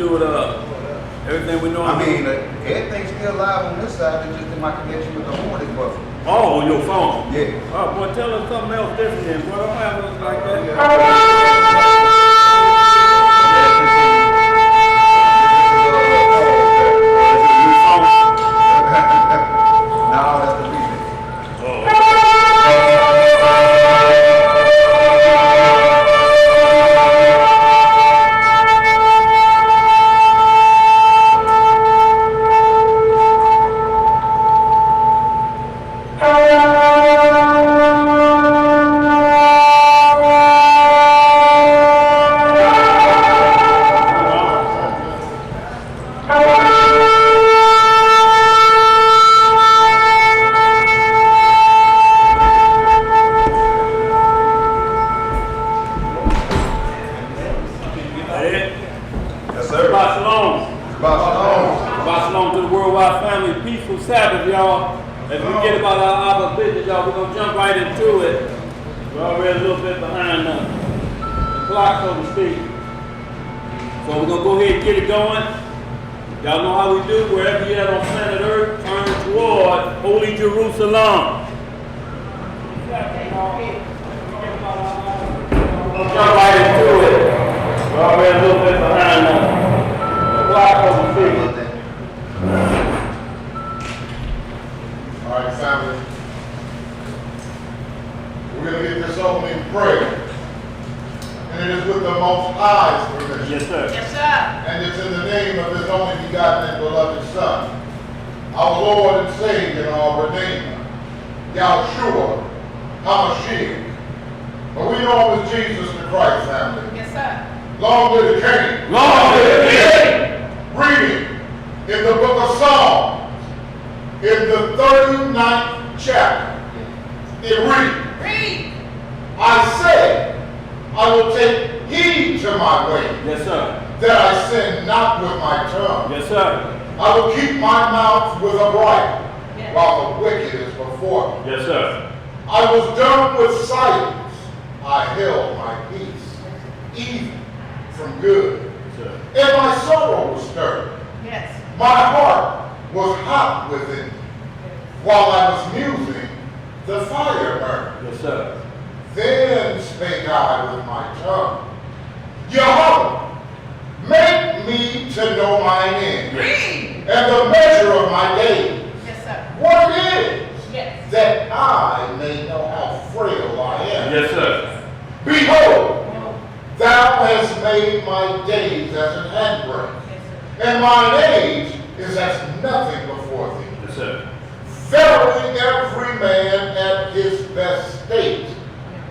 do with everything we know? I mean, everything's still live on this side. It's just in my connection with the Hornet buffer. Oh, on your phone? Yeah. Oh, boy, tell us something else different then. Boy, don't have us like that. No, that's the remix. Sabbath, y'all. As we get about our business, y'all, we're gonna jump right into it. We're already a little bit behind the clock, so to speak. So we're gonna go ahead and get it going. Y'all know how we do. Wherever you're at on planet Earth, turn toward Holy Jerusalem. We're gonna jump right into it. We're already a little bit behind the clock, so to speak. All right, family. We're going to get this opening prayer. And it is with the Most High's permission. Yes, sir. Yes, sir. And it's in the name of His only begotten and beloved Son, our Lord and Savior and our Redeemer, Yahshua HaMashiach. But we know him as Jesus the Christ, family. Yes, sir. Long live the King. Long live the King. Reading in the book of Psalms, in the 39th chapter, it reads, Read. I say, I will take heed to my way, Yes, sir. that I sin not with my tongue. Yes, sir. I will keep my mouth with a bridle, Yes. while the wicked is before me. Yes, sir. I was done with silence. I held my peace, evil from good. Yes, sir. And my sorrow was stirred. Yes. My heart was hot within me. While I was musing, the fire burned. Yes, sir. Then spake I with my tongue, Yahweh, make me to know mine end, Read. and the measure of my days, Yes, sir. what it is, Yes. that I may know how frail I am. Yes, sir. Behold, thou hast made my days as an handbreadth, Yes, sir. and mine age is as nothing before thee. Yes, sir. Verily, every man at his best state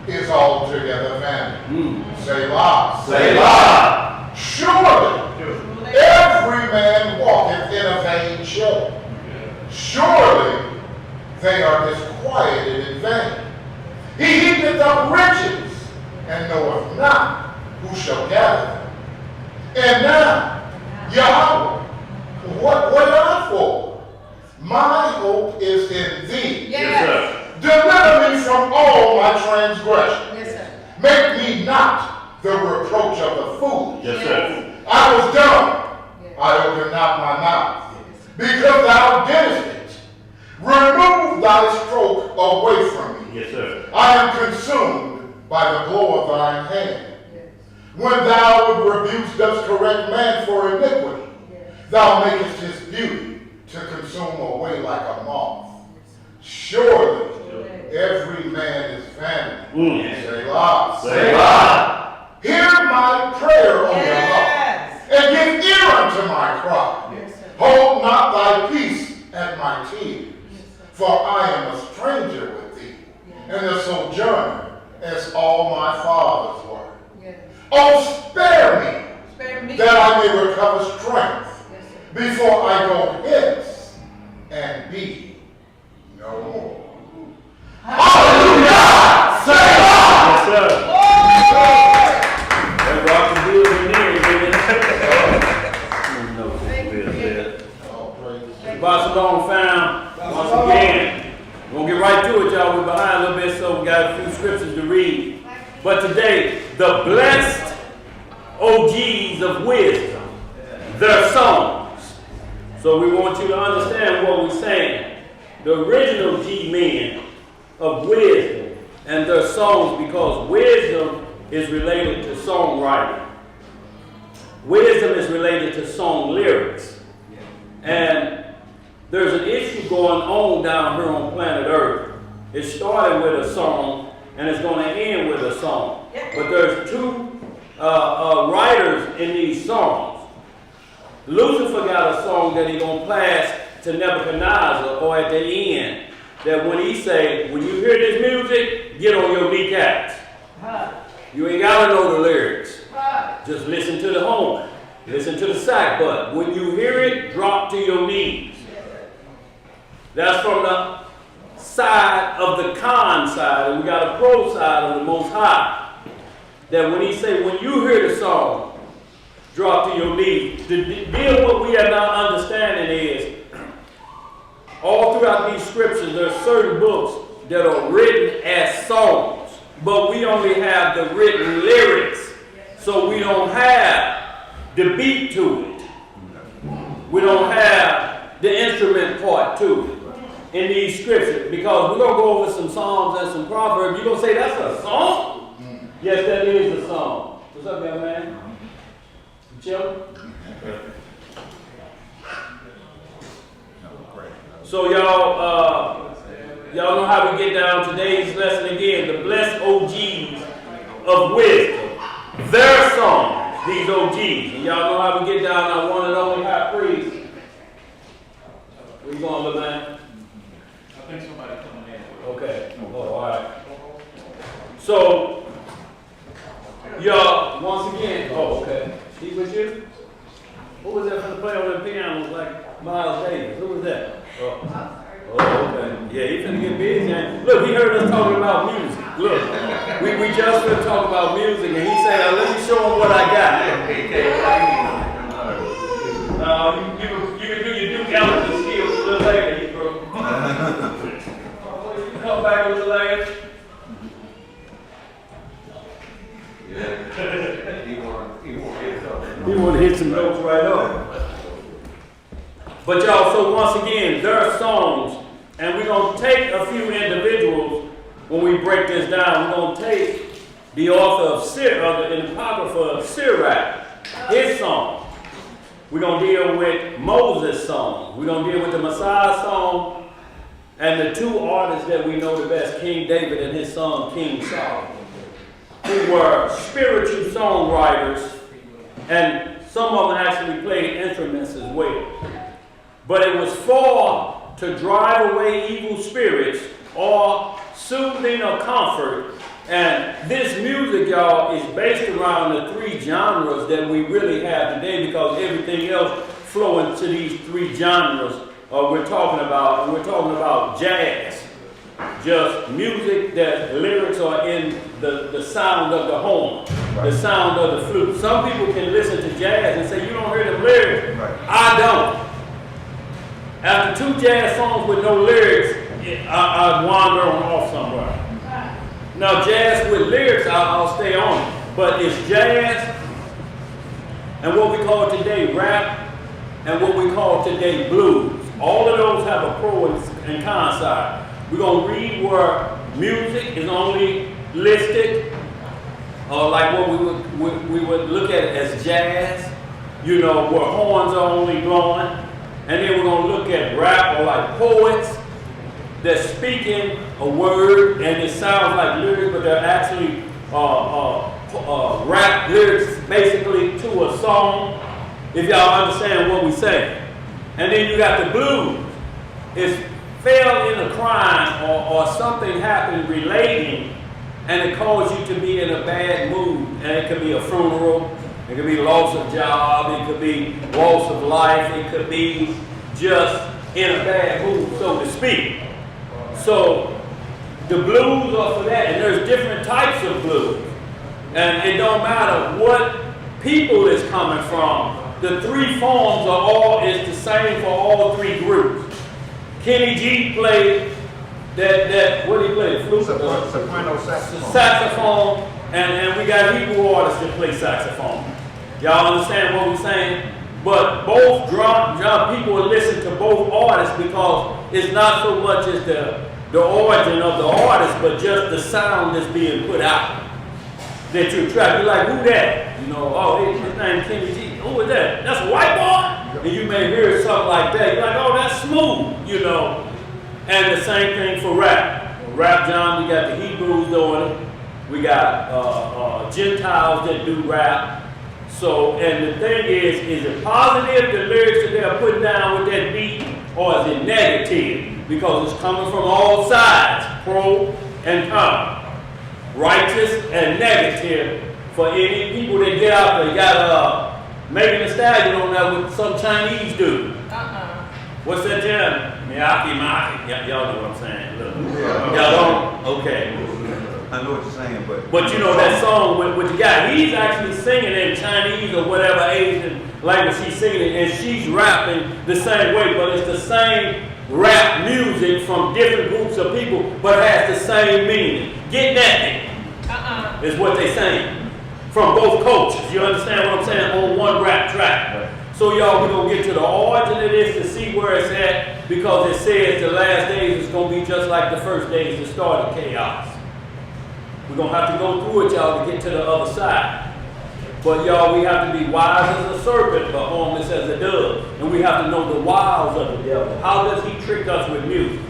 is altogether vanity. Selah. Selah. Surely, every man walketh in a vain show. Surely, they are disquieted in vain. He heapeth up riches, and knoweth not who shall gather them. And now, Yahweh, what I for? My hope is in thee. Yes, sir. Deliver me from all my transgressions. Yes, sir. Make me not the reproach of the foolish. Yes, sir. I was dumb. I opened not my mouth. Because thou didst it. Remove thy stroke away from me. Yes, sir. I am consumed by the blow of thine hand. When thou with rebukes dost correct man for iniquity, thou makest his beauty to consume away like a moth. Surely every man is vanity. Selah. Selah. Hear my prayer, O Yes. Yahweh, and give ear unto my cry. Yes, sir. Hold not thy peace at my tears, for I am a stranger with thee, and a sojourner as all my fathers were. Yes. Oh, spare me, Spare me. that I may recover strength Yes, sir. before I go hence and be no more. Hallelujah! Selah! Yes, sir. Lord. That's rock and good in there, baby. Oh, praise. Boss Long found once again. We're gonna get right to it, y'all. We're behind a little bit, so we got a few scriptures to read. But today, the blessed OGs of wisdom. So we want you to understand what we're saying. The original G-men of wisdom and their songs, because wisdom is related to songwriting. Wisdom is related to song lyrics. And there's an issue going on down here on planet Earth. It started with a song and it's going to end with a song. But there's two writers in these songs. Lucifer got a song that he's going to pass to Nebuchadnezzar, or at the end, that when he say, when you hear this music, get on your kneecaps. You ain't got to know the lyrics. Just listen to the horn. Listen to the sack, but when you hear it, drop to your knees. That's from the side of the con side, and we got a pro side of the Most High. That when he say, when you hear the song, drop to your knees. The deal what we are not understanding is, all throughout these scriptures, there are certain books that are written as songs, but we only have the written lyrics, so we don't have the beat to it. We don't have the instrument part to it in these scriptures, because we're going to go over some Psalms and some Proverbs. You're going to say, that's a song? Yes, that is a song. What's up, young man? You chilling? So y'all know how we get down today's lesson again. The blessed OGs of wisdom. Their songs, these OGs. And y'all know how we get down our one and only high priest. Where you going, little man? I think somebody coming in. Okay. Oh, all right. So, y'all, once again, oh, okay. Steve with you? Who was that from the play on the piano? Like Miles Davis. Who was that? Oh. Oh, okay. Yeah, he's finna get busy. And look, he heard us talking about music. Look, we just been talking about music, and he said, let me show him what I got. You can do your Duke Ellington skills a little later, you bro. You come back a little later. He want to hit some notes right off. But y'all, so once again, there are songs, and we're going to take a few individuals when we break this down. We're going to take the author of the Apocrypha of Sirach, his song. We're going to deal with Moses' song. We're going to deal with the Messiah song, and the two artists that we know the best, King David and his son, King Solomon, who were spiritual songwriters, and some of them actually played instruments as well. But it was for to drive away evil spirits or soothing or comfort. And this music, y'all, is based around the three genres that we really have today, because everything else flow into these three genres we're talking about. And we're talking about jazz. Just music that lyrics are in the sound of the horn, right, the sound of the flute. Some people can listen to jazz and say, you don't hear the lyrics. Right. I don't. After two jazz songs with no lyrics, I wander off somewhere. Now, jazz with lyrics, I'll stay on it. But it's jazz and what we call today rap and what we call today blues. All of those have a pro and con side. We're going to read where music is only listed, like what we would look at as jazz, you know, where horns are only blowing. And then we're going to look at rap, or like poets that's speaking a word and it sounds like lyrics, but they're actually rap lyrics basically to a song, if y'all understand what we say. And then you got the blues. It's fell in a crime or something happened relating, and it caused you to be in a bad mood. And it could be a funeral. It could be loss of job, it could be loss of life, it could be just in a bad mood, so to speak. So the blues are for that, and there's different types of blues. And it don't matter what people is coming from, the three forms is the same for all three groups. Kenny G played that what did he play? Flute? Soprano saxophone. Saxophone, and we got Hebrew artists that play saxophone. Y'all understand what we're saying? But both people will listen to both artists because it's not so much as the origin of the artist, but just the sound that's being put out. That you track, you're like, who that? You know, oh, his name Kenny G. Who is that? That's a white boy? And you may hear something like that. You're like, oh, that's smooth, you know. And the same thing for rap. Rap, John, we got the Hebrews doing it. We got Gentiles that do rap. So, and the thing is it positive, the lyrics that they're putting down with that beat, or is it negative? Because it's coming from all sides, pro and con. Righteous and negative for any people that get out there. You got Megan Thee Stallion on there with some Chinese dude. What's that jam? Miyaki Maki. Y'all know what I'm saying. Look. Y'all don't? Okay. I know what you're saying, But you know that song with the guy, he's actually singing in Chinese or whatever Asian language she's singing, and she's rapping the same way, but it's the same rap music from different groups of people, but has the same meaning. Get that is what they saying from both cultures. You understand what I'm saying? On one rap track. Right. So y'all, we're going to get to the origin of this to see where it's at, because it says the last days is going to be just like the first days that started chaos. We're going to have to go through it, y'all, to get to the other side. But y'all, we have to be wise as a serpent, but harmless as a dove. And we have to know the wiles of the devil. How does he trick us with music?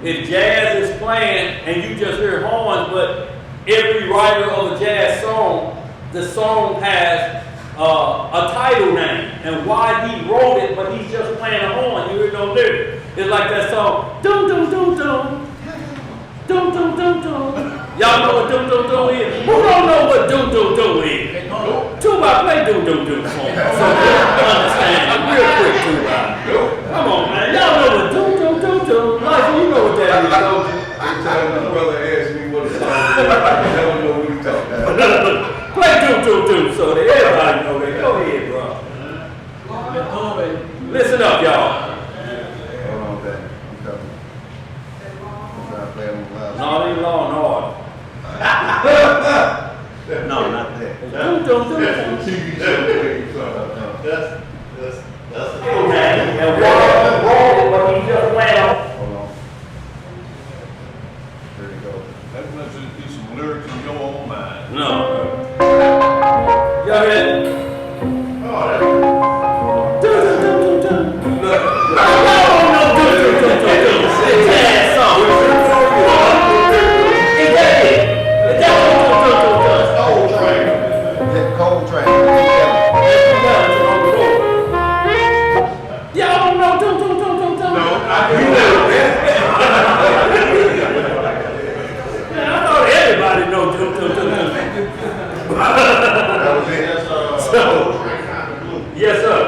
If jazz is playing and you just hear horns, but every writer of a jazz song, the song has a title name and why he wrote it, but he's just playing a horn. You hear no lyrics. It's like that song, dum dum dum dum, dum dum dum dum. Y'all know what dum dum dum is? Who don't know what dum dum dum is? Tuba, play dum dum dum for me, so you understand it real quick, Tuba. Come on, man. Y'all know what dum dum dum dum. Like, you know what that is, don't you? Every time my brother asks me what it's called, I don't know what he's talking about. Play dum dum dum so that everybody know that. Go ahead, bro. Listen up, y'all. Hold on, Dad. I'm coming. I'm trying to play them loud. No, they law and order. No, not that. Dum dum dum dum. TV show. That's Hey, man, and Wall wrote it, but he just well. Hold on. There you go. That must be some lyrics in your own mind. No. Y'all hear it? Oh, that's Dum dum dum dum dum. No, dum dum dum dum dum. It's a jazz song. Is that it? Is that dum dum dum dum dum? Old Train. Yeah, Cold Train. Y'all don't know dum dum dum dum dum. No, I do know that. Man, I thought everybody know dum dum dum dum. That was it. That's Old Train kind of blue. Yes, sir.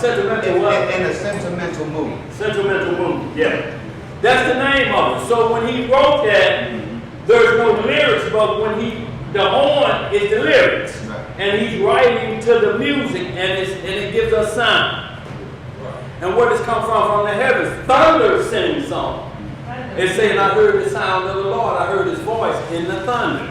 Sentimental what? In a sentimental mood. Sentimental mood, yeah. That's the name of it. So when he wrote that, there's no lyrics, but when the horn is the lyrics. Right. And he's writing to the music, and it gives us sound. And where does it come from the heavens? Thunder sings song. It's saying, I heard the sound of the Lord. I heard his voice in the thunder.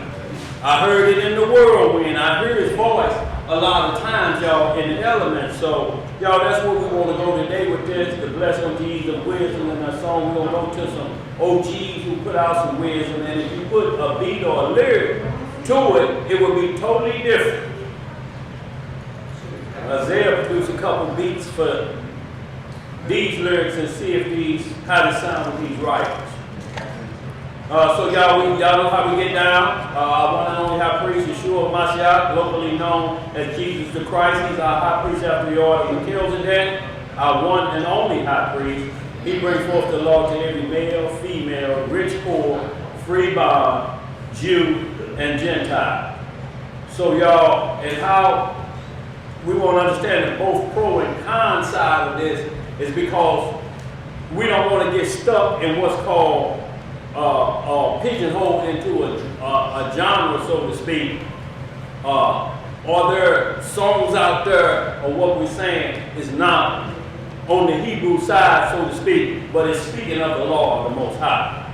I heard it in the whirlwind. I hear his voice a lot of times, y'all, in the elements. So, y'all, that's where we want to go today with this, the blessed OGs of wisdom in that song. We're going to go to some OGs who put out some wisdom. And if you put a beat or a lyric to it, it will be totally different. Isaiah produced a couple beats for these lyrics and see if how they sound with these writers. So y'all know how we get down. Our one and only high priest, Yeshua Mashiach, locally known as Jesus the Christ. He's our high priest after the order of Melchizedek, our one and only high priest. He brings forth the law to every male, female, rich, poor, free bond, Jew, and Gentile. So y'all, and how we want to understand that both pro and con side of this is because we don't want to get stuck in what's called pigeonhole into a genre, so to speak. Are there songs out there, or what we're saying is not on the Hebrew side, so to speak, but it's speaking of the law of the Most High.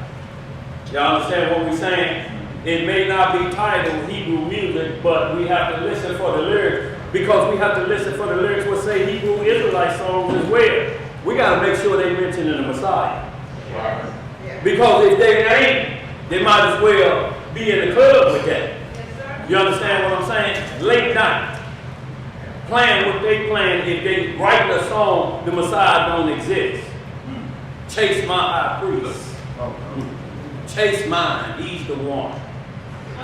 Y'all understand what we're saying? It may not be titled Hebrew music, but we have to listen for the lyrics, because we have to listen for the lyrics what say Hebrew Israelites. Israelite songs as well. We gotta make sure they mention in the Messiah. Yeah. Because if they ain't, they might as well be in the club with that. Yes, sir. You understand what I'm saying? Late night. Playing what they playing, if they write a song, the Messiah don't exist. Chase my high priest. Chase mine, he's the one.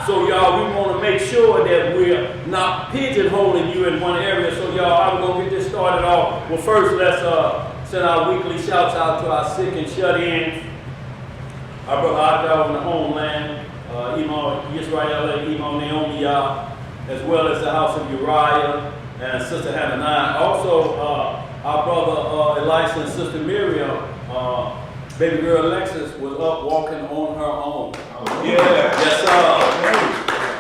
So y'all, we want to make sure that we're not pigeonholing you in one area. So y'all, I'm going to get this started off. Well, first, let's send our weekly shouts out to our sick and shut-ins. Our brother out there in the homeland, Imam Yisrael, Imam Naomi, as well as the house of Uriah and Sister Hananiah. Also, our brother Elisha and Sister Miriam, baby girl Alexis was up walking on her own. Yeah. Yes, sir.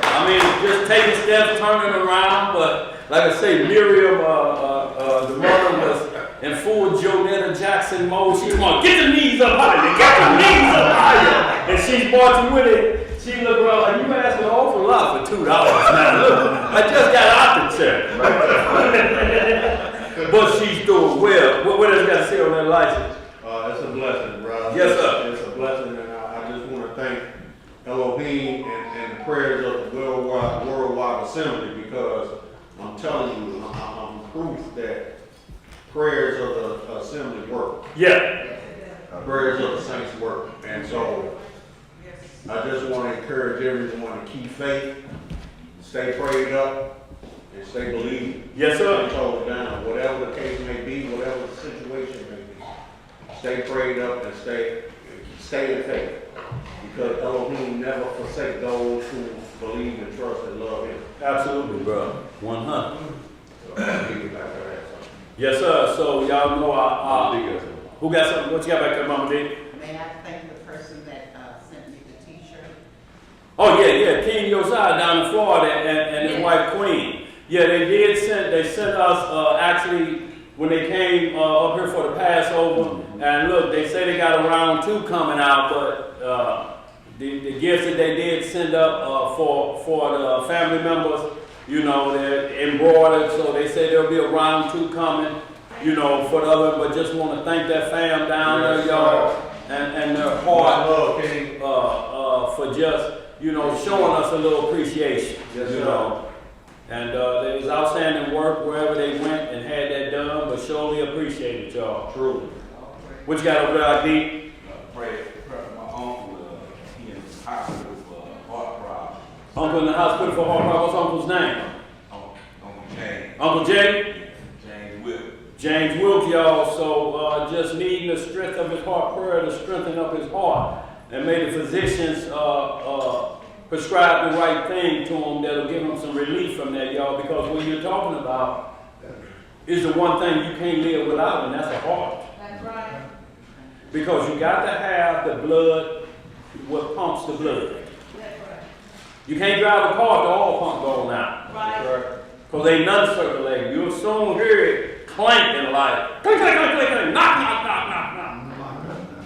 I mean, just taking steps, turning around, but like I say, Miriam, the mother was in full Jonetta Jackson mode. She come on, get your knees up higher, get your knees up higher. And she's marching with it. She looked around like, you asking an awful lot for $2 now. Look, I just got out the check. But she's doing well. What does that say on that license? It's a blessing, bro. Yes, sir. It's a blessing, and I just want to thank Elohim and the prayers of the worldwide assembly, because I'm telling you, I'm proof that prayers of the assembly work. Yeah. Prayers of the saints work. And so I just want to encourage everyone to keep faith, stay prayed up, and stay believing. Yes, sir. Stay told down, whatever the case may be, whatever the situation may be. Stay prayed up and stay in faith. Because Elohim never forsake those who believe and trust and love him. Absolutely, bro. 100. So I'll give it back to that. Yes, sir. So y'all know who got something? What you got back there, Mama D? May I thank the person that sent me the t-shirt? Oh yeah, King Josiah down in Florida and his wife Queen. Yeah, they sent us actually when they came up here for the Passover. And look, they say they got a round 2 coming out, but the gifts that they did send up for the family members, you know, they're embroidered, so they say there'll be a round 2 coming, you know, for the other. But just want to thank that fam down there, y'all, and their heart for just, you know, showing us a little appreciation, Yes, you sir. know. And there was outstanding work wherever they went and had that done, but surely appreciated, y'all. Truly. What you got over there, ID? Pray for my uncle, he in the hospital for heart problems. Uncle in the hospital for heart problem. What's Uncle's name? Uncle James. Uncle Jay? James Will. James Wilk, y'all. So just needing the strength of his heart prayer to strengthen up his heart. And may the physicians prescribe the right thing to him that'll give him some relief from that, y'all. Because what you're talking about is the one thing you can't live without, and that's a heart. That's right. Because you got to have the blood, what pumps the blood. That's right. You can't drive a car if the oil pump going out. Right. Because they none circulating. You'll soon hear it clanking like, clink, clink, clink, clink, clink, knock, knock, knock, knock, knock.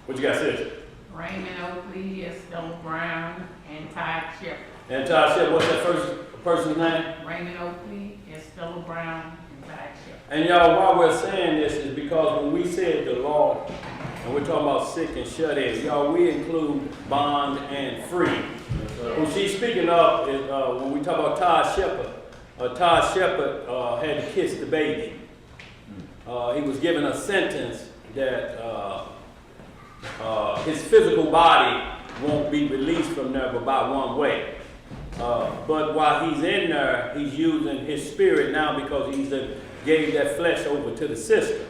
What you got, sis? Raymond Oakley, Estelle Brown, and Ty Shepard. And Todd said, what's that first person's name? Raymond Oakley, Estelle Brown, and Ty Shepard. And y'all, why we're saying this is because when we said the law, and we're talking about sick and shut in, y'all, we include bond and free. Who she's speaking of is when we talk about Todd Shepard. Todd Shepard had to kiss the baby. He was given a sentence that his physical body won't be released from there but by one way. But while he's in there, he's using his spirit now because he's gave that flesh over to the system.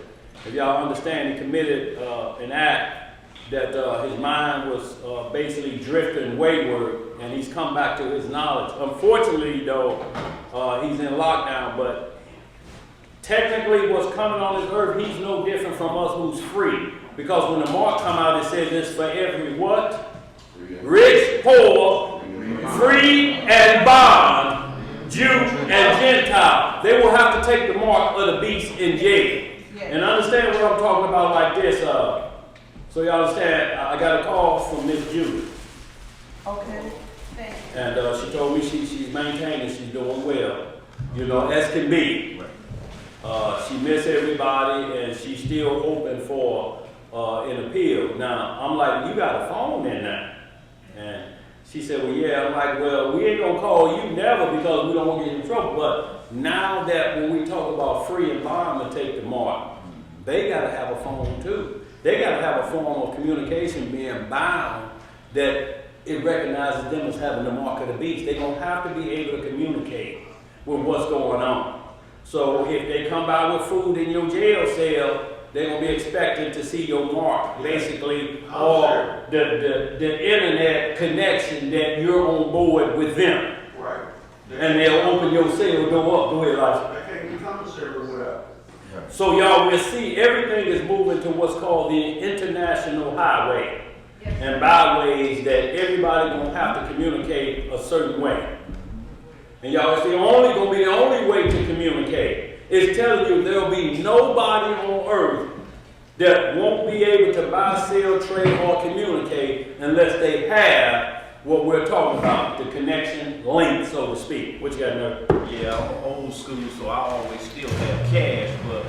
If y'all understand, he committed an act that his mind was basically drifting wayward, and he's come back to his knowledge. Unfortunately, though, he's in lockdown, but technically what's coming on this earth, he's no different from us who's free. Because when the mark come out, it says this for every what? Rich, poor, free and bond, Jew and Gentile. They will have to take the mark of the beast in jail. And understand what I'm talking about like this. So y'all understand, I got a call from Miss Judy. Okay. Thank you. And she told me she's maintaining, she's doing well. You know, as can be. She missed everybody, and she's still open for an appeal. Now, I'm like, you got a phone in there? And she said, well, yeah. I'm like, well, we ain't gonna call you never because we don't want to get in trouble. But now that when we talk about free environment, take the mark, they gotta have a phone too. They gotta have a form of communication being bound that it recognizes them as having the mark of the beast. They're gonna have to be able to communicate with what's going on. So if they come by with food in your jail cell, they're gonna be expected to see your mark, basically, or the internet connection that you're on board with them. Right. And they'll open your cell door up. Go ahead, Elijah. They can't be commissary without. So y'all will see everything is moving to what's called the international highway and byways that everybody gonna have to communicate a certain way. And y'all, it's gonna be the only way to communicate. It's telling you there'll be nobody on earth that won't be able to buy, sell, trade, or communicate unless they have what we're talking about, the connection link, so to speak. What you got, Nerd? Yeah, I'm old school, so I always still have cash, but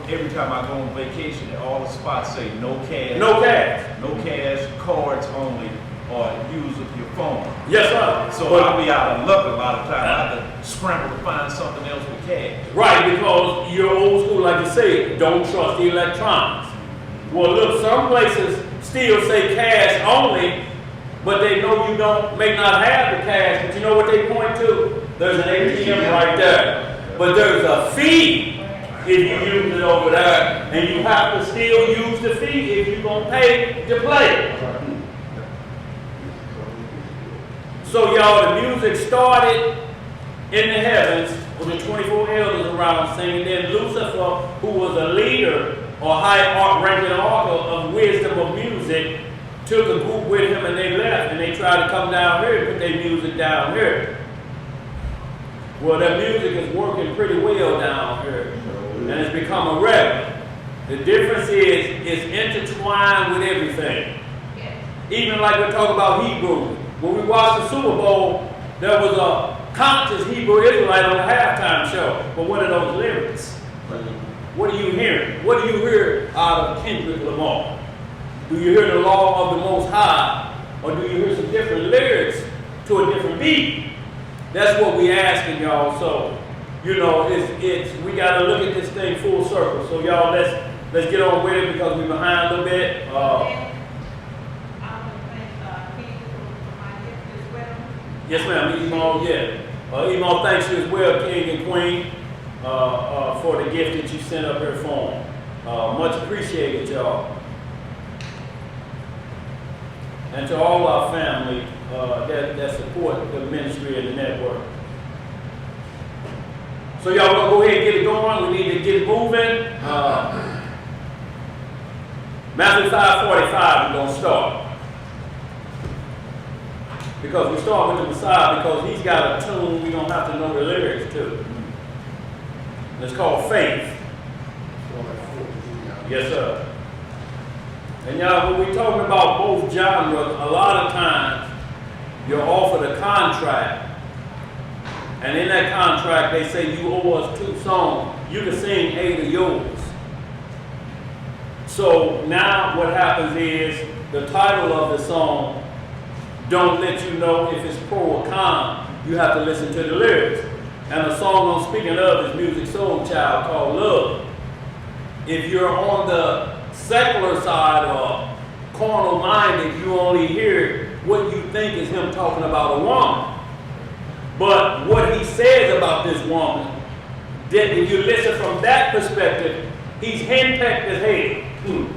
every time I go on vacation, all the spots say no cash. No cash. No cash, cards only, or use of your phone. Yes, sir. So I'll be out of luck a lot of times. I have to scramble to find something else with cash. Right, because you're old school, like you say, don't trust the electronics. Well, look, some places still say cash only, but they know you may not have the cash, but you know what they point to? There's an ATM right there. But there's a fee if you use it over there, and you have to still use the fee if you're going to pay to play. So y'all, the music started in the heavens with the 24 elders around singing. Then Lucifer, who was a leader or high ranking author of wisdom of music, took a group with him and they left and they tried to come down here and put their music down here. Well, their music is working pretty well down here and it's become a regular. The difference is it's intertwined with everything. Even like we're talking about Hebrew. When we watched the Super Bowl, there was a conscious Hebrew Israelite on the halftime show. But what are those lyrics? What are you hearing? What do you hear out of Kendrick Lamar? Do you hear the law of the Most High? Or do you hear some different lyrics to a different beat? That's what we asking y'all. So, you know, we got to look at this thing full circle. So y'all, let's get on with it because we're behind a little bit. Yes, ma'am. Emo, yeah. Emo, thanks you as well, King and Queen, for the gift that you sent up here for them. Much appreciated, y'all. And to all our family that support the ministry and the network. So y'all gonna go ahead and get it going. We need to get it moving. Matthew 5:45, we're gonna start. Because we start with the Messiah because he's got a tune we don't have to know the lyrics to. And it's called Faith. Yes, sir. And y'all, when we're talking about both genres, a lot of times you're offered a contract. And in that contract, they say you owe us 2 songs. You can sing 8 of yours. So now what happens is the title of the song don't let you know if it's pro or con. You have to listen to the lyrics. And the song I'm speaking of is Musiq Soulchild called Love. If you're on the secular side or carnal minded, you only hear what you think is him talking about a woman. But what he says about this woman, that if you listen from that perspective, he's henpecked as hell.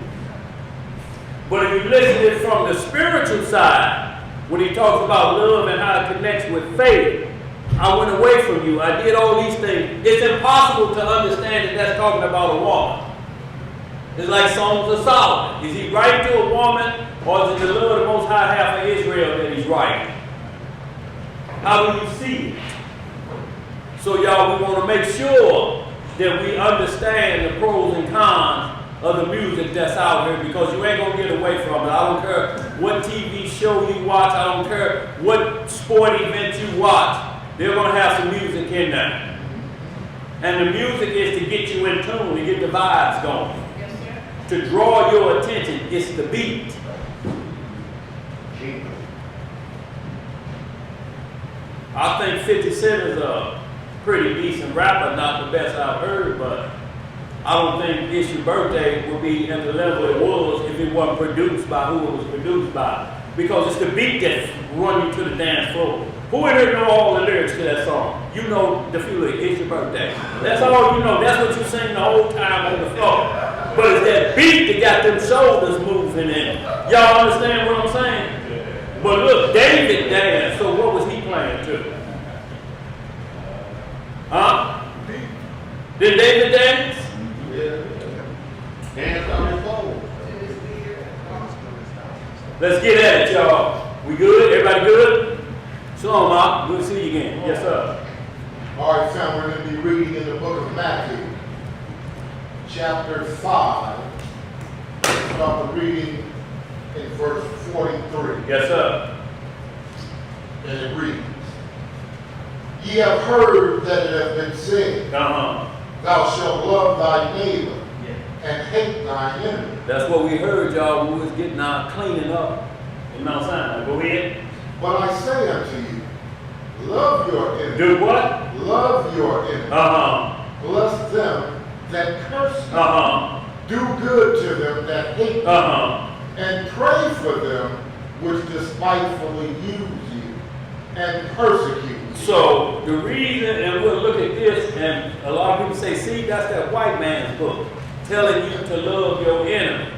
But if you listen to it from the spiritual side, when he talks about love and how it connects with faith, I went away from you. I did all these things. It's impossible to understand that that's talking about a woman. It's like Songs of Solomon. Is he writing to a woman, or is it the Lord of the Most High half of Israel that he's writing? How do you see it? So y'all, we want to make sure that we understand the pros and cons of the music that's out here, because you ain't going to get away from it. I don't care what TV show you watch. I don't care what sport event you watch. They're going to have some music in there. And the music is to get you in tune, to get the vibes going. Yes, sir. To draw your attention, it's the beat. I think 50 Cent is a pretty decent rapper, not the best I've heard, but I don't think It's Your Birthday would be at the level it was if it wasn't produced by who it was produced by. Because it's the beat that run you to the dance floor. Who in here know all the lyrics to that song? You know the feeling, It's Your Birthday. That's all you know. That's what you sing the whole time on the floor. But it's that beat that got them shoulders moving in. Y'all understand what I'm saying? But look, David danced, so what was he playing to? Huh? Did David dance? Hands on his phone. Let's get at it, y'all. We good? Everybody good? Shalom, Mark. Good to see you again. Yes, sir. All right, fam, we're going to be reading in the book of Matthew, chapter 5. Start the reading in verse 43. Yes, sir. And it reads, Ye have heard that it hath been said, Thou shalt love thy neighbor and hate thine enemy. That's what we heard, y'all, when we was getting our cleaning up in Mount Sinai. Go ahead. But I say unto you, love your enemy. Do what? Love your enemy. Bless them that curse you. Do good to them that hate you. And pray for them which despitefully use you and persecute you. So the reason, and we'll look at this, and a lot of people say, see, that's that white man's book, telling you to love your enemy.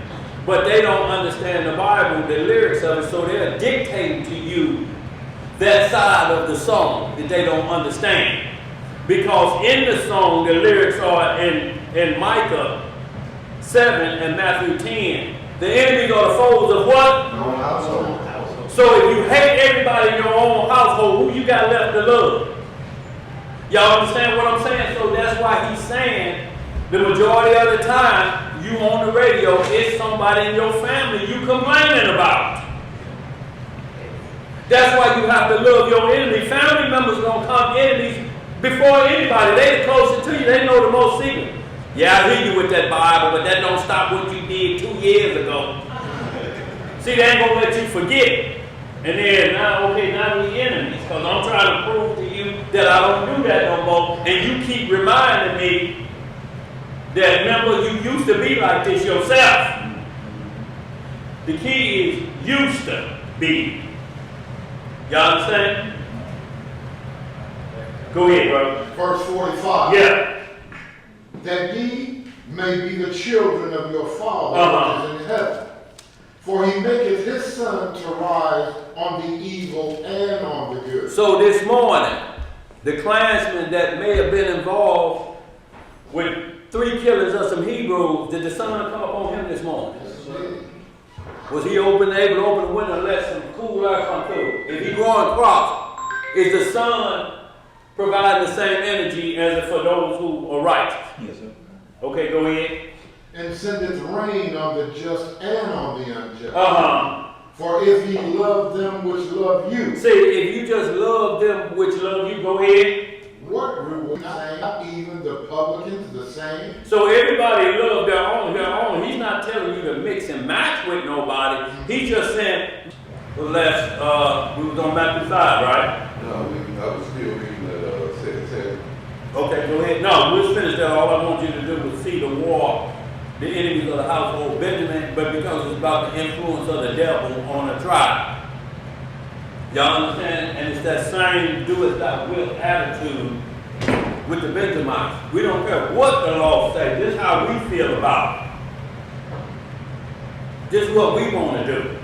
But they don't understand the Bible, the lyrics of it, so they're dictating to you that side of the song that they don't understand. Because in the song, the lyrics are in Micah 7 and Matthew 10. The enemies are the foes of what? Your own household. So if you hate everybody in your own household, who you got left to love? Y'all understand what I'm saying? So that's why he's saying the majority of the time, you on the radio, it's somebody in your family you complaining about. That's why you have to love your enemy. Family members gonna come enemies before anybody. They the closest to you. They know the most secret. Yeah, I hear you with that Bible, but that don't stop what you did 2 years ago. See, they ain't gonna let you forget. And then, now we enemies, because I'm trying to prove to you that I don't do that no more. And you keep reminding me that, remember, you used to be like this yourself. The key is used to be. Y'all understand? Go ahead, brother. Verse 45. Yeah. That ye may be the children of your Father which is in heaven. For he maketh his sun to rise on the evil and on the good. So this morning, the Klansmen that may have been involved with 3 killers of some Hebrews, did the sun come up on him this morning? Was he able to open the window and let some cool air come through? If he growing crops, is the sun providing the same energy as it for those who are righteous? Yes, sir. Okay, go ahead. And sendeth rain on the just and on the unjust. For if ye love them which love you. See, if you just love them which love you, go ahead. What reward? Not even the publicans the same. So everybody loves their own. He's not telling you to mix and match with nobody. He's just saying, we was on Matthew 5, right? No, I was still reading the 7. Okay, go ahead. No, we'll finish that. All I want you to do is see the war, the enemies of the household of Benjamin, but because it's about the influence of the devil on a tribe. Y'all understand? And it's that same do as thou wilt attitude with the Benjamites. We don't care what the law says. This is how we feel about it. This is what we want to do.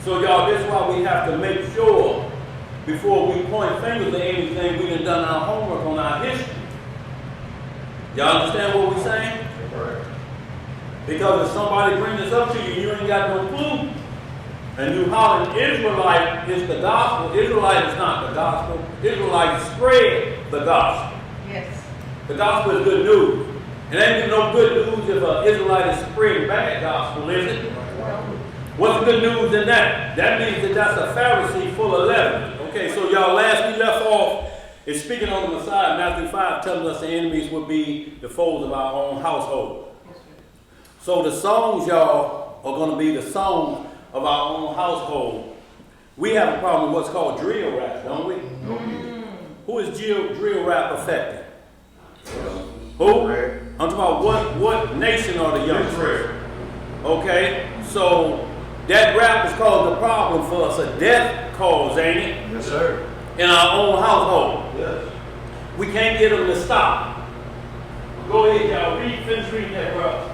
So y'all, this is why we have to make sure before we point fingers at anything, we done our homework on our history. Y'all understand what we're saying? Right. Because if somebody brings this up to you, you ain't got no clue. And you hollering Israelite is the gospel. Israelite is not the gospel. Israelites spread the gospel. Yes. The gospel is good news. It ain't no good news if an Israelite is spreading bad gospel, is it? What's the good news in that? That means that that's a Pharisee full of leaven. Okay, so y'all, last we left off It's speaking on the Messiah, Matthew 5, telling us the enemies would be the foes of our own household. So the songs, y'all, are going to be the songs of our own household. We have a problem with what's called drill rap, don't we? Who is drill rap affecting? Who? I'm talking about what nation are the youngsters? Okay, so that rap is causing a problem for us, a death cause, ain't it? Yes, sir. In our own household. Yes. We can't get them to stop. Go ahead, y'all. Finish reading that, bro.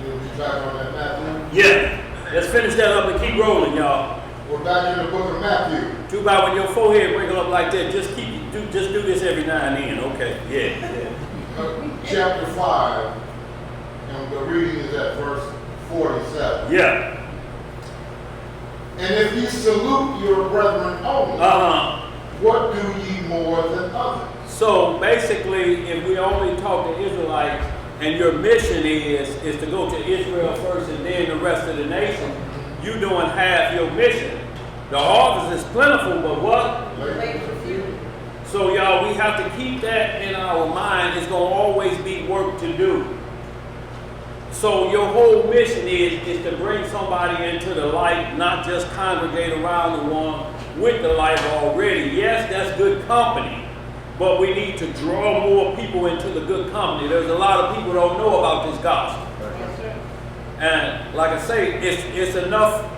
You'll be back on that Matthew. Yeah. Let's finish that up and keep rolling, y'all. We're back in the book of Matthew. Too bad when your forehead break up like that. Just do this every now and then. Okay. Yeah. Chapter 5, and the reading is at verse 47. Yeah. And if ye salute your brethren only, what do ye more than others? So basically, if we only talk to Israelites, and your mission is to go to Israel first and then the rest of the nation, you doing half your mission. The harvest is plentiful, but what? Labor few. So y'all, we have to keep that in our mind. It's going to always be work to do. So your whole mission is to bring somebody into the light, not just congregate around the one with the light already. Yes, that's good company. But we need to draw more people into the good company. There's a lot of people who don't know about this gospel. Yes, sir. And like I say, it's enough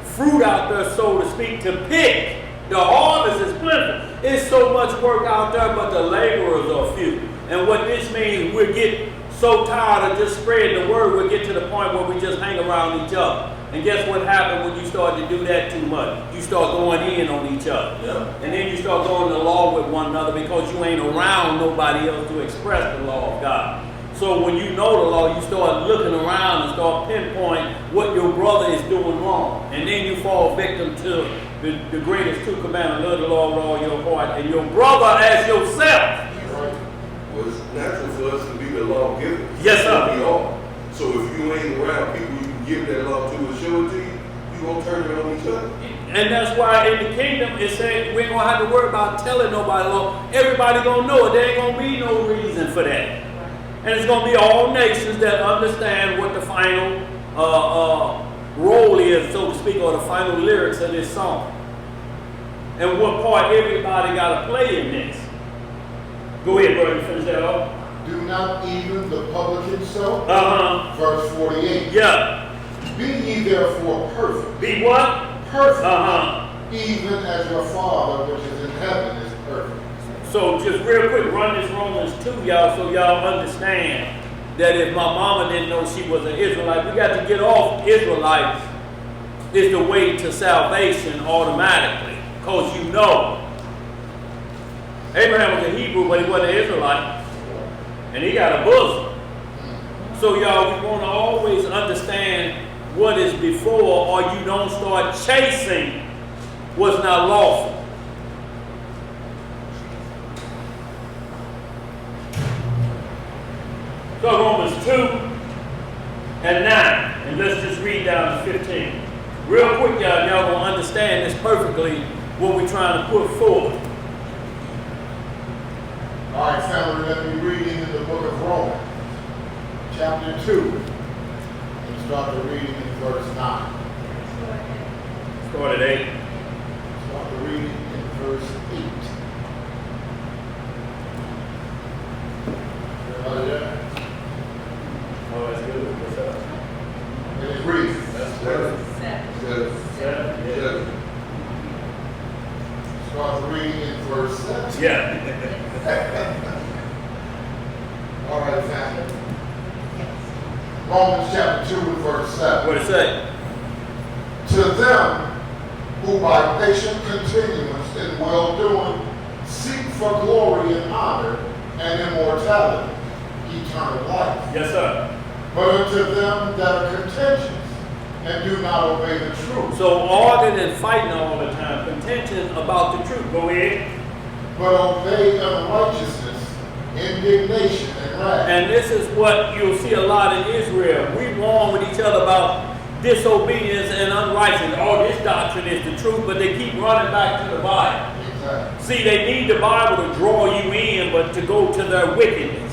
fruit out there, so to speak, to pick. The harvest is plentiful. It's so much work out there, but the laborers are few. And what this means, we get so tired of just spreading the word, we'll get to the point where we just hang around each other. And guess what happens when you start to do that too much? You start going in on each other. Yeah. And then you start going along with one another because you ain't around nobody else to express the law of God. So when you know the law, you start looking around and start pinpointing what your brother is doing wrong. And then you fall victim to the greatest two commandments: love the Lord with all your heart and your brother as yourself. Well, it's natural for us to be the lawgiver. Yes, sir. We are. So if you ain't around people you can give that law to and show it to you, you gonna turn it on each other. And that's why in the kingdom it said we ain't gonna have to worry about telling nobody the law. Everybody gonna know it. There ain't gonna be no reason for that. And it's gonna be all nations that understand what the final role is, so to speak, or the final lyrics of this song. And what part everybody gotta play in this. Go ahead, brother, finish that off. Do not even the publicans so? Verse 48. Yeah. Be ye therefore perfect. Be what? Perfect. Even as your Father which is in heaven is perfect. So just real quick, run this Romans 2, y'all, so y'all understand that if my mama didn't know she was an Israelite, we got to get off Israelites is the way to salvation automatically. Because you know, Abraham was a Hebrew, but he wasn't an Israelite. And he got a bosom. So y'all, we want to always understand what is before, or you don't start chasing what's not lawful. So Romans 2 and 9, and let's just read down to 15. Real quick, y'all gonna understand this perfectly, what we're trying to put forward. All right, family, let me read in the book of Romans, chapter 2, and start the reading in verse 9. Start at 8. Start the reading in verse 8. Everybody there? Oh, that's good. What's up? And it reads. That's good. 7. Start the reading in verse 7. Yeah. All right, family. Romans chapter 2 and verse 7. What it say? To them who by patient continuance in well-doing seek for glory and honor and immortality, eternal life. Yes, sir. But unto them that are contentious and do not obey the truth, So arguing and fighting all the time, contention about the truth. Go ahead. but obey unrighteousness, indignation, and wrath. And this is what you'll see a lot in Israel. We warn with each other about disobedience and unrighteousness. Oh, this doctrine is the truth, but they keep running back to the Bible. See, they need the Bible to draw you in, but to go to their wickedness.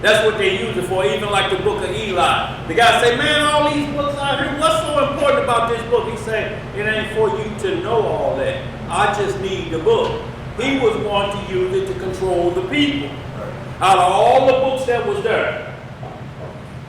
That's what they use it for, even like the book of Eli. The guy say, man, all these books out here, what's so important about this book? He say, it ain't for you to know all that. I just need the book. He was wanting to use it to control the people. Out of all the books that was there,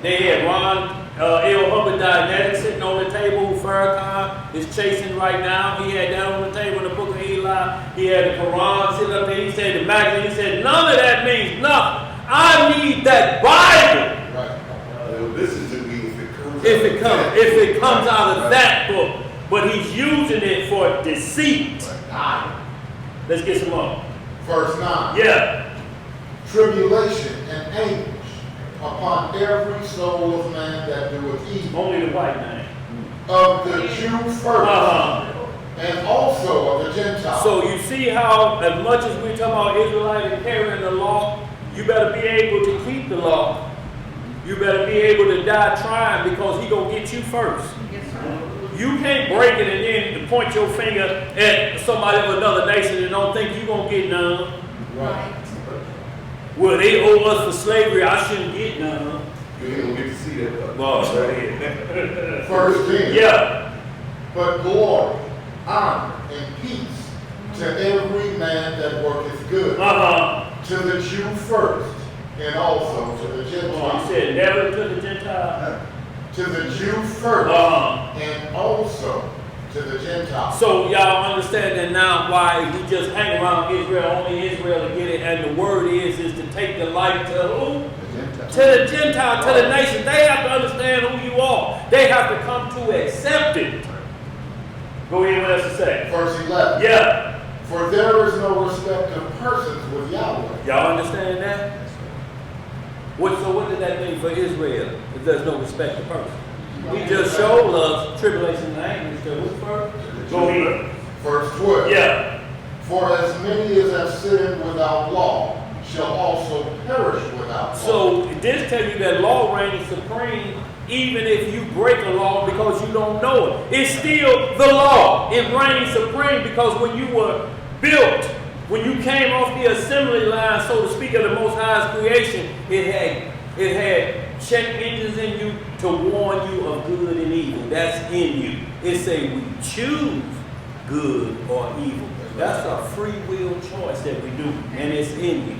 they had Ron L. Hubbard Dianetics sitting on the table. Farrakhan is chasing right now. He had that on the table in the book of Eli. He had the Quran sitting up there. He said the magazine. He said none of that means nothing. I need that Bible. Right. Well, listen to me If it comes out of that book, but he's using it for deceit. Let's get some more. Verse 9. Yeah. Tribulation and anguish upon every soul of man that doeth evil. Only the white man. Of the Jew first, and also of the Gentile. So you see how, as much as we talk about Israelite and carrying the law, you better be able to keep the law. You better be able to die trying, because he gonna get you first. Yes, sir. You can't break it and then point your finger at somebody of another nation and don't think you're going to get none. Right. Well, they owe us for slavery. I shouldn't get none. You ain't gonna get to see that. Boss, right here. Verse 10. Yeah. But glory, honor, and peace to every man that worketh good. To the Jew first, and also to the Gentile. You said never to the Gentile? To the Jew first, and also to the Gentile. So y'all understand that now why we just hang around Israel, only Israel to get it, and the word is to take the light to who? To the Gentile, to the nation. They have to understand who you are. They have to come to accept it. Go ahead, what else to say? Verse 11. Yeah. For there is no respect of persons with Yahweh. Y'all understand that? So what did that mean for Israel? If there's no respect to person. He just showed us tribulation and anguish to who first? Go ahead. Verse 12. Yeah. For as many as have sinned without law shall also perish without law. So this tells you that law reigns supreme even if you break a law because you don't know it. It's still the law. It reigns supreme because when you were built, when you came off the assembly line, so to speak, of the Most High's creation, it had check engines in you to warn you of good and evil. That's in you. It say we choose good or evil. That's a free will choice that we do, and it's in you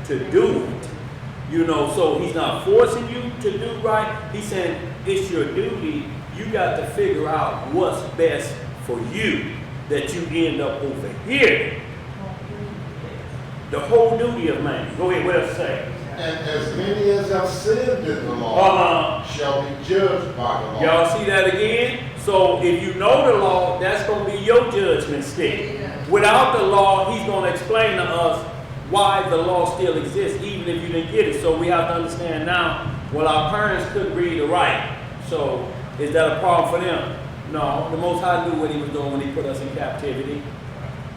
to do it. You know, so he's not forcing you to do right. He's saying it's your duty. You got to figure out what's best for you, that you end up over here. The whole duty of man. Go ahead, what else to say? And as many as have sinned in the law shall be judged by the law. Y'all see that again? So if you know the law, that's going to be your judgment stick. Without the law, he's going to explain to us why the law still exists, even if you didn't get it. So we have to understand now, well, our parents couldn't read or write. So is that a problem for them? No, the Most High knew what he was doing when he put us in captivity.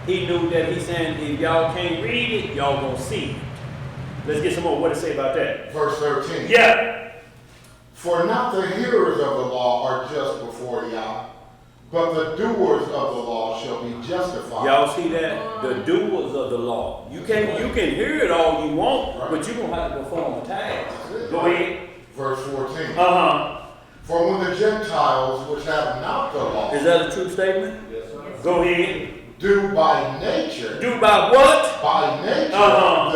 He knew that he's saying, if y'all can't read it, y'all gonna see it. Let's get some more. What to say about that? Verse 13. Yeah. For not the hearers of the law are just before Yah, but the doers of the law shall be justified. Y'all see that? The doers of the law. You can hear it all you want, but you're gonna have to perform a task. Go ahead. Verse 14. For when the Gentiles which have not the law. Is that a true statement? Yes, sir. Go ahead. Do by nature. Do by what? By nature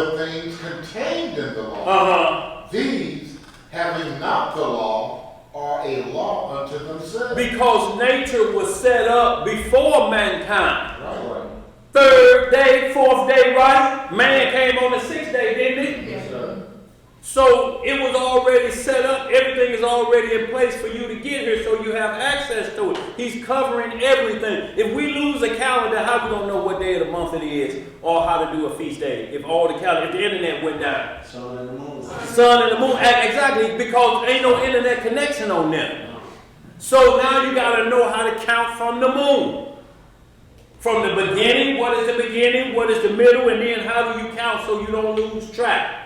the things contained in the law. These, having not the law, are a law unto themselves. Because nature was set up before mankind. Right. Third day, fourth day, right? Man came on the sixth day, didn't he? Yes, sir. So it was already set up. Everything is already in place for you to get here, so you have access to it. He's covering everything. If we lose a calendar, how we gonna know what day of the month it is or how to do a feast day? If the internet went down. Sun and the moon. Sun and the moon, exactly, because ain't no internet connection on them. So now you gotta know how to count from the moon. From the beginning, what is the beginning, what is the middle, and then how do you count so you don't lose track?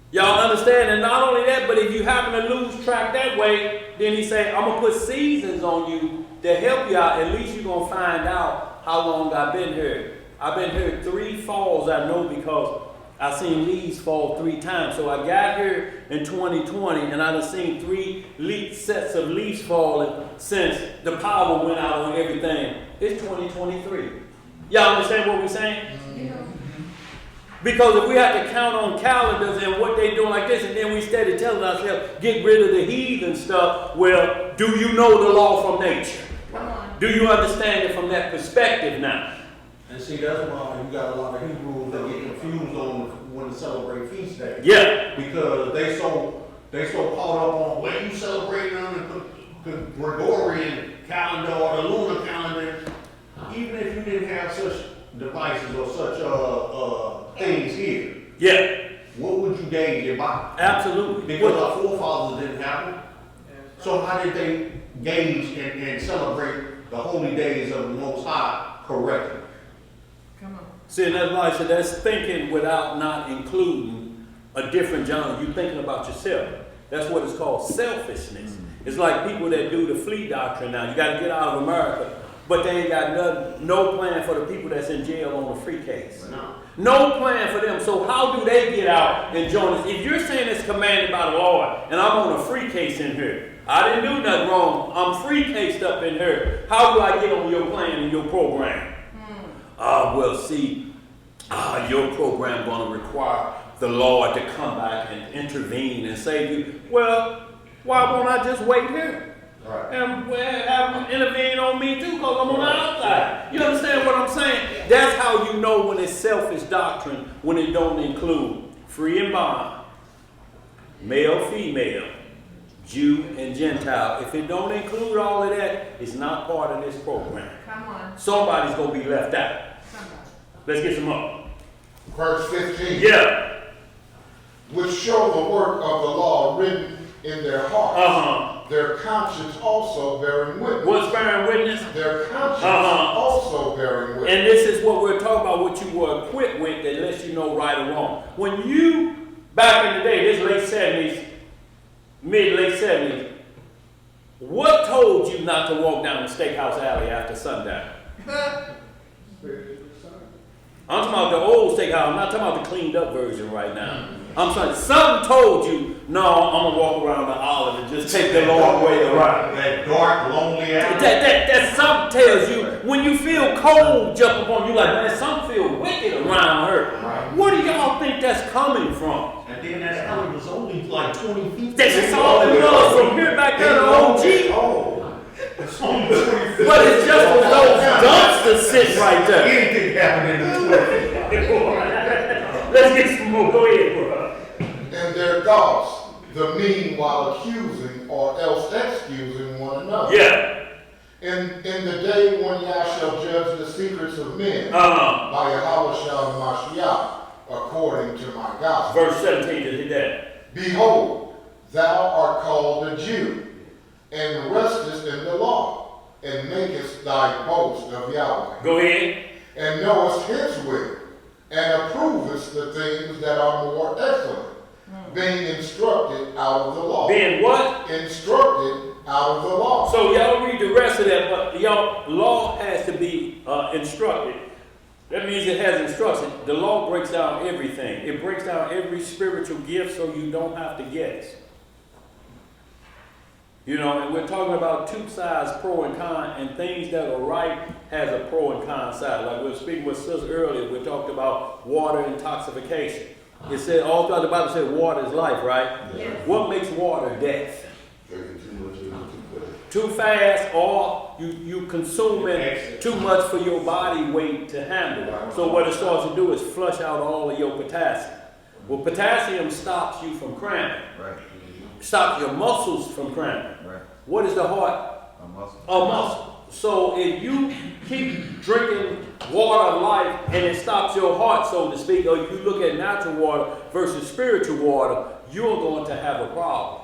Y'all understand? And not only that, but if you happen to lose track that way, then he say, I'm going to put seasons on you to help you out. At least you're going to find out how long I've been here. I've been here 3 falls, I know, because I seen leaves fall 3 times. So I got here in 2020 and I've seen 3 sets of leaves falling since the power went out on everything. It's 2023. Y'all understand what we're saying? Because if we have to count on calendars and what they doing like this, and then we steady telling ourselves, get rid of the heathen stuff, well, do you know the law from nature? Come on. Do you understand it from that perspective now? And see, that's why you got a lot of Hebrews that get confused on when to celebrate feast days. Yeah. Because they so caught up on when you celebrate on the Gregorian calendar or the lunar calendar, even if you didn't have such devices or such things here, Yeah. what would you gauge it by? Absolutely. Because our forefathers didn't have it. So how did they gauge and celebrate the holy days of the Most High correctly? Come on. See, and that's why I said that's thinking without not including a different genre. You're thinking about yourself. That's what it's called, selfishness. It's like people that do the flea doctrine now. You got to get out of America, but they ain't got no plan for the people that's in jail on a free case. No plan for them. So how do they get out and join us? If you're saying it's commanded by the Lord, and I'm on a free case in here, I didn't do nothing wrong. I'm free cased up in here. How do I get on your plan and your program? Well, see, your program going to require the Lord to come back and intervene and save you. Well, why won't I just wait here? Right. And have them intervene on me too, because I'm on the outside. You understand what I'm saying? That's how you know when it's selfish doctrine, when it don't include free and bond, male, female, Jew and Gentile. If it don't include all of that, it's not part of this program. Come on. Somebody's going to be left out. Somebody. Let's get some up. Verse 15. Yeah. Which show the work of the law written in their hearts. Their conscience also bearing witness. What's bearing witness? Their conscience also bearing witness. And this is what we're talking about, what you were equipped with that lets you know right or wrong. When you, back in the day, this late 70s, mid-late 70s, what told you not to walk down the Steakhouse Alley after sundown? I'm talking about the old steakhouse. I'm not talking about the cleaned up version right now. I'm saying something told you, no, I'm going to walk around the olive and just take the long way around. That dark, lonely alley. That something tells you, when you feel cold jump upon you, like, man, something feel wicked around her. Right. Where do y'all think that's coming from? And then that alley was only like 20 feet. That's all it was from here back there to OG. Oh, it's only 20 feet. But it's just for those dumpsters sitting right there. Anything happened in the 20 feet. Let's get some more. Go ahead, bro. And their thoughts, the meanwhile accusing or else excusing one another. Yeah. In the day when Yah shall judge the secrets of men by Yahweh Mashiach, according to my gospel. Verse 17, did hit that. Behold, thou art called a Jew, and restest in the law, and makest thy boast of Yahweh. Go ahead. And knowest his will, and approvest the things that are more excellent, being instructed out of the law. Being what? Instructed out of the law. So y'all read the rest of that, but y'all, law has to be instructed. That means it has instruction. The law breaks down everything. It breaks down every spiritual gift so you don't have to guess. You know, and we're talking about 2 sides, pro and con, and things that are right has a pro and con side. Like we were speaking with Sister earlier, we talked about water intoxication. It said, all throughout the Bible said water is life, right? Yes. What makes water death? Drinking too much and too fast. Too fast, or you consuming too much for your body weight to handle. So what it starts to do is flush out all of your potassium. Well, potassium stops you from cramping. Right. Stops your muscles from cramping. Right. What is the heart? A muscle. A muscle. So if you keep drinking water of life and it stops your heart, so to speak, or if you look at natural water versus spiritual water, you're going to have a problem.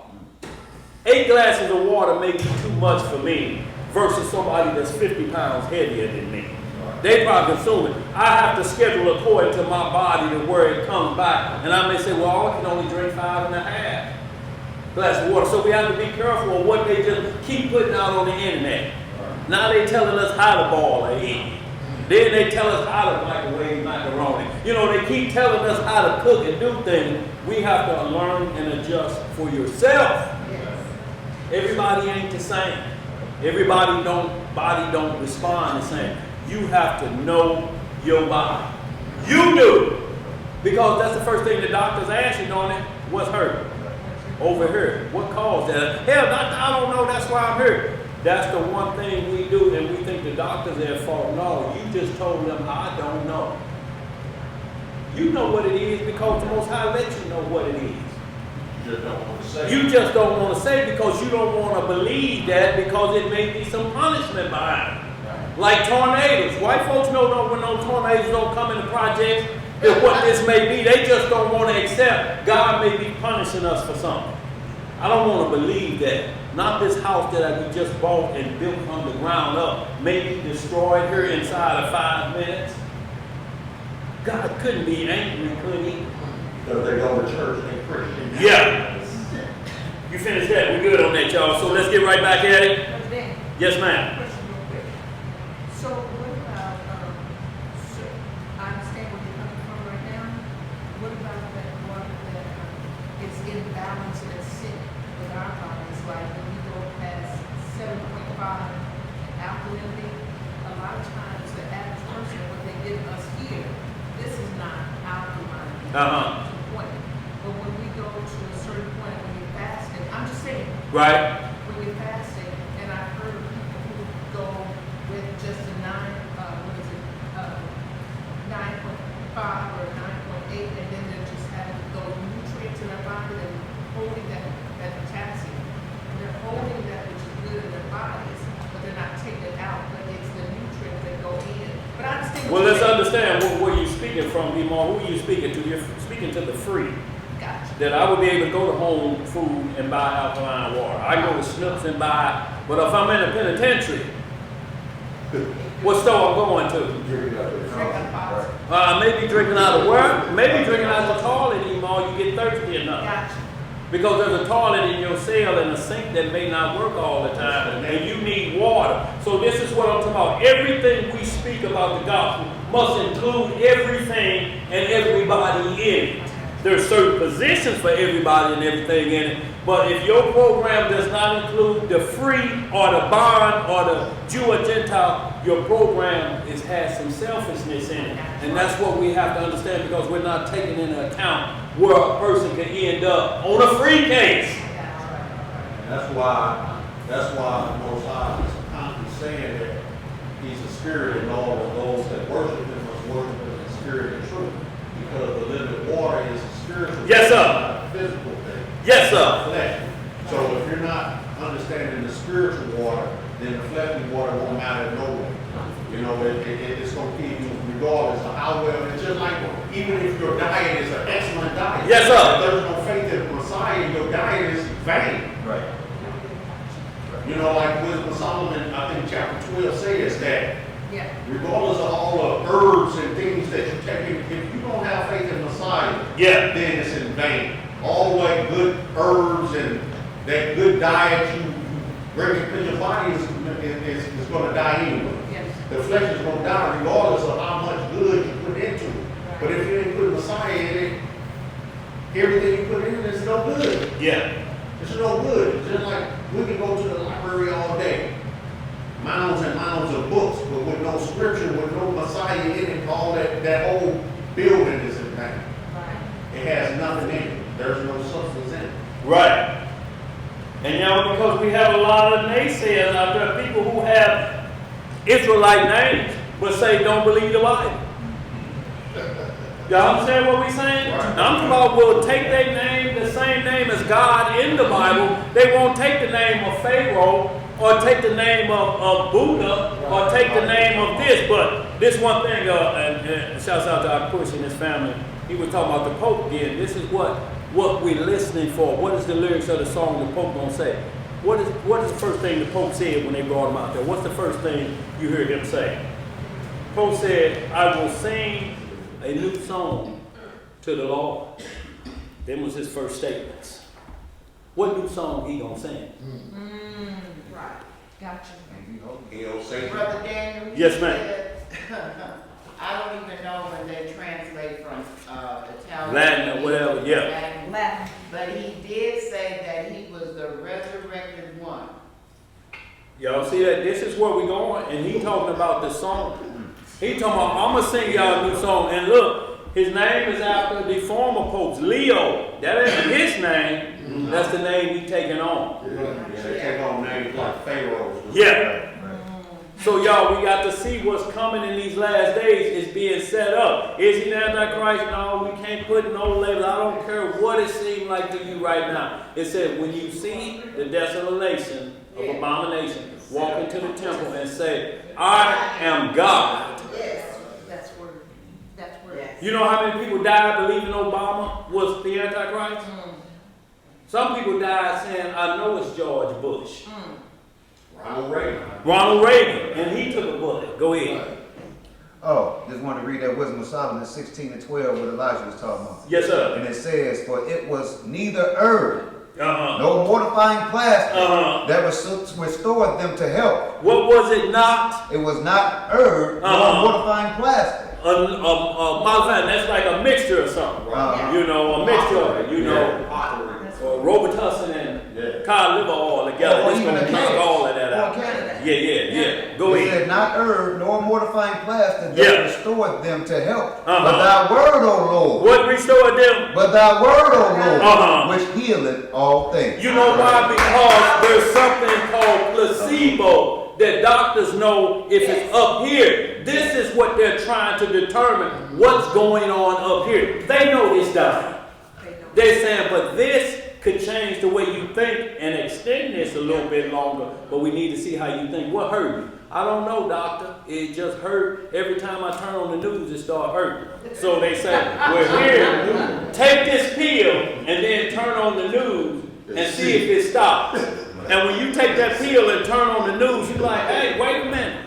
8 glasses of water may be too much for me versus somebody that's 50 pounds heavier than me. They probably consume it. I have to schedule according to my body to where it comes back. And I may say, well, I can only drink 5.5 glasses of water. So we have to be careful of what they just keep putting out on the internet. Now they telling us how to ball or eat. Then they tell us how to microwave macaroni. You know, they keep telling us how to cook and do things. We have to learn and adjust for yourself. Everybody ain't the same. Everybody body don't respond the same. You have to know your body. You do. Because that's the first thing the doctors ask you, don't it? What's hurt? Over here. What caused that? Hell, doctor, I don't know. That's why I'm here. That's the one thing we do, and we think the doctors are at fault. No, you just told them, I don't know. You know what it is because the Most High lets you know what it is. You just don't want to say. You just don't want to say because you don't want to believe that because it may be some punishment behind it. Like tornadoes. White folks know when those tornadoes don't come in the projects, that what this may be, they just don't want to accept God may be punishing us for something. I don't want to believe that. Not this house that we just bought and built from the ground up may be destroyed here inside of 5 minutes. God couldn't be angry, could he? Because they go to church, they Christian. Yeah. You finished that. We're good on that, y'all. So let's get right back at it. President, Yes, ma'am. question real quick. So what about, so I understand where you're coming from right now. What about that one that is in balance and it's sick with our bodies? Like when we go past 7.5 alkalinity, a lot of times the average person, what they give us here, this is not alkaline. Uh-huh. To the point. But when we go to a certain point when you're fasting, I'm just saying, Right? when you're fasting, and I've heard of people who go with just a 9.5 or 9.8, and then they're just having those nutrients in their body and holding that potassium. And they're holding that which is good in their bodies, but they're not taking it out, but it's the nutrients that go in. But I understand. Well, what let's you're saying. understand where you're speaking from, Demar. Who are you speaking to? You're speaking to the free. Gotcha. That I would be able to go to Home Food and buy alkaline water. I go to Snooks and buy, but if I'm in a penitentiary, what store I'm going to? Drink out of box. Maybe drinking out of where? Maybe drinking out of the toilet anymore. You get thirsty enough. Gotcha. Because there's a toilet in your cell and a sink that may not work all the time, and you need water. So this is what I'm talking about. Everything we speak about the gospel must include everything and everybody in it. There's certain positions for everybody and everything in it, but if your program does not include the free or the bond or the Jew or Gentile, your program has some selfishness in it. And that's what we have to understand because we're not taking into account where a person can end up on a free case. And that's why the Most High is constantly saying that He's a spirit, and all of those that worship Him must worship Him in spirit and truth. Because the living water is a spiritual Yes, sir. thing, not a physical thing. Yes, sir. Flesh. So if you're not understanding the spiritual water, then the fleshly water won't matter no way. You know, it's going to keep you regardless of how well. It's just like even if your diet is an excellent diet. Yes, sir. If there's no faith in the Messiah, your diet is vain. Right. You know, like Wisdom of Solomon, I think chapter 12 says that Yeah. regardless of all the herbs and things that you take in, if you don't have faith in Messiah, Yeah. then it's in vain. All the way good herbs and that good diet you bring it, because your body is going to die anyway. Yes. The flesh is going to die regardless of how much good you put into it. But if you didn't put Messiah in it, everything you put in it is no good. Yeah. It's no good. It's just like we can go to the library all day. Mounds and mounds of books, but with no scripture, with no Messiah in it, all that whole building is in vain. Right. It has nothing in it. There's no substance in it. Right. And because we have a lot of naysayers out there, people who have Israelite names, but say don't believe the Bible. Y'all understand what we're saying? Right. I'm talking about will take their name, the same name as God in the Bible. They won't take the name of Pharaoh or take the name of Buddha or take the name of this. But this one thing, and shouts out to our Push and his family. He was talking about the Pope again. This is what we're listening for. What is the lyrics of the song the Pope gonna say? What is the first thing the Pope said when they brought him out there? What's the first thing you hear him say? Pope said, "I will sing a new song to the Lord." Them was his first statements. What new song he gonna sing? Right. Gotcha. He'll say, Brother Daniel. Yes, ma'am. said, I don't even know when they translate from, Italian. Latin or whatever, yeah. Latin. But he did say that he was the resurrected one. Y'all see that? This is where we going, and he talking about the song. He talking about, I'm gonna sing y'all a new song, and look, his name is after the former popes, Leo. That ain't his name. That's the name he taking on. Yeah, they take on names like Pharaohs. Yeah. So y'all, we got to see what's coming in these last days is being set up. Is he the Antichrist? No, we can't put no label. I don't care what it seems like to you right now. It said, when you see the desolation of abomination, walk into the temple and say, I am God. Yes, that's where. Yes. You know how many people died believing Obama was the Antichrist? Some people died saying, I know it's George Bush. Ronald Reagan, and he took a bullet. Go ahead. Oh, just wanted to read that Wisdom of Solomon 16 and 12, what Elijah was talking about. Yes, sir. And it says, for it was neither herb, Uh-huh. no mortifying plaster Uh-huh. that restored them to health. What was it not? It was not herb, Uh-huh. nor mortifying plaster. Modified, that's like a mixture or something. You know, a mixture of it, you know. Robitussin and cod liver oil together. Or It's even going to a knock can. all of that Or out. a can. Yeah. Go It ahead. said not herb, nor mortifying plaster that Yeah. restored them to health. Uh-huh. But thy word, O Lord. What restored them? But thy word, O Lord, Uh-huh. which healeth all things. You know why? Because there's something called placebo that doctors know if it's up here. This is what they're trying to determine what's going on up here. They know it's dying. They're saying, but this could change the way you think and extend this a little bit longer, but we need to see how you think. What hurt you? I don't know, doctor. It just hurt. Every time I turn on the news, it starts hurting. So they say, well, here, take this pill and then turn on the news and see if it stops. And when you take that pill and turn on the news, you're like, hey, wait a minute.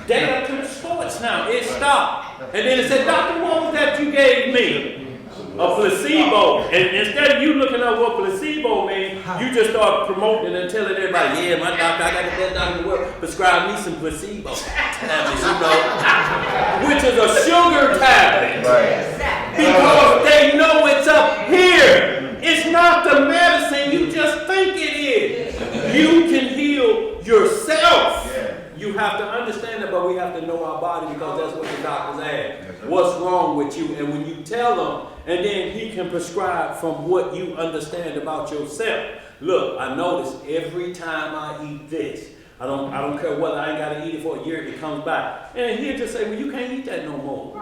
They up to the sports now. It stopped. And then it said, doctor, what was that you gave me? A placebo. And instead of you looking up what placebo means, you just start promoting and telling everybody, yeah, my doctor, I got the best doctor in the world, prescribe me some placebo tablets, you know, which is a sugar tablet. Because they know it's up here. It's not the medicine you just think it is. You can heal yourself. You have to understand it, but we have to know our body because that's what the doctors ask. What's wrong with you? And when you tell them, and then he can prescribe from what you understand about yourself. Look, I notice every time I eat this, I don't care whether I ain't got to eat it for a year, it comes back. And he'll just say, well, you can't eat that no more.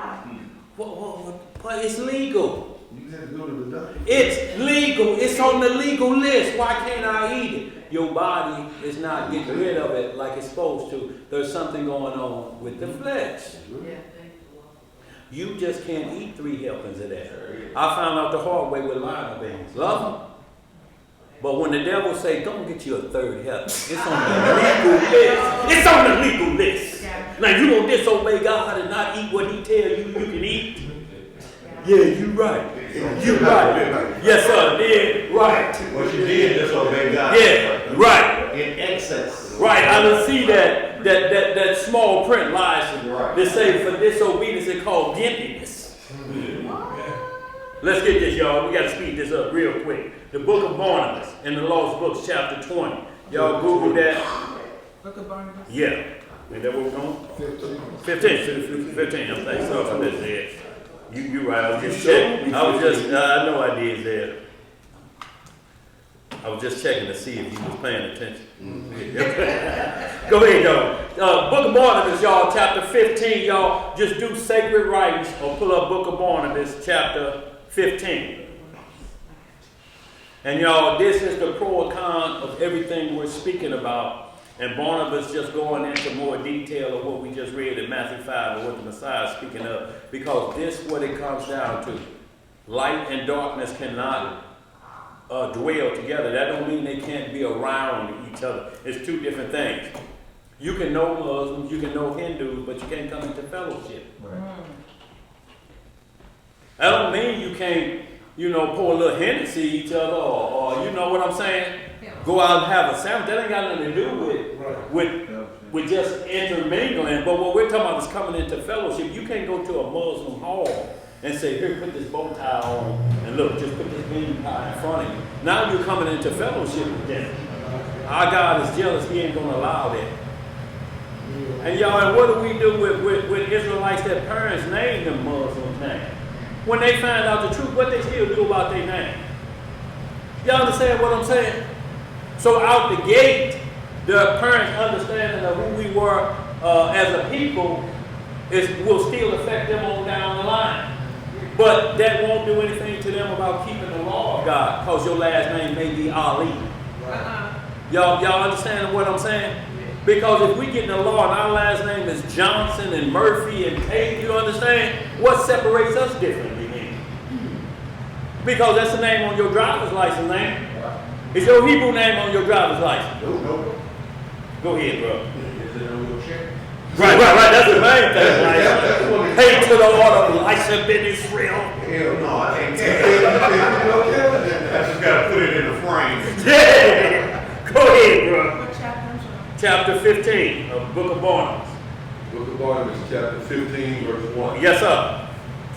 But it's legal. You had to go to the doctor. It's legal. It's on the legal list. Why can't I eat it? Your body is not getting rid of it like it's supposed to. There's something going on with the flesh. You just can't eat 3 helpings of that. I found out the hard way with lima beans. Love them. But when the devil say, don't get you a 3rd helping, it's on the legal list. It's on the legal list. Now you don't disobey God and not eat what he tell you can eat. Yeah, you right. You right. Yes, sir. Did right. What you did, disobey God. Yeah, right. In excess. Right. I done see that small print license. Right. They say for disobedience it's called gimpiness. Let's get this, y'all. We got to speed this up real quick. The Book of Barnabas in the Lost Books, chapter 20. Y'all Google that. Book of Barnabas? Yeah. Is that what we're going? 15. 15. I'm thinking so for this there. You right. I was just checking. I know I did there. I was just checking to see if you was paying attention. Go ahead, y'all. Book of Barnabas, y'all, chapter 15. Y'all just do sacred writings or pull up Book of Barnabas, chapter 15. And y'all, this is the pro and con of everything we're speaking about. And Barnabas just going into more detail of what we just read in Matthew 5 and what the Messiah is speaking of. Because this is what it comes down to. Light and darkness cannot dwell together. That don't mean they can't be around each other. It's 2 different things. You can know Muslims, you can know Hindus, but you can't come into fellowship. Right. That don't mean you can't, pour a little Hennessy each other or you know what I'm saying? Go out and have a sandwich. That ain't got nothing to do with with just intermingling, but what we're talking about is coming into fellowship. You can't go to a Muslim hall and say, here, put this bow tie on, and look, just put this bean pie in front of you. Now you're coming into fellowship with them. Our God is jealous, he ain't gonna allow that. And y'all, and what do we do with Israelites that parents name them Muslim names? When they find out the truth, what they still do about their name? Y'all understand what I'm saying? So out the gate, the parents' understanding of who we were as a people will still affect them on down the line. But that won't do anything to them about keeping the law of God, because your last name may be Ali. Y'all understand what I'm saying? Because if we get in the law and our last name is Johnson and Murphy and Tate, you understand? What separates us differently then? Because that's the name on your driver's license, name. Is your Hebrew name on your driver's license? No. Go ahead, bro. Is it on your check? Right. That's the main thing. That's what it Hey to the Lord of Elisha ben Israel. Hell no, I can't take is. it. I just gotta put it in the frame. Yeah. Go ahead, bro. What chapter? I'm sorry. Chapter 15 of the Book of Barnabas. Book of Barnabas, chapter 15, verse 1. Yes, sir.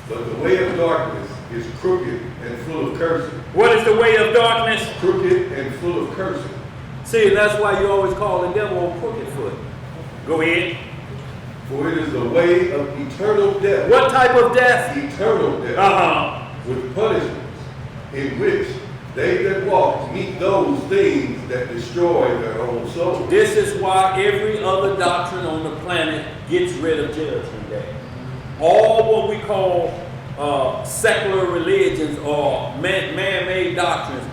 But the way of darkness is crooked and full of cursing. What is the way of darkness? Crooked and full of cursing. See, that's why you always call the devil a crooked foot. Go ahead. For it is the way of eternal death. What type of death? Eternal death. With punishments, in which they that walk meet those things that destroy their own soul. This is why every other doctrine on the planet gets rid of Judgment Day. All what we call secular religions or man-made doctrines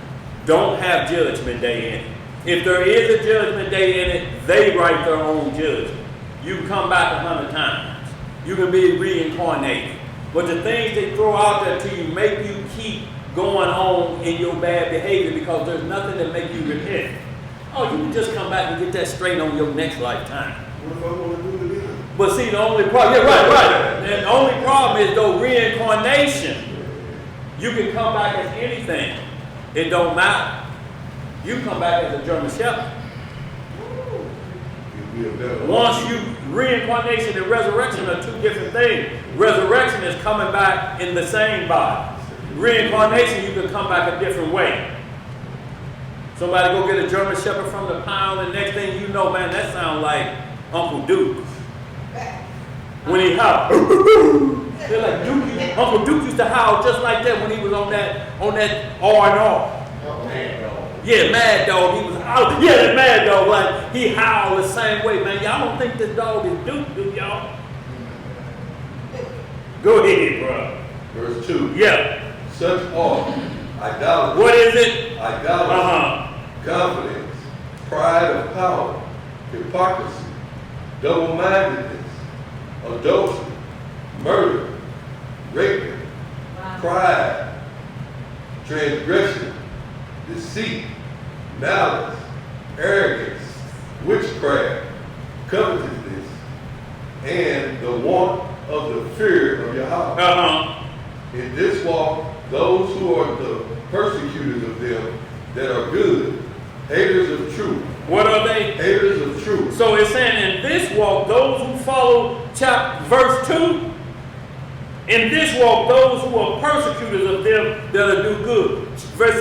don't have Judgment Day in it. If there is a Judgment Day in it, they write their own judgment. You can come back 100 times. You can be reincarnated. But the things they throw out there to you make you keep going on in your bad behavior because there's nothing that make you repent. Oh, you can just come back and get that straight on your next lifetime. What if I want to do it again? But see, the only problem, yeah, right. And the only problem is though reincarnation. You can come back as anything. It don't matter. You come back as a German Shepherd. Once you, reincarnation and resurrection are two different things. Resurrection is coming back in the same body. Reincarnation, you can come back a different way. Somebody go get a German Shepherd from the pound, and next thing you know, man, that sounds like Uncle Duke. When he howled. They're like, Duke, Uncle Duke used to howl just like that when he was on that R&R. Yeah, Mad Dog, he was out. Yeah, that Mad Dog, like, he howled the same way, man. Y'all don't think this dog is Duke, do y'all? Go ahead, bro. Verse 2. Yeah. Such are idolatry. What is it? Idolatry. Confidence. Pride of power. Hypocrisy. Double-mindedness. Adultery. Murder. Raping. Pride. Transgression. Deceit. Malice. Arrogance. Witchcraft. Covetousness. And the want of the fear of Yahweh. In this walk, those who are the persecutors of them that are good, haters of truth. What are they? Haters of truth. So it's saying in this walk, those who follow verse 2, in this walk, those who are persecutors of them that are do good. Verse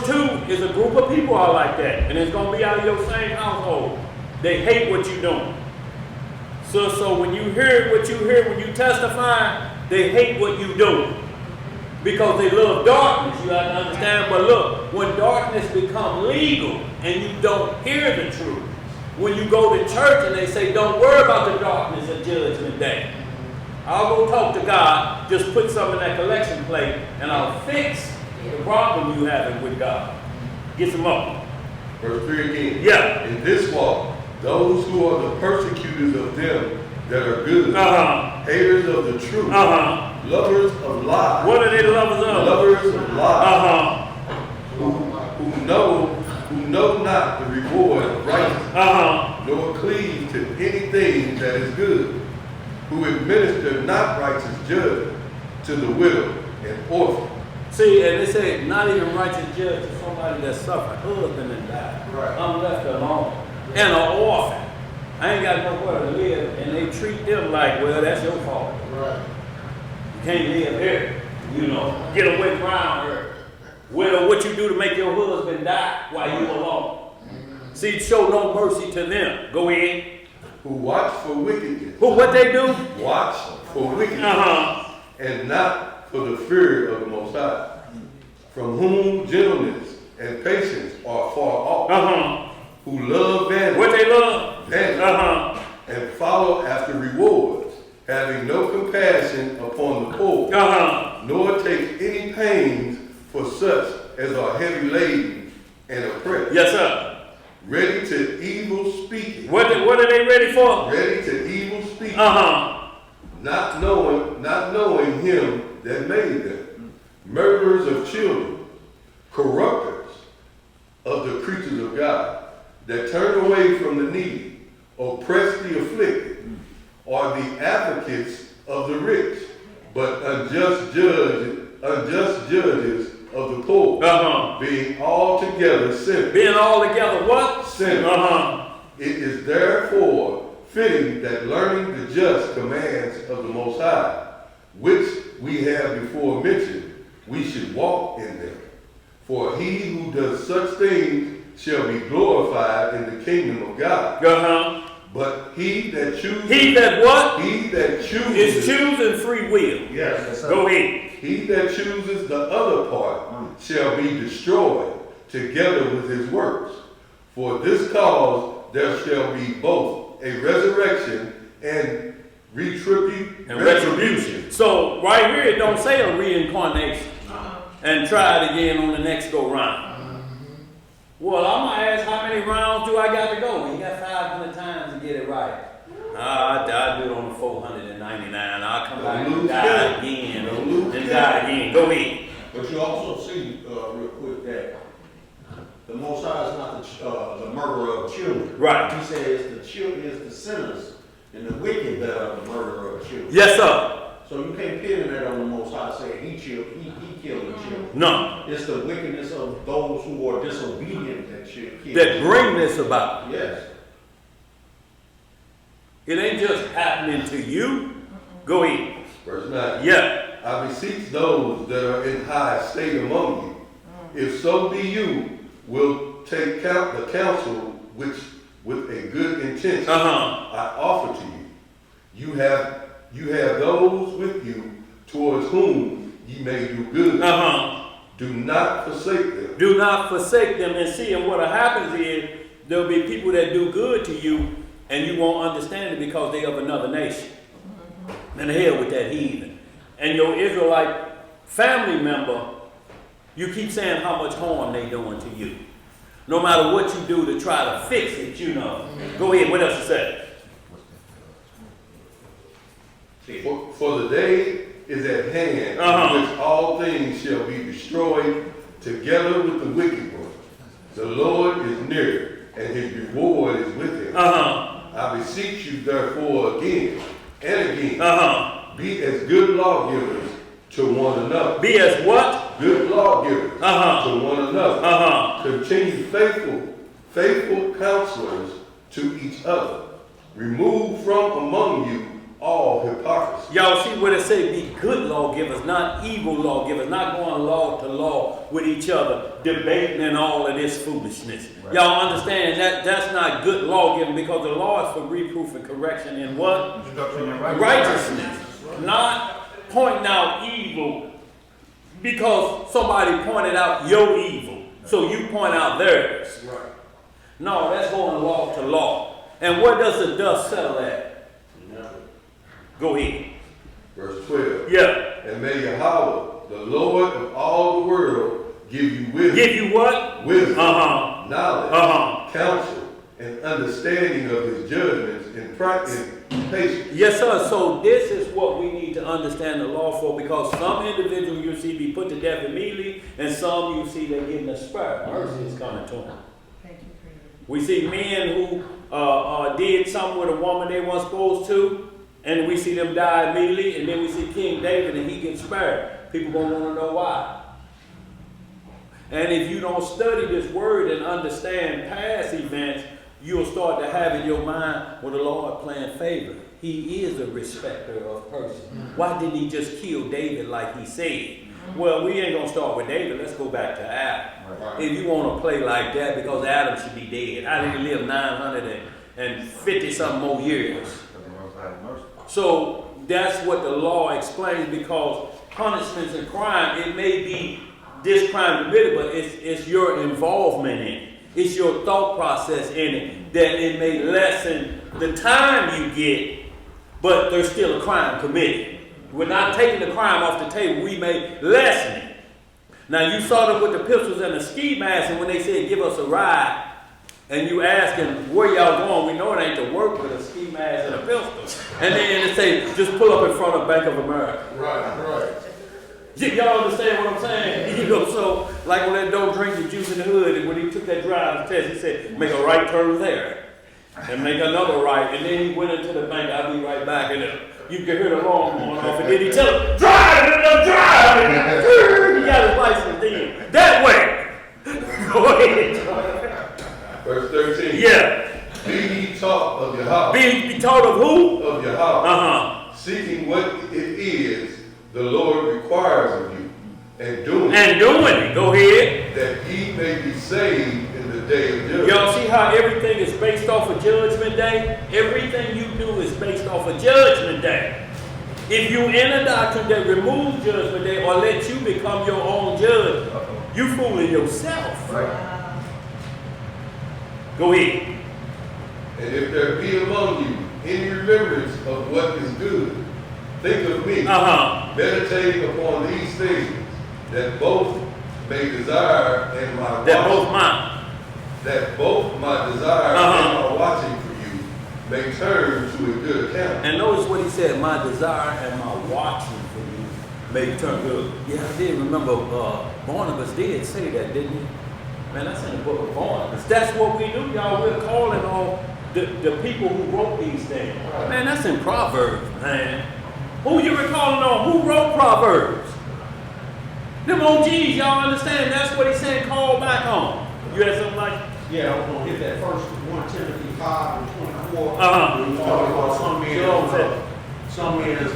2 is a group of people are like that, and it's going to be out of your same household. They hate what you're doing. So when you hear what you hear, when you testify, they hate what you do. Because they love darkness, you have to understand. But look, when darkness becomes legal and you don't hear the truth, when you go to church and they say, don't worry about the darkness of Judgment Day. I'll go talk to God, just put some in that collection plate, and I'll fix the problem you having with God. Get some up. Verse 3 again. Yeah. In this walk, those who are the persecutors of them that are good, haters of the truth, lovers of lies. What are they lovers of? Lovers of lies. Who know not the reward of righteousness, nor cleave to anything that is good, who administer not righteous judgment to the widow and orphan. See, and they say not even righteous judge to somebody that suffered, husband and died. Right. I'm left alone. And an orphan. I ain't got nowhere to live, and they treat them like, well, that's your fault. Right. You can't live here. You know, get away from around here. Well, what you do to make your husband die while you alone? See, show no mercy to them. Go ahead. Who watch for wickedness. Who, what they do? Watch for wickedness. Uh-huh. And not for the fear of the Most High, from whom gentleness and patience are far off, Uh-huh. who love vanity, What they love? vanity, Uh-huh. and follow after rewards, having no compassion upon the poor, Uh-huh. nor take any pains for such as are heavy laden and oppressed, Yes, sir. ready to evil speaking, What are they ready for? ready to evil speaking, Uh-huh. not knowing him that made them, murderers of children, corrupters of the creatures of God, that turn away from the needy, oppress the afflicted, are the advocates of the rich, but unjust judges of the poor, Uh-huh. being altogether sinners. Being all together what? Sinners. Uh-huh. It is therefore fitting that learning the just commands of the Most High, which we have before mentioned, we should walk in them. For he who does such things shall be glorified in the kingdom of God. Uh-huh. But he that chooses, He that what? he that Is chooses, choosing free will. yes, Go ahead. he that chooses the other part shall be destroyed together with his works. For this cause there shall be both a resurrection and retribution. So right here it don't say a reincarnation and try it again on the next go round. Well, I'm gonna ask how many rounds do I got to go? You got 500 times to get it right. I'll do it on the 499. I'll come back and die again and die again. Go ahead. But you also see, real quick, that the Most High is not the murderer of children. Right. He says the children is the sinners and the wicked that are the murderer of children. Yes, sir. So you can't pin that on the Most High saying he killed the children. No. It's the wickedness of those who are disobedient that should kill. That bring this about. Yes. It ain't just happening to you. Go ahead. Verse 9. Yeah. I beseech those that are in high estate among you, if so be you, will take the counsel which with a good intention Uh-huh. I offer to you. You have those with you towards whom ye may do good. Uh-huh. Do not forsake them. Do not forsake them. And see, and what happens is there'll be people that do good to you and you won't understand it because they of another nation. And hell with that heathen. And your Israelite family member, you keep saying how much harm they doing to you. No matter what you do to try to fix it, you know. Go ahead, what else to say? For the day is at hand, in which all things shall be destroyed together with the wicked one. The Lord is near, and his reward is with him. I beseech you therefore again and again, be as good lawgivers to one another. Be as what? Good lawgivers to one another. Continue faithful counselors to each other. Remove from among you all hypocrisy. Y'all see what it say? Be good lawgivers, not evil lawgivers, not going law to law with each other, debating and all of this foolishness. Right. Y'all understand that that's not good lawgiving, because the law is for reproof and correction in what? Righteousness. Not pointing out evil because somebody pointed out your evil, so you point out theirs. Right. No, that's going law to law. And where does the dust settle at? Go ahead. Verse 12. Yeah. And may Yahweh, the Lord of all the world, give you wisdom. Give you what? Wisdom, knowledge, counsel, and understanding of his judgments and practice patience. Yes, sir. So this is what we need to understand the law for, because some individuals you see be put to death immediately, and some you see they're getting a spur. Mercy is coming to them. We see men who did something with a woman they weren't supposed to, and we see them die immediately, and then we see King David and he gets spared. People gonna want to know why. And if you don't study this word and understand past events, you'll start to have in your mind, well, the Lord playing favor. He is a respecter of persons. Why didn't he just kill David like he said? Well, we ain't gonna start with David. Let's go back to Adam. Right. If you want to play like that, because Adam should be dead. Adam lived 950 something more years. So that's what the law explains, because punishments and crime, it may be this crime committed, but it's your involvement in it. It's your thought process in it that it may lessen the time you get, but there's still a crime committed. We're not taking the crime off the table. We may lessen it. Now, you saw them with the pistols and the ski mask, and when they said, give us a ride, and you ask them, where y'all going? We know it ain't to work with a ski mask and a pistol. And then they say, just pull up in front of Bank of America. Right. Y'all understand what I'm saying? You know, so, like when that don't drink the juice in the hood, and when he took that driver's test, he said, make a right turn there, and make another right, and then he went into the bank, I'll be right back, and you can hear the alarm going off, and then he tell him, drive! He got his license then. That way! Go ahead. Verse 13. Yeah. Be ye taught of your house. Be taught of who? Of your house. Seeking Seeking what it is the Lord requires of you, and doing and doing it. Go ahead. that ye may be saved in the day of judgment. Y'all see how everything is based off of Judgment Day? Everything you do is based off of Judgment Day. If you in a doctrine that removes Judgment Day or lets you become your own judge, you fooling yourself. Right. Go ahead. And if there be among you any remembrance of what is good, think of me, meditating upon these things, that both may desire and my That both my desire and my watching for you may turn to a good account. And notice what he said, my desire and my watching for you may turn good. Yeah, I did remember Barnabas did say that, didn't he? Man, that's in the book of Barnabas. That's what we do, y'all. We're calling on the people who wrote these things. Man, that's in Proverbs, man. Who you were calling on? Who wrote Proverbs? Them OGs, y'all understand? That's what he's saying, call back on. You had something like? Yeah, I was gonna hit that first 1 Timothy 5:24. Some men's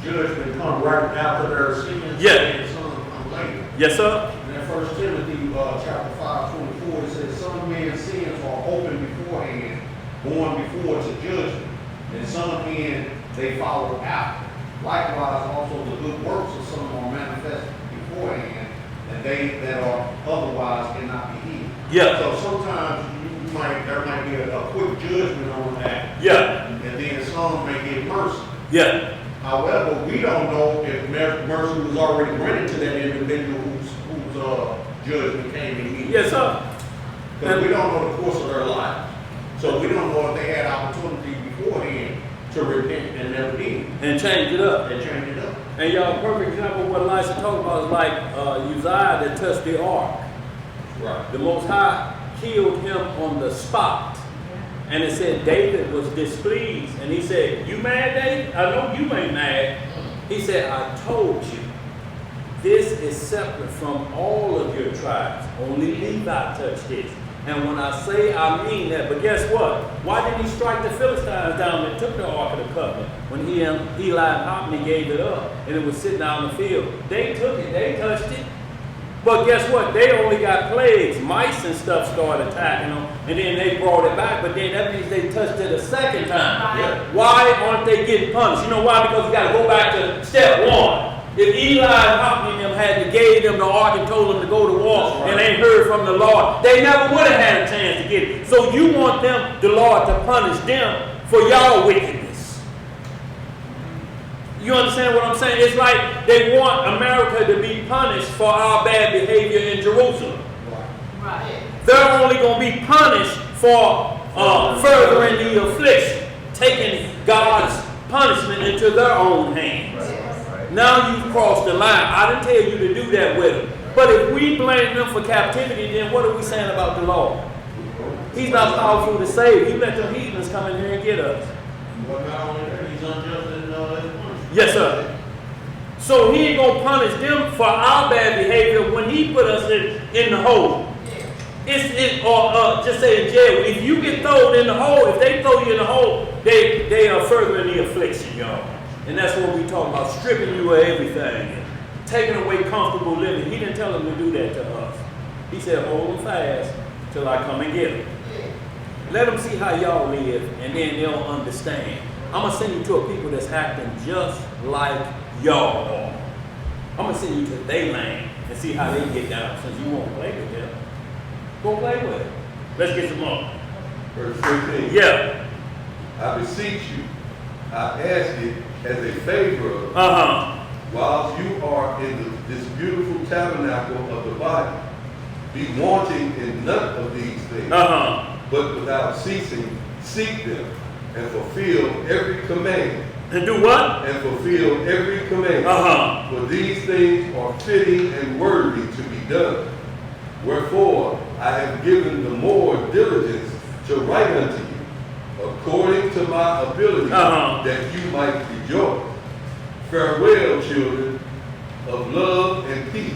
judgment come right after their sins. Yeah. And some come later. Yes, sir. In that 1 Timothy chapter 5:24, it says, some men's sins are open beforehand, born before to judgment, and some men they follow after. Likewise, also the good works of some are manifested beforehand, and they that are otherwise cannot be hid. Yeah. So sometimes there might be a quick judgment on that. Yeah. And then some may get mercy. Yeah. However, we don't know if mercy was already granted to that individual whose judgment came immediately. Yes, sir. Because we don't know the course of their life. So we don't know if they had opportunity beforehand to repent and never did. And change it up. And change it up. And y'all, perfect example of what Elisha talking about is like Uzziah that touched the ark. Right. The Most High killed him on the spot. And it said David was displeased. And he said, you mad, David? I know you ain't mad. He said, I told you, this is separate from all of your tribes. Only Levi touched this. And when I say, I mean that. But guess what? Why didn't he strike the Philistines down that took the Ark of the Covenant? When Eli and Hophni gave it up and it was sitting out in the field. They took it. They touched it. But guess what? They only got plagues. Mice and stuff started attacking them. And then they brought it back. But then that means they touched it a second time. Yeah. Why aren't they getting punished? You know why? Because you got to go back to step one. If Eli and Hophni and them had gave them the ark and told them to go to war and ain't heard from the Lord, they never would have had a chance to get it. So you want them, the Lord, to punish them for y'all wickedness. You understand what I'm saying? It's like they want America to be punished for our bad behavior in Jerusalem. Right. They're only going to be punished for furthering the affliction, taking God's punishment into their own hands. Now you've crossed the line. I didn't tell you to do that with them. But if we blame them for captivity, then what are we saying about the Lord? He's not powerful to save. You let them heathens come in here and get us. But not only that, he's unjust in his punishment. Yes, sir. So he ain't going to punish them for our bad behavior when he put us in the hole. It Or just say in jail. If you get thrown in the hole, if they throw you in the hole, they are furthering the affliction, y'all. And that's what we talk about, stripping you of everything, and taking away comfortable living. He didn't tell them to do that to us. He said, hold them fast till I come and get them. Let them see how y'all live, and then they'll understand. I'm going to send you to a people that's acting just like y'all are. I'm going to send you to their land and see how they get down, since you won't play with them. Go play with them. Let's get some more. Verse 15. Yeah. I beseech you, I ask it as a favor, whilst you are in this beautiful tabernacle of the body, be wanting in none of these things, but without ceasing, seek them and fulfill every command. And do what? And fulfill every command. For these things are fitting and worthy to be done. Wherefore I have given the more diligence to write unto you, according to my ability, that you might rejoice. Farewell, children of love and peace.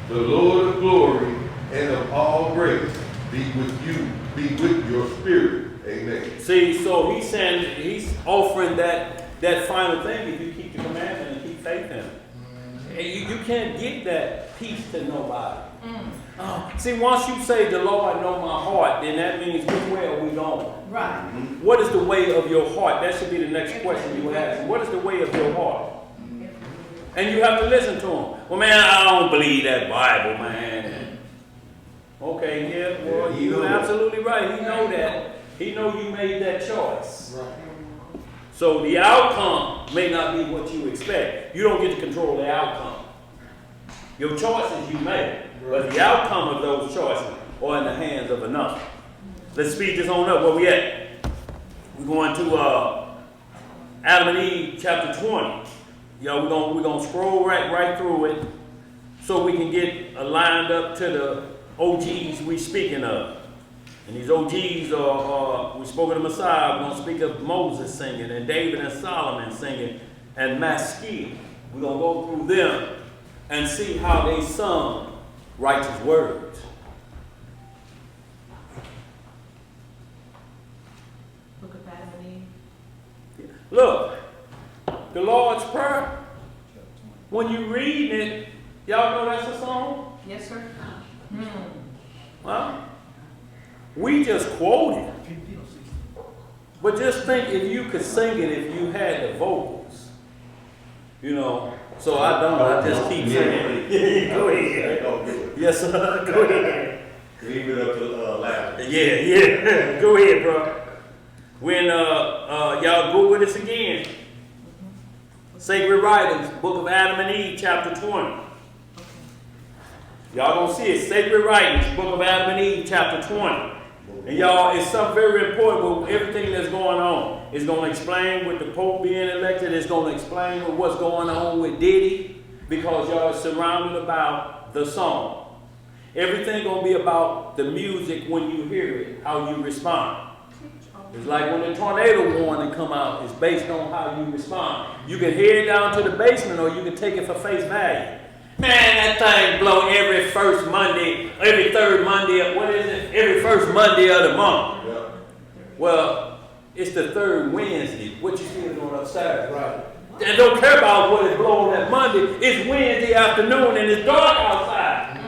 The Lord of glory and of all grace be with you, be with your spirit. Amen. See, so he's saying, he's offering that final thing if you keep the commandment and keep faith in it. And you can't get that peace to nobody. See, once you say the Lord know my heart, then that means which way are we going? Right. What is the way of your heart? That should be the next question you ask. What is the way of your heart? And you have to listen to him. Well, man, I don't believe that Bible, man. Okay, yeah, well, you're absolutely right. He know that. He know you made that choice. Right. So the outcome may not be what you expect. You don't get to control the outcome. Your choices you make, but the outcome of those choices are in the hands of another. Let's speed this on up. Where we at? We're going to Adam and Eve, chapter 20. Y'all, we're gonna scroll right through it, so we can get lined up to the OGs we speaking of. And these OGs are we spoke of the Messiah. We're going to speak of Moses singing, and David and Solomon singing, and Maskil. We're going to go through them and see how they sung righteous words. Book of Adam and Eve. Look, the Lord's Prayer, when you read it, y'all know that's a song? Yes, sir. Well, we just quote it. But just think if you could sing it if you had the vocals. You know, so I don't. I just keep singing it. Go ahead. Yes, sir. Go ahead. Leave it up to Larry. Yeah. Go ahead, bro. When y'all Google this again. Sacred Writings, Book of Adam and Eve, chapter 20. Y'all gonna see it. Sacred Writings, Book of Adam and Eve, chapter 20. And y'all, it's something very important with everything that's going on. It's going to explain with the Pope being elected. It's going to explain with what's going on with Diddy, because y'all are surrounded about the song. Everything going to be about the music when you hear it, how you respond. It's like when the tornado warning come out, it's based on how you respond. You can hear it down to the basement, or you can take it for face value. Man, that thing blow every first Monday, every third Monday, what is it? Every first Monday of the month. Yeah. Well, it's the third Wednesday. What you see is on up Saturday. Right. They don't care about what is blowing that Monday. It's Wednesday afternoon and it's dark outside.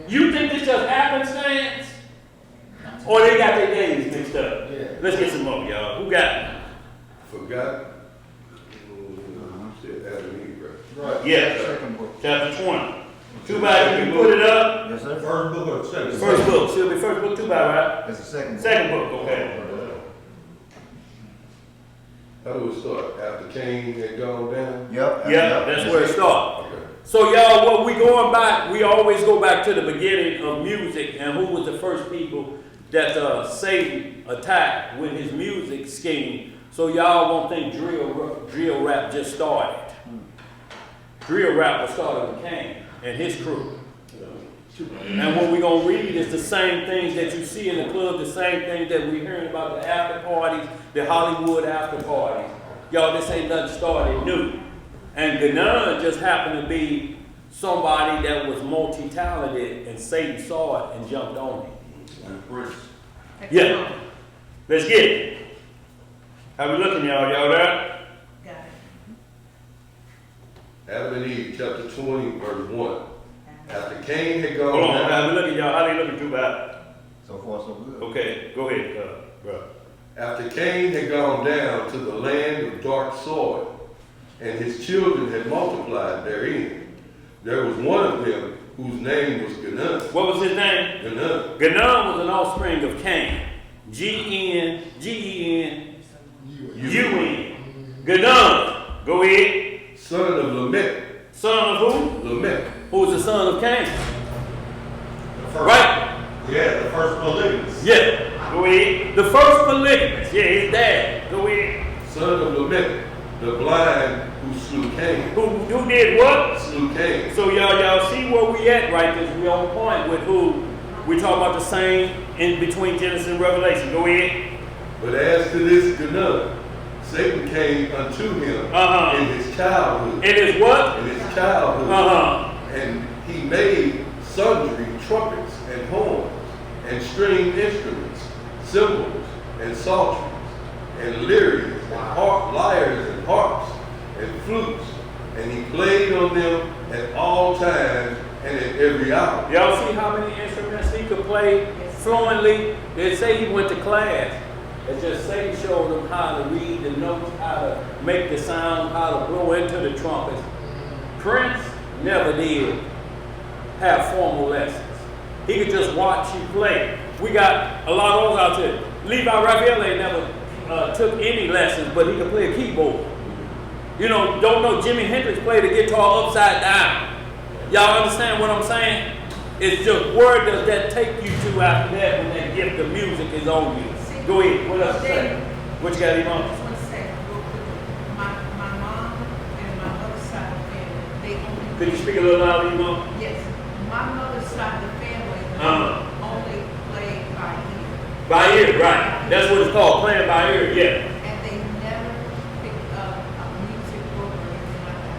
You think this just happenstance? Or they got their days mixed up? Yeah. Let's get some more, y'all. Who got it? Forgot. Said Adam and Eve, right? Right. Yeah. Second book. Chapter 20. Two by, you can put it up. Yes, sir. First book or second? First book. Should be first book, two by, right? That's the second book. Second book, okay. How do it start? After Cain had gone down? Yep. Yeah, that's where it starts. Okay. So y'all, what we going back, we always go back to the beginning of music and who was the first people that Satan attacked with his music scheme. So y'all won't think drill rap just started. Drill rap was started with Cain and his crew. And what we're going to read is the same things that you see in the club, the same things that we're hearing about the after parties, the Hollywood after parties. Y'all, this ain't nothing started new. And Ganon just happened to be somebody that was multi-talented, and Satan saw it and jumped on it. And Prince. Yeah. Let's get it. How we looking, y'all? Y'all there? Got it. Adam and Eve, chapter 20, verse 1. After Cain had gone Hold on. down. How we looking, y'all? How they looking too bad? So far, so good. Okay, go ahead, bro. After Cain had gone down to the land of dark soil, and his children had multiplied therein, there was one of them whose name was Genon. What was his name? Genon, Genon was an offspring of Cain. G-E-N-U-N. Genon. Go ahead. son of Lamech. Son of who? Lamech. Who was the son of Cain? The first, Right? Yeah, the first polygamist. Yeah. Go ahead. The first polygamist. Yeah, his dad. Go ahead. Son of Lamech, the blind who slew Cain. Who did what? Slew Cain. So y'all see where we at, right? Because we on point with who we talk about the same in between Genesis and Revelation. Go ahead. But as to this Genon, Satan came unto him in his childhood. It is what? In his childhood. And he made sundry trumpets and horns and stringed instruments, cymbals and psalteries and lyres and lyres and harps and flutes. And he played on them at all times and at every hour. Y'all see how many instruments he could play fluently? They say he went to class. It's just Satan showed him how to read the notes, how to make the sound, how to blow into the trumpets. Prince never did have formal lessons. He could just watch you play. We got a lot of those out there. Levi Raphael never took any lessons, but he could play a keyboard. You know, don't know Jimi Hendrix played the guitar upside down. Y'all understand what I'm saying? It's just where does that take you to after that when that gift of music is on you? Go ahead. What else you say? What you got, I Iman? just want to say real quick, my mom and my mother's side of the family, they only. Could you speak a little louder, Iman? Yes, my mother's side of the family only played by ear. By ear, right. That's what it's called, playing by ear, yeah. And they never picked up a music book or anything like that.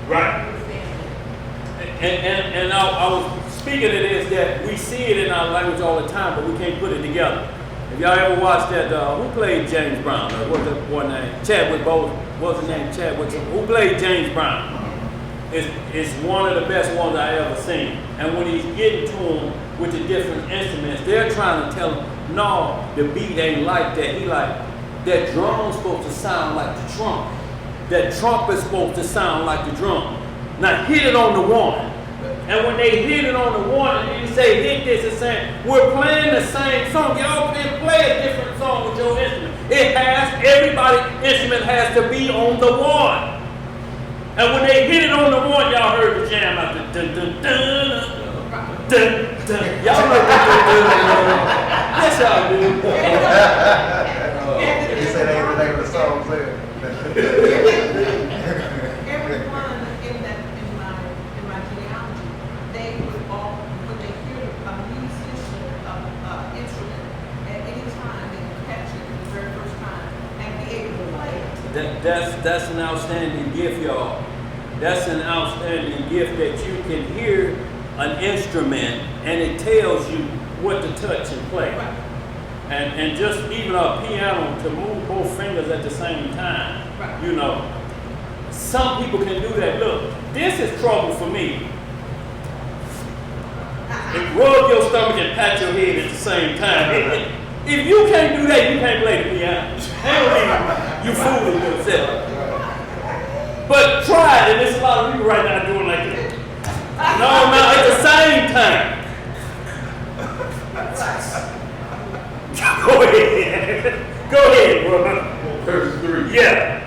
Right. With family. And I was speaking of this, that we see it in our language all the time, but we can't put it together. If y'all ever watched that, who played James Brown? What's that boy name? Chadwick Boseman. What's his name? Chadwick. Who played James Brown? It's one of the best ones I ever seen. And when he's getting to them with the different instruments, they're trying to tell him, no, the beat ain't like that. He like, that drum's supposed to sound like the trumpet. That trumpet's supposed to sound like the drum. Now hit it on the one. And when they hit it on the one and you say hit this, it's saying we're playing the same song. Y'all can play a different song with your instrument. Everybody's instrument has to be on the one. And when they hit it on the one, y'all heard the jam out the dun dun dun dun dun dun. Y'all know dun dun dun dun. Yes, y'all do. He said ain't the name of the song there. Everyone in my genealogy, they would all, when they hear a musician, instrument, at any time, they would catch it the very first time and be able to play it. That's an outstanding gift, y'all. That's an outstanding gift that you can hear an instrument and it tells you what to touch and play. Right. And just even a piano to move both fingers at the same time. Right. You know, some people can do that. Look, this is trouble for me. Rub your stomach and pat your head at the same time. If you can't do that, you can't play the piano. You fooling yourself. But try it, and there's a lot of people right now doing like that. No, at the same time. Go ahead. Go ahead, bro. Verse 3. Yeah.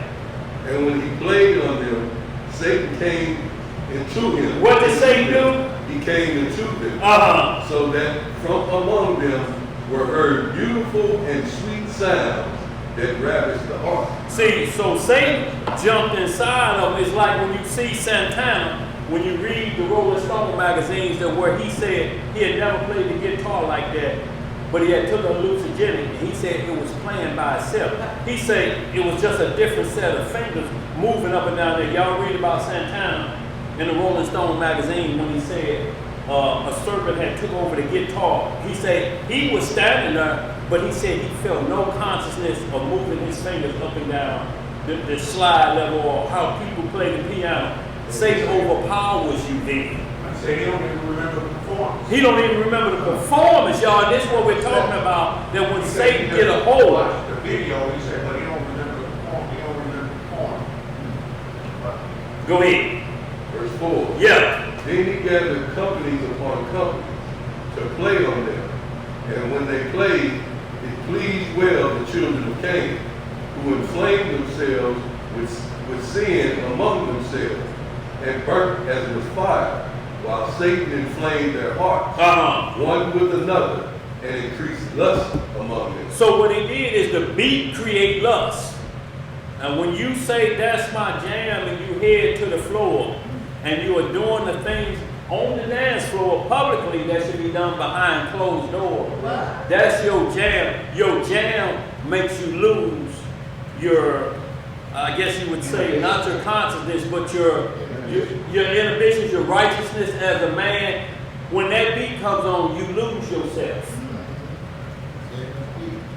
And when he played on them, Satan came into him. What did Satan do? He came into them. So that from among them were heard beautiful and sweet sounds that ravished the heart. See, so Satan jumped inside of him. It's like when you see Santana, when you read the Rolling Stone magazines, that where he said he had never played the guitar like that, but he had took a hallucinogenic and he said it was playing by itself. He said it was just a different set of fingers moving up and down there. Y'all read about Santana in the Rolling Stone magazine when he said a servant had took over the guitar. He said he was standing there, but he said he felt no consciousness of moving his fingers up and down the slide level or how people play the piano. Satan overpowers you then. I say he don't even remember the performance. He don't even remember the performance, y'all. This is what we're talking about. That when Satan get a hold, Watch the video, he said, but he don't remember the performance. He don't remember the performance. go ahead. Verse 4. Yeah. Then he gathered companies upon companies to play on them. And when they played, it pleased well the children of Cain, who inflamed themselves with sin among themselves, and burnt as with fire, while Satan inflamed their hearts, one with another, and increased lust among them. So what he did is the beat create lust. And when you say that's my jam and you head to the floor and you are doing the things on the dance floor publicly that should be done behind closed doors, that's your jam. Your jam makes you lose your, I guess you would say, not your consciousness, but your inhibitions, your righteousness as a man. When that beat comes on, you lose yourself.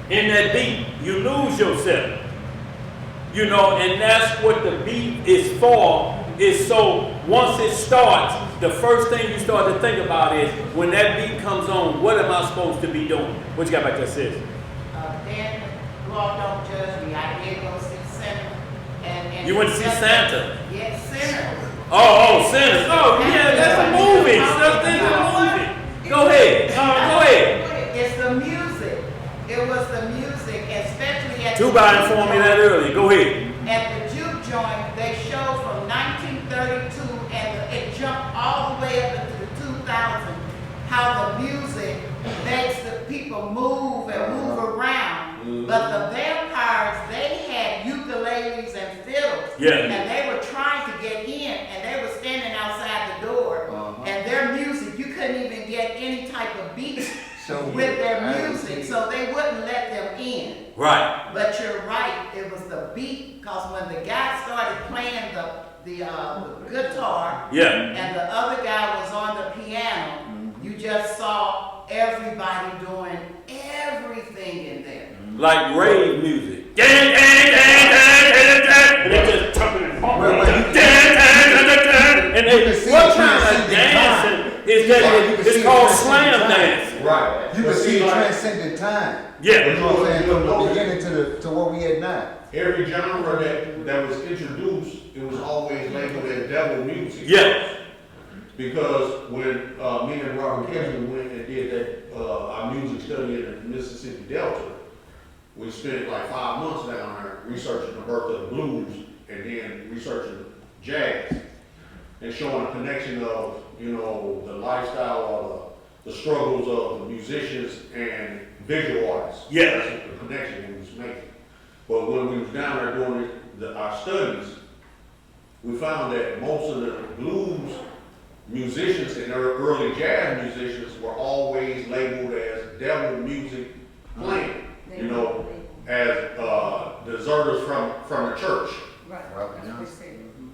In that beat, you lose yourself. You know, and that's what the beat is for, is so once it starts, the first thing you start to think about is, when that beat comes on, what am I supposed to be doing? What you got back there, sis? Then, Lord, don't judge me. I did go see Santa. And You went to see Santa? Yes, Sinners. Oh, Sinners. Oh, yeah, that's a movie. That's a movie. Go ahead. Go ahead. It's the music. It was the music, especially at Two-Body informed me that earlier. Go ahead. At the juke joint, they showed from 1932, and it jumped all the way up into the 2000s, how the music makes the people move and move around. But the vampires, they had ukuleles and fiddles. Yeah. And they were trying to get in, and they were standing outside the door. And their music, you couldn't even get any type of beat with their music, so they wouldn't let them in. Right. But you're right, it was the beat, because when the guy started playing the guitar, Yeah. and the other guy was on the piano, you just saw everybody doing everything in there. Like rave music. And they just jumping and bumping. And they, what kind of dancing is that? It's called slam dance. Right. You can But see it like- transcending time. Yeah. You know what I'm saying? From the beginning to what we at now. Every genre that was introduced, it was always labeled as devil music. Yeah. Because when me and Robert Kennedy went and did that our music study in the Mississippi Delta, we spent like 5 months down there researching the birth of the blues and then researching jazz and showing a connection of, you know, the lifestyle or the struggles of the musicians and visual artists. Yeah. That's what the connection we was making. But when we was down there doing our studies, we found that most of the blues musicians and early jazz musicians were always labeled as devil music playing, you know, as deserters from the church. Right.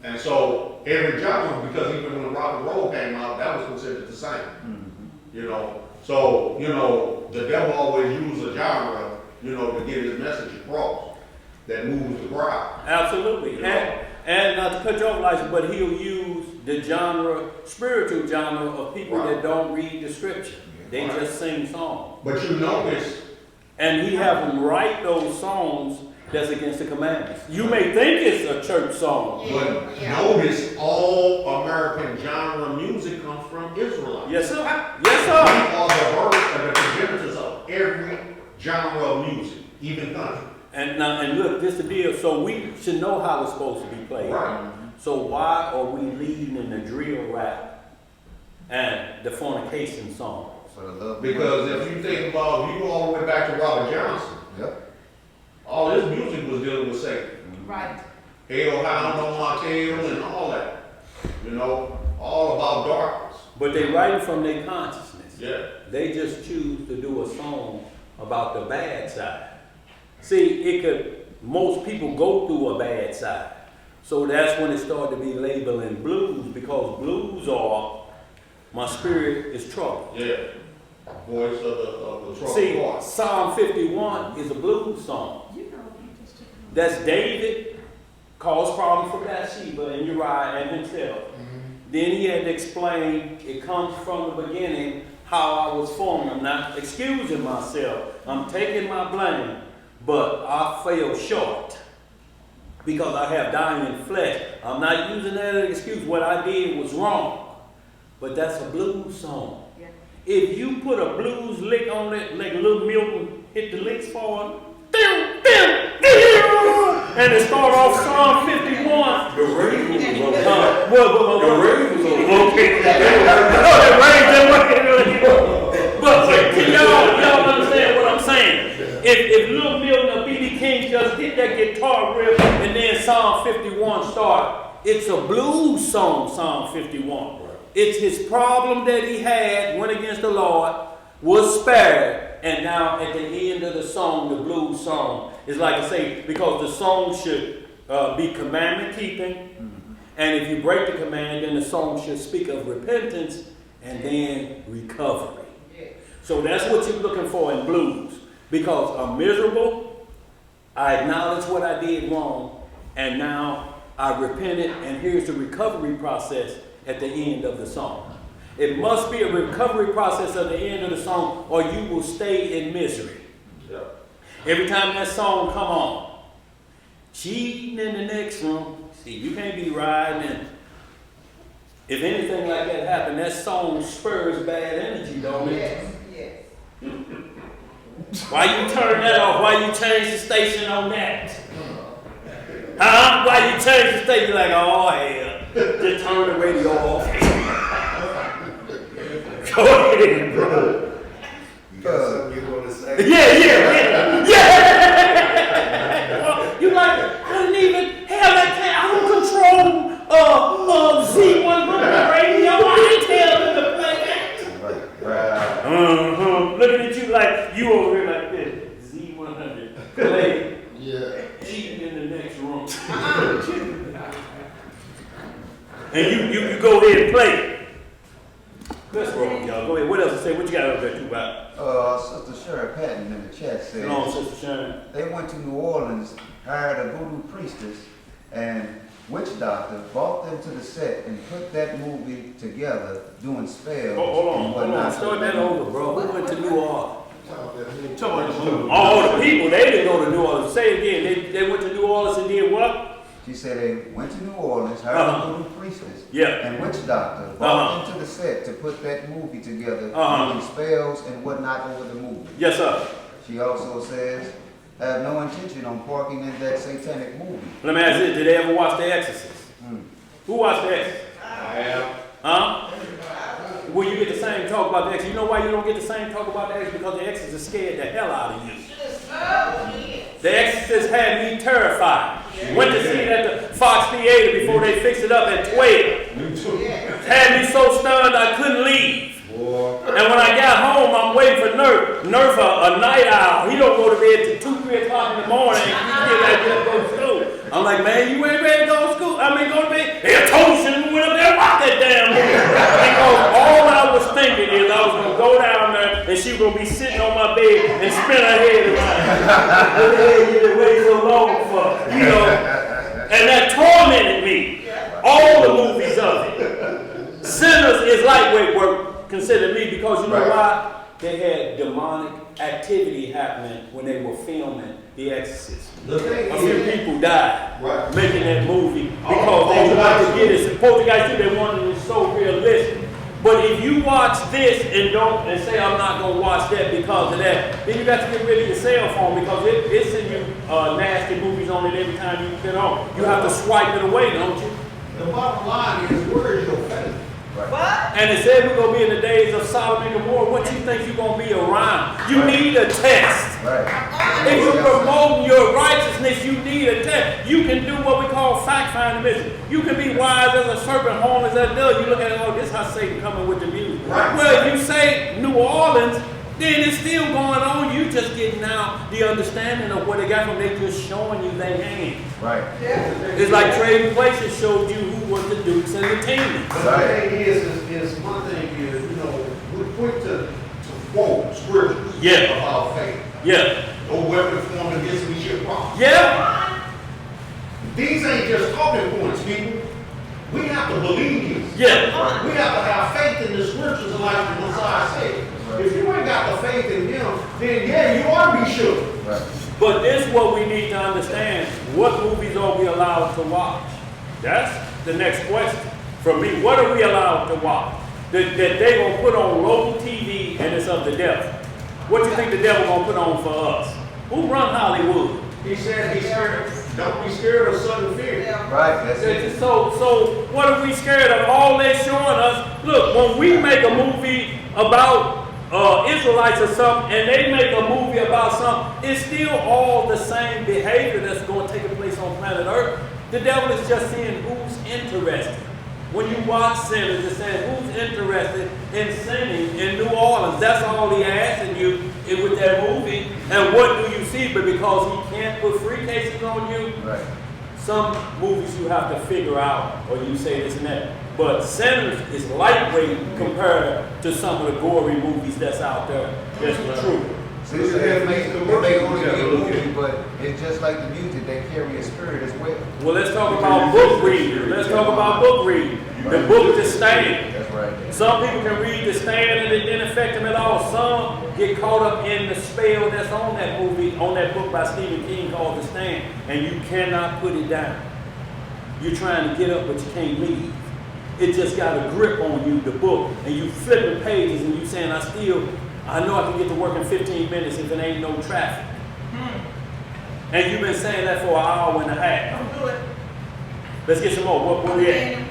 And so every genre, because even when rock and roll came out, that was considered the same. You know, so, you know, the devil always used a genre, you know, to get his message across that moves the crowd. Absolutely. And not to cut you off, Elijah, but he'll use the genre, spiritual genre of people that don't read the scripture. They just sing songs. But you notice, And he have them write those songs that's against the commandments. You may think it's a church song. but notice all American genre music comes from Israelites. Yes, sir. Yes, We sir. are the birth and the progenitors of every genre of music, even country. And look, this is the deal. So we should know how it's supposed to be played. Right. So why are we leading in the drill rap and the fornication songs? For the love. Because if you think about, you go all the way back to Robert Johnson, Yep. all his music was dealing with Satan. Right. Hail, hound on my tail and all that. You know, all about darkness. But they write it from their consciousness. Yeah. They just choose to do a song about the bad side. See, most people go through a bad side. So that's when it started to be labeling blues, because blues are my spirit is troubled. Yeah. Voice of the troubled See, heart. Psalm 51 is a blues song. That's David caused problems for Bathsheba and Uriah and himself. Then he had to explain, it comes from the beginning, how I was formed. I'm not excusing myself. I'm taking my blame. But I fell short because I have dying flesh. I'm not using that as an excuse. What I did was wrong. But that's a blues song. Yeah. If you put a blues lick on it, like Little Milton hit the licks for it, and it start off Psalm 51. The rain was over. The rain was over. Okay. But can y'all understand what I'm saying? If Little Milton or B.B. King just hit that guitar riff and then Psalm 51 start, it's a blues song, Psalm 51. It's his problem that he had, went against the Lord, was spared. And now at the end of the song, the blues song, is like I say, because the song should be commandment keeping. And if you break the command, then the song should speak of repentance and then recovery. So that's what you're looking for in blues. Because I'm miserable, I acknowledge what I did wrong, and now I repented, and here's the recovery process at the end of the song. It must be a recovery process at the end of the song, or you will stay in misery. Yep. Every time that song come on, cheating in the next room, see, you can't be riding, and if anything like that happen, that song spurs bad energy, don't it? Yes, yes. Why you turn that off? Why you change the station on that? Huh? Why you change the station? Like, oh hell, just turn the radio off. Go ahead, bro. You got something you want to say? Yeah. You like, I didn't even have that. I don't control Z100 radio. I didn't tell them to play that. Looking at you like you over here like this. Z100. Play. Yeah. Cheating in the next room. And you go ahead and play. Let's roll, y'all. Go ahead. What else to say? What you got up there too about? Sister Sherry Patton in the chat said Come on, Sister Sharon. they went to New Orleans, hired a voodoo priestess, and witch doctor brought them to the set and put that movie together doing spells. Hold and on. whatnot. Start that over, bro. We went to New Orleans. Talk about the movie. All the people, they didn't go to New Orleans. Say it again. They went to New Orleans and did what? She said they went to New Orleans, hired a voodoo priestess, Yeah. and witch doctor brought them to the set to put that movie together, doing spells and whatnot over the movie. Yes, sir. She also says, I have no intention on parking in that satanic movie. Let me ask you, did they ever watch The Exorcist? Who watched The Exorcist? I have. Huh? Well, you get the same talk about The Exorcist. You know why you don't get the same talk about The Exorcist? Because The Exorcist scared the hell out of you. The Exorcist had me terrified. Went to see it at the Fox Theater before they fixed it up at 12. Me too. Had me so stunned I couldn't leave. Boy. And when I got home, I'm waiting for Nerf. Nerf, a night owl. He don't go to bed till 2, 3 o'clock in the morning. He still got to get up and go to school. I'm like, man, you ain't ready to go to school? Go to bed? Hey, I told you shouldn't went up there and watch that damn movie. Because all I was thinking is I was going to go down there and she was going to be sitting on my bed and spin her head around. What the hell you been waiting so long for? You know? And that tormented me. All the movies of it. Sinners is lightweight work considered me because you know why? They had demonic activity happening when they were filming The Exorcist. A few people died making that movie because they wanted to get it. Poltergeist, they wanted it so realistic. But if you watch this and say I'm not gonna watch that because of that, then you got to get rid of your cell phone because it's in you nasty movies on it every time you get on. You have to swipe it away, don't you? The bottom line is, where is your faith? And it said we're going to be in the days of Sodom and Gomorrah. What you think you're going to be around? You need a test. If you're promoting your righteousness, you need a test. You can do what we call fact-finding mission. You can be wise as a serpent, harmless as a dove. You look at it, oh, this is how Satan coming with the music. Well, if you say New Orleans, then it's still going on. You just getting now the understanding of what they got from. They just showing you their hand. Right. It's like Trading Places showed you who was the Dukes and the Teamers. But the thing is one thing is, you know, we're quick to quote scriptures Yeah. about faith. Yeah. No weapon formed against me shall prosper. Yeah. These ain't just talking points, people. We have to believe this. Yeah. We have to have faith in the scriptures, like the Messiah said. If you ain't got the faith in him, then yeah, you ought to be sure. Right. But this is what we need to understand. What movies are we allowed to watch? That's the next question. For me, what are we allowed to watch? That they gonna put on local TV and it's of the devil. What do you think the devil gonna put on for us? Who run Hollywood? He said, don't be scared of sudden fear. Right, that's it. So what are we scared of? All they're showing us, look, when we make a movie about Israelites or something, and they make a movie about something, it's still all the same behavior that's going to take place on planet Earth. The devil is just seeing who's interested. When you watch Sinners, it's saying who's interested in singing in New Orleans. That's all he asking you with that movie. And what do you see? But because he can't put free cases on you, Right. some movies you have to figure out, or you say this and that. But Sinners is lightweight compared to some of the gory movies that's out there. That's the truth. See, it may only be a movie, but it's just like the music, they carry a spirit as well. Well, let's talk about book reading. Let's talk about book reading. The book The Stand. That's right. Some people can read The Stand and it didn't affect them at all. Some get caught up in the spell that's on that movie, on that book by Stephen King called The Stand, and you cannot put it down. You're trying to get up, but you can't leave. It just got a grip on you, the book, and you flipping pages and you saying, I know I can get to work in 15 minutes if it ain't no traffic. And you've been saying that for an hour and a half. Don't do it. Let's get some more. What we at? Daniel,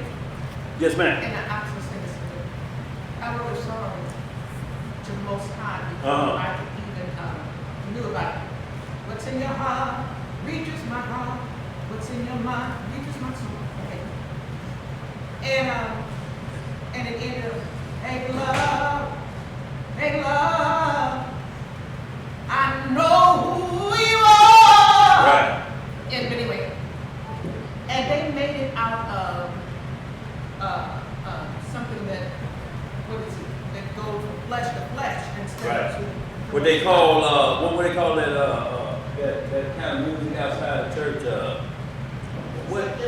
Yes, ma'am. and I was just gonna say, I wrote a song to the Most High before Uh-huh. I even knew about it. What's in your heart reaches my heart. What's in your mind reaches my soul. Okay. And it ended up, hey love, I know who you are. Right. And but anyway, and they made it out of something that, what is it, that goes from flesh to flesh instead Right. of What they call, what would they call that, that kind of music outside of church, what?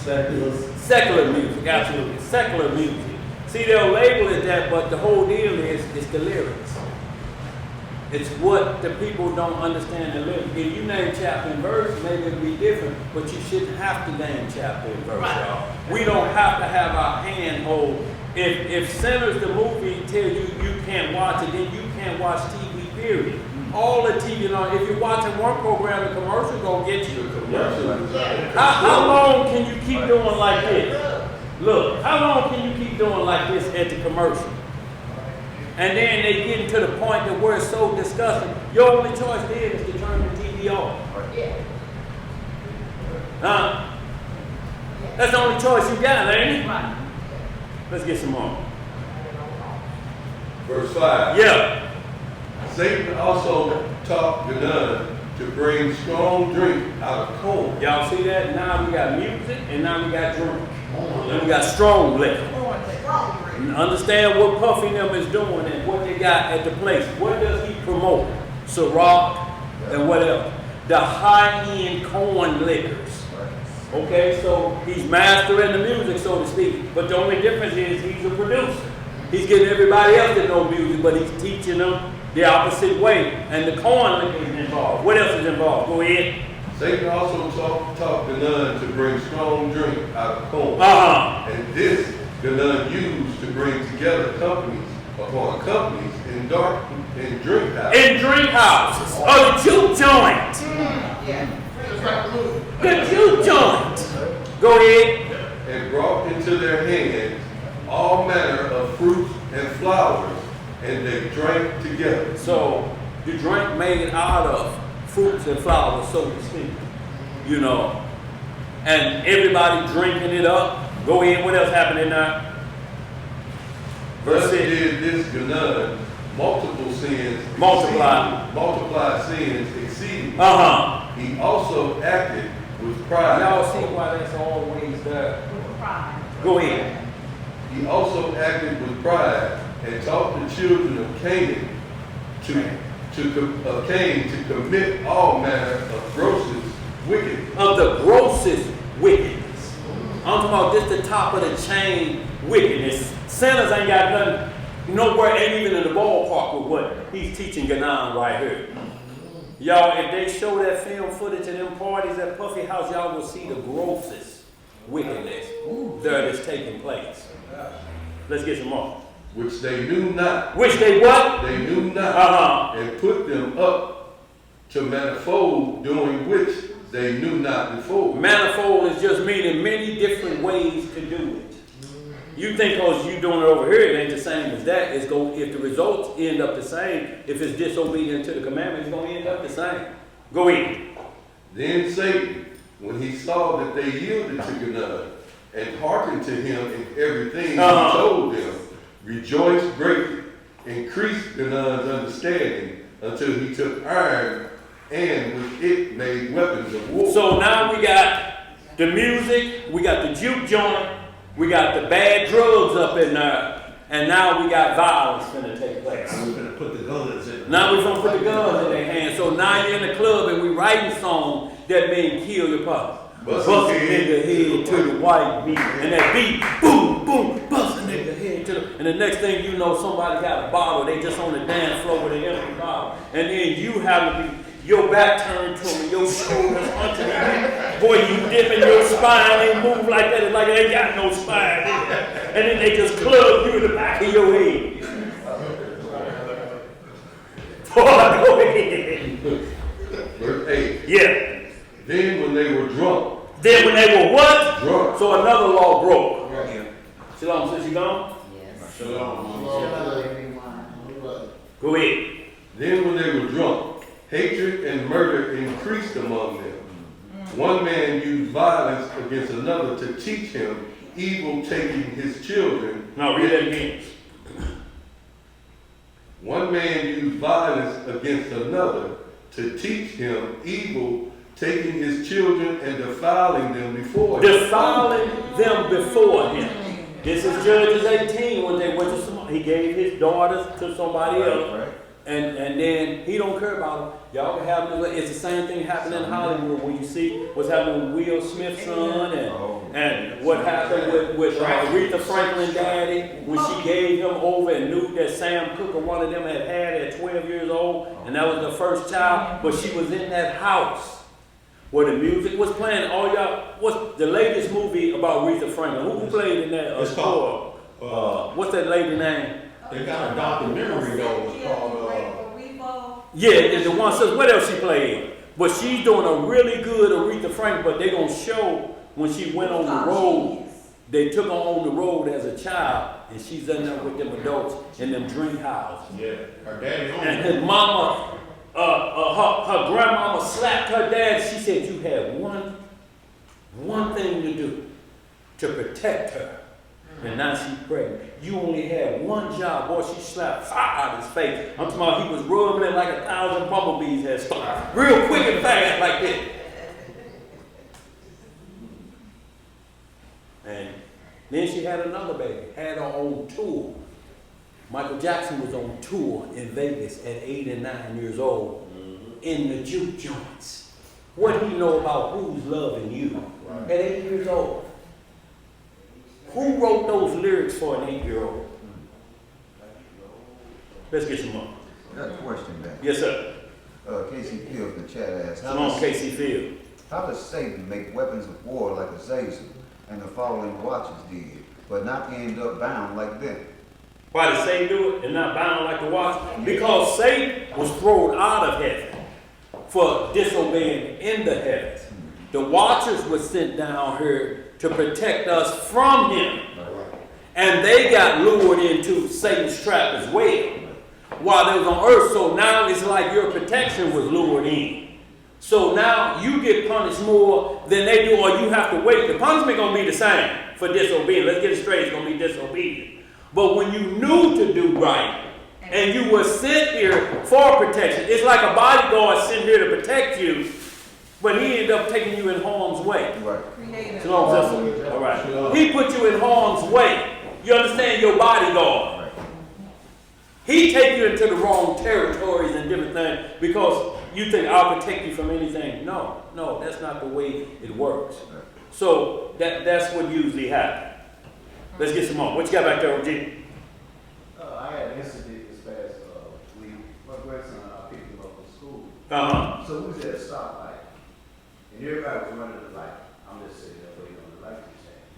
Secular music, absolutely, secular music. See, they'll label it that, but the whole deal is the lyrics. It's what the people don't understand the lyrics. If you name chapter and verse, maybe it'll be different, but you shouldn't have to name chapter and verse, Right. y'all. We don't have to have our hand hold. If Sinners, the movie, tell you you can't watch it, then you can't watch TV, period. All the TV, if you're watching one program, the commercial gonna get you. How long can you keep doing like this? Look, how long can you keep doing like this at the commercial? And then they get to the point that where it's so disgusting, your only choice then is to turn the TV off. Huh? That's the only choice you got, ain't it? right. Let's get some more. Verse 5. Yeah. Satan also taught Ganon to bring strong drink out of corn. Y'all see that? Now we got music and now we got drink. And we got strong liquor. Understand what Puffy and them is doing and what they got at the place. What does he promote? Ciroc and what else? The high-end corn liquors. Okay, so he's mastering the music, so to speak. But the only difference is he's a producer. He's getting everybody else to know music, but he's teaching them the opposite way. And the corn liquor is involved. What else is involved? Go ahead. Satan also taught Ganon to bring strong drink out of corn. And this Ganon used to bring together companies upon companies in drink houses. In drink houses. Oh, the juke joint. Yeah. The juke joint. Go ahead. And brought into their hands all manner of fruits and flowers, and they drank together. So the drink made out of fruits and flowers, so to speak. You know. And everybody drinking it up. Go ahead. What else happened in there? Verse Thus 6. did this Ganon multiple sins. Multiplied sins exceedingly. He also acted with pride. Y'all see why that's always there. With pride. Go ahead. He also acted with pride and taught the children of Canaan to commit all manner of grossest wickedness. Of the grossest wickedness. I'm talking about this the top of the chain wickedness. Sinners ain't got nothing, nowhere, ain't even in the ballpark with what he's teaching Ganon right here. Y'all, if they show that film footage of them parties at Puffy House, y'all will see the grossest wickedness that is taking place. Let's get some more. Which they knew not. Which they what? They knew not. And put them up to manifold, doing which they knew not before. Manifold is just meaning many different ways to do it. You think because you doing it over here, it ain't the same as that. It's going, if the results end up the same, if it's disobedient to the commandment, it's going to end up the same. Go ahead. Then Satan, when he saw that they yielded to Ganon and hearkened to him in everything he told them, rejoiced greatly, increased Ganon's understanding until he took iron and with it made weapons of war. So now we got the music, we got the juke joint, we got the bad drugs up in there, and now we got violence gonna take place. We're gonna put the guns in. Now we're gonna put the guns in their hands. So now you're in the club and we writing songs that mean kill your partner. Bust a nigga head to the white beat. And that beat, boom, boom, bust a nigga head to the, and the next thing you know, somebody got a bottle, they just on the dance floor with an empty bottle. And then you have to be, your back turned to them, your shoulders onto them. Boy, you dipping your spine, they move like that, it's like they ain't got no spine. And then they just club you in the back of your head. Boy, go ahead. Verse 8. Yeah. Then when they were drunk. Then when they were what? Drunk. So another law broke. Shalom, since you gone? Yes. Shalom. Shalom, everyone. Go ahead. Then when they were drunk, hatred and murder increased among them. One man used violence against another to teach him evil, taking his children. Now read that again. One man used violence against another to teach him evil, taking his children and defiling them before him. Defiling them before him. This is Judges 18 when they went to somebody. He gave his daughters to somebody else. Right. And then he don't care about them. Y'all can have them. It's the same thing happening in Hollywood when you see what's happening with Will Smith's son and what happened with Aretha Franklin daddy when she gave him over and knew that Sam Cooke or one of them had at 12 years old, and that was the first child, but she was in that house where the music was playing. All y'all, what's the latest movie about Aretha Franklin? Who played in that? It's called, what's that lady name? they got a documentary though, it's called, Yeah, the one says, what else she played? But she's doing a really good Aretha Franklin, but they gonna show when she went on the road, they took her on the road as a child, and she's in there with them adults in them drink houses. yeah, her daddy owned And it. his mama, her grandmama slapped her dad. She said, you had one thing to do to protect her. And now she's pregnant. You only had one job. Boy, she slapped fire out of his face. I'm talking about he was rubbing it like 1,000 bumblebees had started. Real quick and fast like that. And then she had another baby, had her own tour. Michael Jackson was on tour in Vegas at 8 and 9 years old in the juke joints. What do you know about Who's Loving You at 8 years old? Who wrote those lyrics for an 8-year-old? Let's get some more. Got a question back. Yes, sir. Casey Fields in the chat asked, Come on, Casey Field. how does Satan make weapons of war like a Zazu and the following watches did, but not end up bound like them? Why did Satan do it and not bound like the watch? Because Satan was thrown out of heaven for disobeying in the heavens. The watchers were sent down here to protect us from him. And they got lured into Satan's trap as well while they was on earth. So now it's like your protection was lured in. So now you get punished more than they do, or you have to wait. The punishment going to be the same for disobedience. Let's get it straight, it's going to be disobedience. But when you knew to do right and you were sent here for protection. It's like a bodyguard sent here to protect you, but he ended up taking you in harm's way. Right. Creator. Shalom, sister. All right. He put you in harm's way. You understand? Your bodyguard. He take you into the wrong territories and different things because you think I'll protect you from anything. No, that's not the way it works. So that's what usually happens. Let's get some more. What you got back there, OG? I had an incident this past week. My grandson, I picked him up from school. Uh-huh. So we was at a stoplight, and everybody was running the light. I'm just sitting there waiting on the light to change.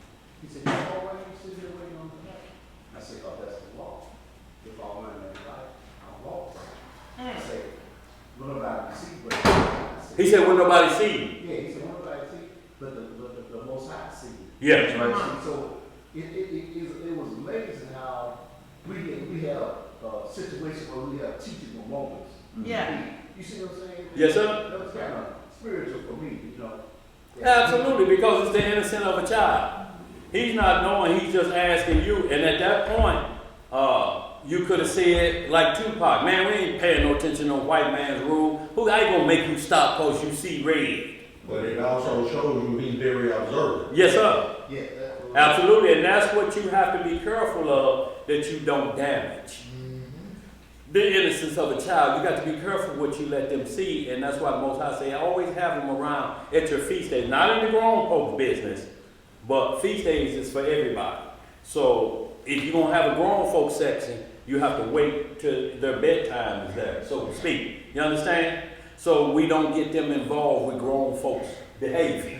He said, "Oh, why are you sitting there waiting on the light?" I said, "Oh, that's the law. If I'm running that light, I'll walk." I said, "Will nobody see?" But I said, He said, "Will nobody see you?" "Yeah." He said, "Will nobody see?" But the Most High see you. Yeah. Right. So it was amazing how we have a situation where we have teachable moments. Yeah. You see what I'm saying? Yes, sir. That was kind of spiritual for me, you know. Absolutely, because it's the innocence of a child. He's not knowing, he's just asking you. And at that point, you could have said, like Tupac, man, we ain't paying no attention to no white man's rule. Who I ain't gonna make you stop because you see red? But it also shows you he's very observant. Yes, sir. Yeah. Absolutely, and that's what you have to be careful of, that you don't damage. The innocence of a child, you got to be careful what you let them see, and that's why the Most High say, always have them around at your feast days. Not in the grown folks' business, but feast days is for everybody. So if you're going to have a grown folks section, you have to wait till their bedtime is there, so to speak. You understand? So we don't get them involved with grown folks' behavior,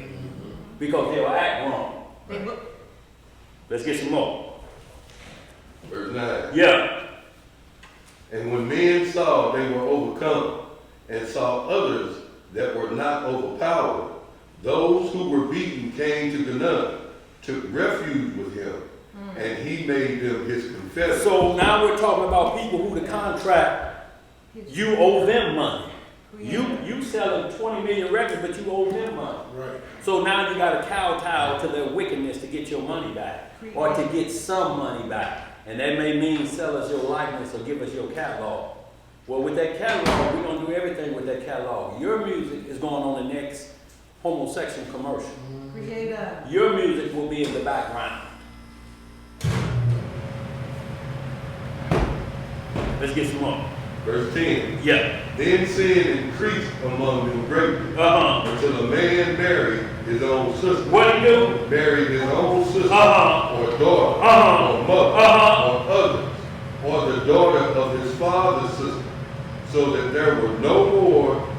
because they'll act wrong. Let's get some more. Verse 9. Yeah. And when men saw they were overcome, and saw others that were not overpowered, those who were beaten came to the nun, took refuge with him, and he made them his confederates. So now we're talking about people who the contract, you owe them money. You selling 20 million records, but you owe them money. Right. So now you got to kowtow to their wickedness to get your money back, or to get some money back. And that may mean sell us your likeness or give us your catalog. Well, with that catalog, we're going to do everything with that catalog. Your music is going on the next homosexual commercial. Creator. Your music will be in the background. Let's get some more. Verse 10. Yeah. Then sin increased among them greatly, until a man married his own sister. What he do? Married his own sister, or daughter, or mother, or others, or the daughter of his father's sister, so that there were no more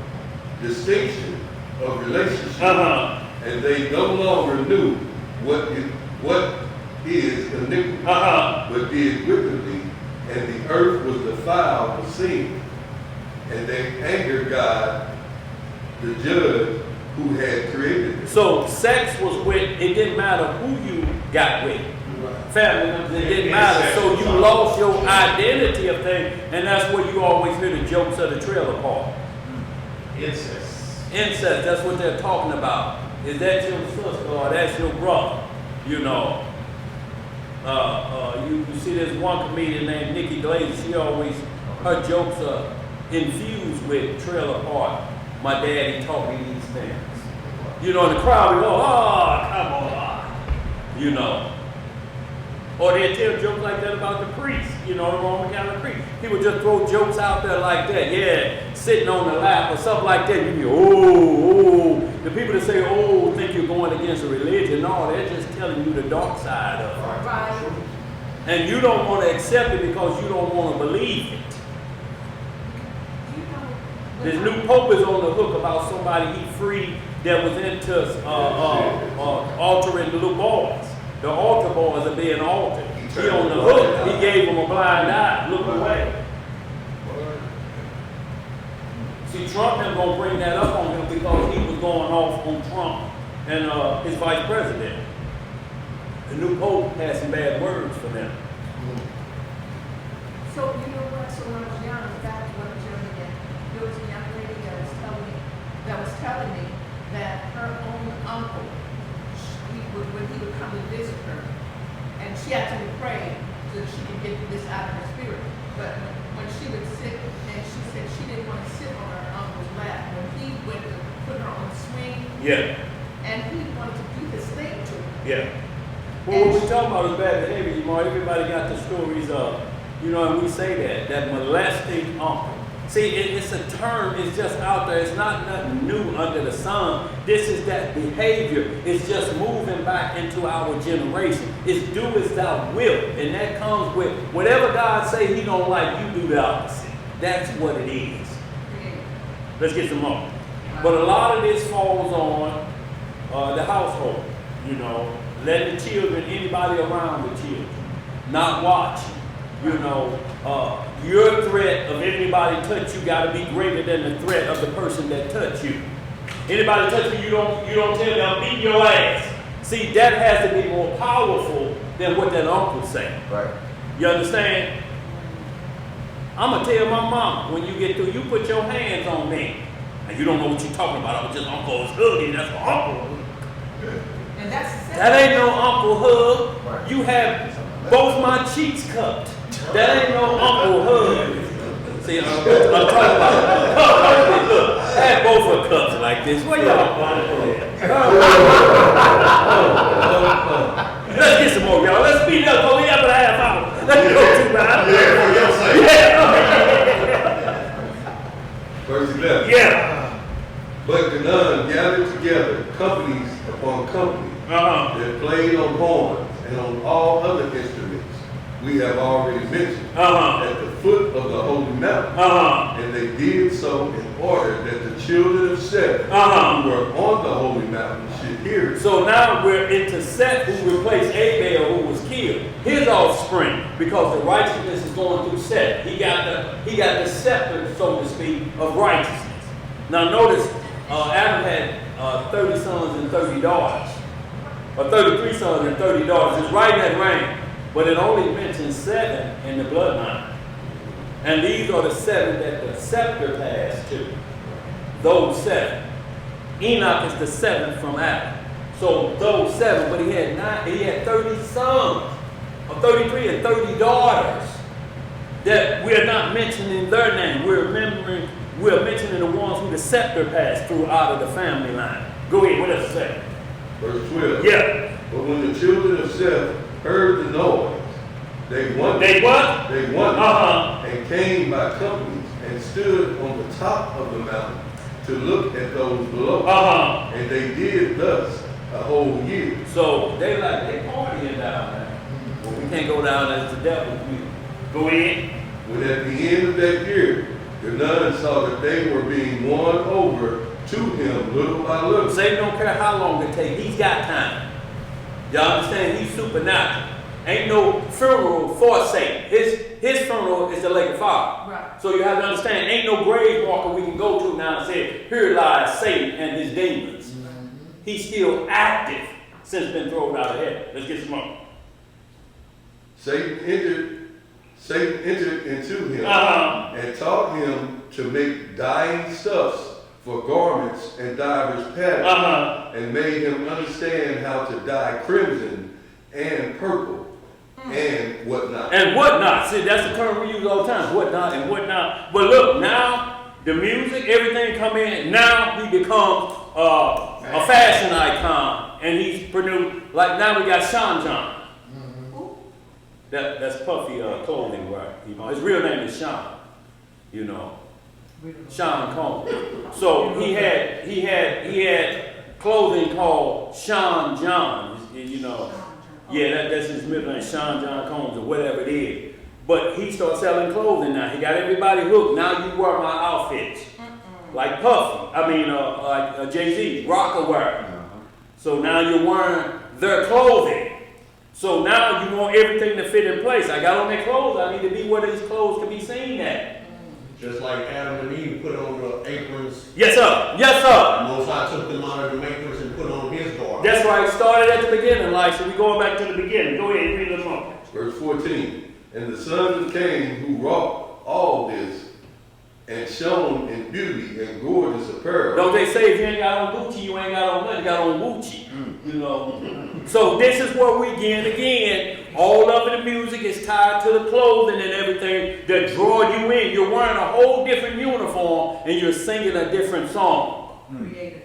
distinction of relationship, and they no longer knew what is iniquity, but did wickedly, and the earth was defiled with sin, and they angered God, the judge who had created them. So sex was with, it didn't matter who you got with. Family, it didn't matter. So you lost your identity of things, and that's where you always hear the jokes of the trailer park. Incest. Incest, that's what they're talking about. Is that your sister or that's your brother? You know. You see this one comedian named Nikki Glazer, she always, her jokes are infused with trailer park. My daddy taught me these things. You know, in the crowd we go, oh, come on. You know. Or they tell jokes like that about the priest, you know, the Roman Catholic priest. He would just throw jokes out there like that, yeah, sitting on the lap or something like that. You go, oh. The people that say, oh, think you're going against a religion. No, they're just telling you the dark side of it. Right. And you don't want to accept it because you don't want to believe it. This new pope is on the hook about somebody he freed that was into altering the little boys. The altar boys are being altered. He on the hook. He gave them a blind eye. Look away. See, Trump is going to bring that up on him because he was going off on Trump and his vice president. The new pope had some bad words for them. So you know what? So when I was young, back when I was young again, there was a young lady that was telling me that her own uncle, when he would come and visit her, and she actually prayed so that she could get this out of her spirit. But when Yeah, And he wanted to do this thing to him. yeah. Well, what we're talking about is bad behavior, everybody got the stories of, and we say that molesting uncle. See, it's a term, it's just out there, it's not nothing new under the sun. This is that behavior, it's just moving back into our generation. It's do as thou wilt, and that comes with whatever God say he don't like, you do the opposite. That's what it is. Let's get some more. But a lot of this falls on the household, letting the children, anybody around the children, not watching. Your threat of anybody touch you got to be greater than the threat of the person that touched you. Anybody touch you, you don't tell them, I'm beating your ass. See, that has to be more powerful than what that uncle say. Right. You understand? I'm going to tell my mom, when you get through, you put your hands on me. And you don't know what you're talking about. I was just uncle's hoodie. That's an uncle. And that's That ain't no uncle hug. You have both my cheeks cupped. That ain't no uncle hug. See, I'm talking about cups. Look, I had both her cups like this. Where y'all going? Let's get some more, y'all. Let's speed up. We have a half hour. Let's go too loud. Verse 11. Yeah. But Canaan gathered together companies upon companies that played on horns and on all other instruments we have already mentioned at the foot of the holy mountain. And they did so in order that the children of Seth who were on the holy mountain should hear it. So now we're into Seth, who replaced Abel, who was killed. His offspring, because the righteousness is going through Seth. He got the scepter, so to speak, of righteousness. Now notice, Adam had 30 sons and 30 daughters, or 33 sons and 30 daughters. It's right in that range, but it only mentions 7 in the bloodline. And these are the 7 that the scepter passed to. Those 7. Enoch is the 7th from Adam. So those 7, but he had 30 sons, or 33 and 30 daughters that we're not mentioning their name. We're mentioning the ones who the scepter passed through out of the family line. Go ahead, what does it say? Verse 12. Yeah. But when the children of Seth heard the noise, they wondered. They what? They wondered and came by companies and stood on the top of the mountain to look at those below. And they did thus a whole year. So they partying down there. Well, we can't go down as the devil's music. Go in. When at the end of that year, the nuns saw that they were being won over to him little by little. Satan don't care how long it takes. He's got time. Y'all understand? He's supernatural. Ain't no funeral for Satan. His funeral is the lake of fire. Right. So you have to understand, ain't no grave walker we can go to now and say, here lies Satan and his demons. He's still active since been thrown out of heaven. Let's get some more. Satan entered into him and taught him to make dyeing stuffs for garments and divers patterns, and made him understand how to dye crimson and purple and whatnot. And whatnot. See, that's the term we use all the time. Whatnot and whatnot. But look, now the music, everything come in. Now he becomes a fashion icon, and he's produced. Like now we got Sean John. That's puffy clothing, right? His real name is Sean. Sean Combs. So he had clothing called Sean John. Yeah, that's his middle name, Sean John Combs or whatever it is. But he started selling clothing now. He got everybody hooked. Now you wear my outfits. Like Puffy. Like Jay-Z, Rocker wear. So now you're wearing their clothing. So now you want everything to fit in place. I got on their clothes. I need to be where these clothes can be seen at. Just like Adam and Eve put on the aprons. Yes, sir. Yes, sir. Most High took them out of the aprons and put on his garment. That's right. Started at the beginning, like, so we're going back to the beginning. Go ahead and read them up. Verse 14. And the sons of Cain who wrought all this and shone in beauty and gorgeous apparel. Don't they say if you ain't got on Gucci, you ain't got on nothing, you got on Gucci. So this is where we again, all of the music is tied to the clothing and everything that draw you in. You're wearing a whole different uniform and you're singing a different song. Creative.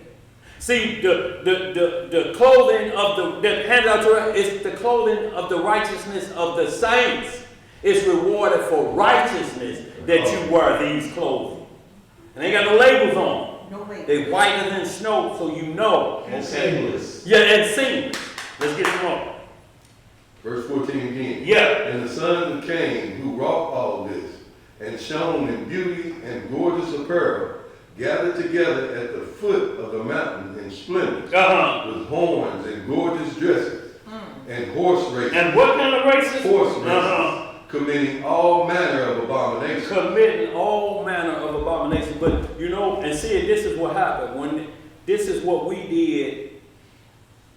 See, the clothing of the handed out to us is the clothing of the righteousness of the saints. It's rewarded for righteousness that you wear these clothing. And they got no labels on them. No labels. They whiter than snow, so you know. And seamless. Yeah, and seamless. Let's get some more. Verse 14 again. Yeah. And the sons of Cain, who wrought all this, and shone in beauty and gorgeous apparel, gathered together at the foot of the mountain in splendor, with horns and gorgeous dresses, and horse races. And what kind of races? Horse races. Committing all manner of abominations. Committing all manner of abominations. But you know, and see, this is what happened. When this is what we did.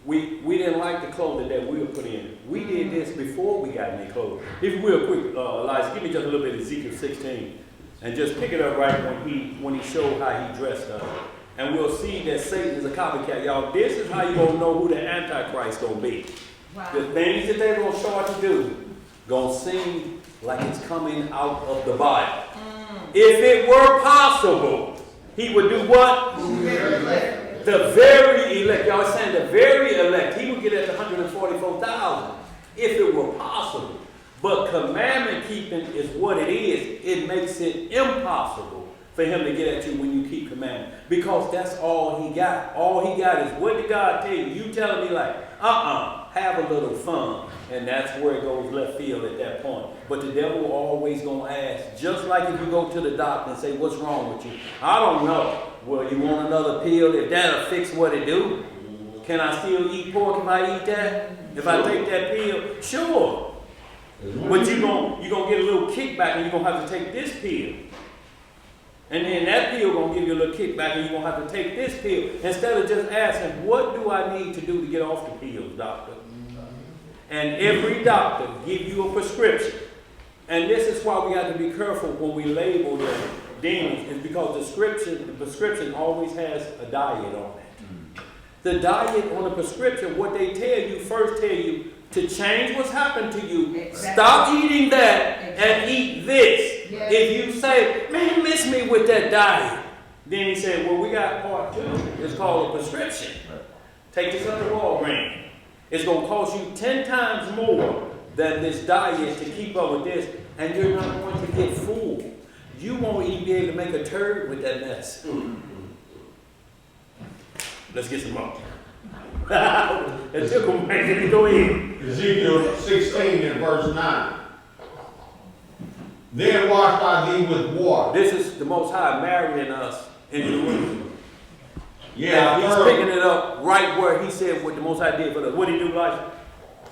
We didn't like the clothing that we were put in. We did this before we got any clothing. If real quick, Elijah, give me just a little bit of Ezekiel 16, and just pick it up right when he showed how he dressed up, and we'll see that Satan is a copycat, y'all. This is how you gonna know who the Antichrist gonna be. Wow. The things that they're gonna start to do, gonna seem like it's coming out of the Bible. If it were possible, he would do what? The very elect, y'all saying the very elect, he would get at the 144,000 if it were possible. But commandment keeping is what it is. It makes it impossible for him to get at you when you keep commandment. Because that's all he got. All he got is, what did God tell you? You telling me like, have a little fun. And that's where it goes left field at that point. But the devil always gonna ask, just like if you go to the doctor and say, what's wrong with you? I don't know. Well, you want another pill? If that'll fix what it do, can I still eat pork if I eat that? If I take that pill? Sure. But you're gonna get a little kickback and you're gonna have to take this pill. And then that pill gonna give you a little kickback and you're gonna have to take this pill. Instead of just asking, what do I need to do to get off the pills, doctor? And every doctor give you a prescription. And this is why we have to be careful when we label the demons, is because the prescription always has a diet on it. The diet on the prescription, what they tell you, first tell you to change what's happened to you. Exactly. Stop eating that and eat this. Yes. If you say, man, miss me with that diet, then he said, well, we got part 2. It's called a prescription. Take this up to Walgreens. It's going to cost you 10 times more than this diet to keep up with this, and you're not going to get full. You won't even be able to make a turd with that mess. Let's get some more. It took him making me go in. Ezekiel 16 and verse 9. Then wash I thee with water. This is the Most High marrying us in Jerusalem. Yeah, he's picking it up right where he said what the Most High did for us. What did he do, Elijah?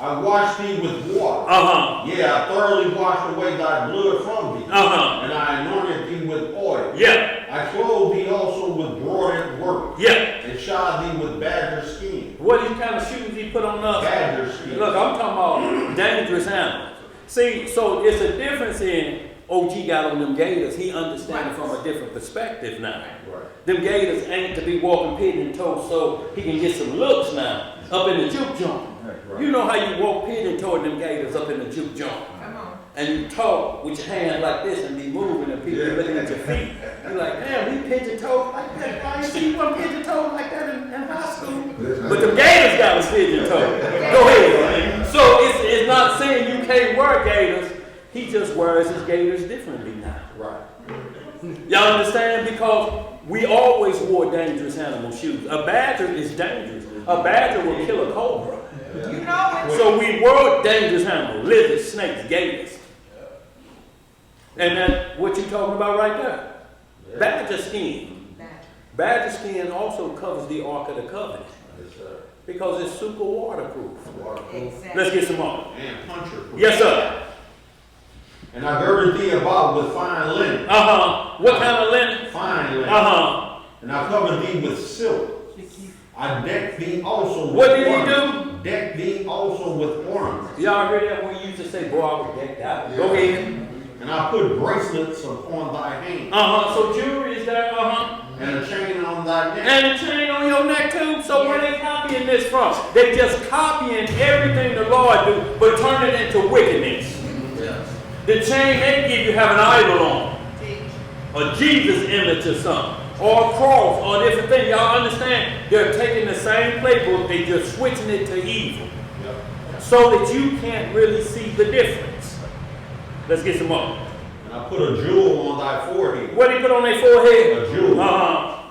I washed thee with water. Yeah, I thoroughly washed away thy blood from thee. And I anointed thee with oil. Yeah. I clothed thee also with broidered work. Yeah. And shod thee with badger skin. What kind of shoes he put on us? Badger skin. Look, I'm talking about dangerous animals. See, so it's a difference in OG got on them gators. He understands it from a different perspective now. Right. Them gators ain't to be walking pigeon and toe so he can get some looks now up in the juke joint. Right. You know how you walk pigeon toward them gators up in the juke joint. Come on. And you talk with your hand like this and be moving and people looking at your feet. You're like, man, we pigeon toed like that. I ain't seen one pigeon toed like that in high school. But the gators got us pigeon toed. Go ahead. So it's not saying you can't wear gators. He just wears his gators differently now. Right. Y'all understand? Because we always wore dangerous animal shoes. A badger is dangerous. A badger will kill a cobra. You know it. So we wore dangerous animals, lizards, snakes, gators. And that's what you talking about right there. Badger skin. Badger skin also covers the Ark of the Covenant. Yes, sir. Because it's super waterproof. Waterproof. Exactly. Let's get some more. And puncher-proof. Yes, sir. And I girded thee about with fine linen. What kind of linen? Fine linen. And I covered thee with silk. I decked thee also with What did he ornaments. do? Decked thee also with ornaments. Y'all heard that when you used to say, boy, I was decked out. Go ahead. And I put bracelets upon thy hand. So jewelry is there, And a chain on thy neck. And a chain on your neck too. So where they copying this from? They just copying everything the Lord do, but turn it into wickedness. The chain they give you have an idol on. A Jesus image or something. or a cross or a different thing. Y'all understand? They're taking the same playbook, they just switching it to evil. So that you can't really see the difference. Let's get some more. And I put a jewel on thy forehead. What did he put on their forehead? A jewel.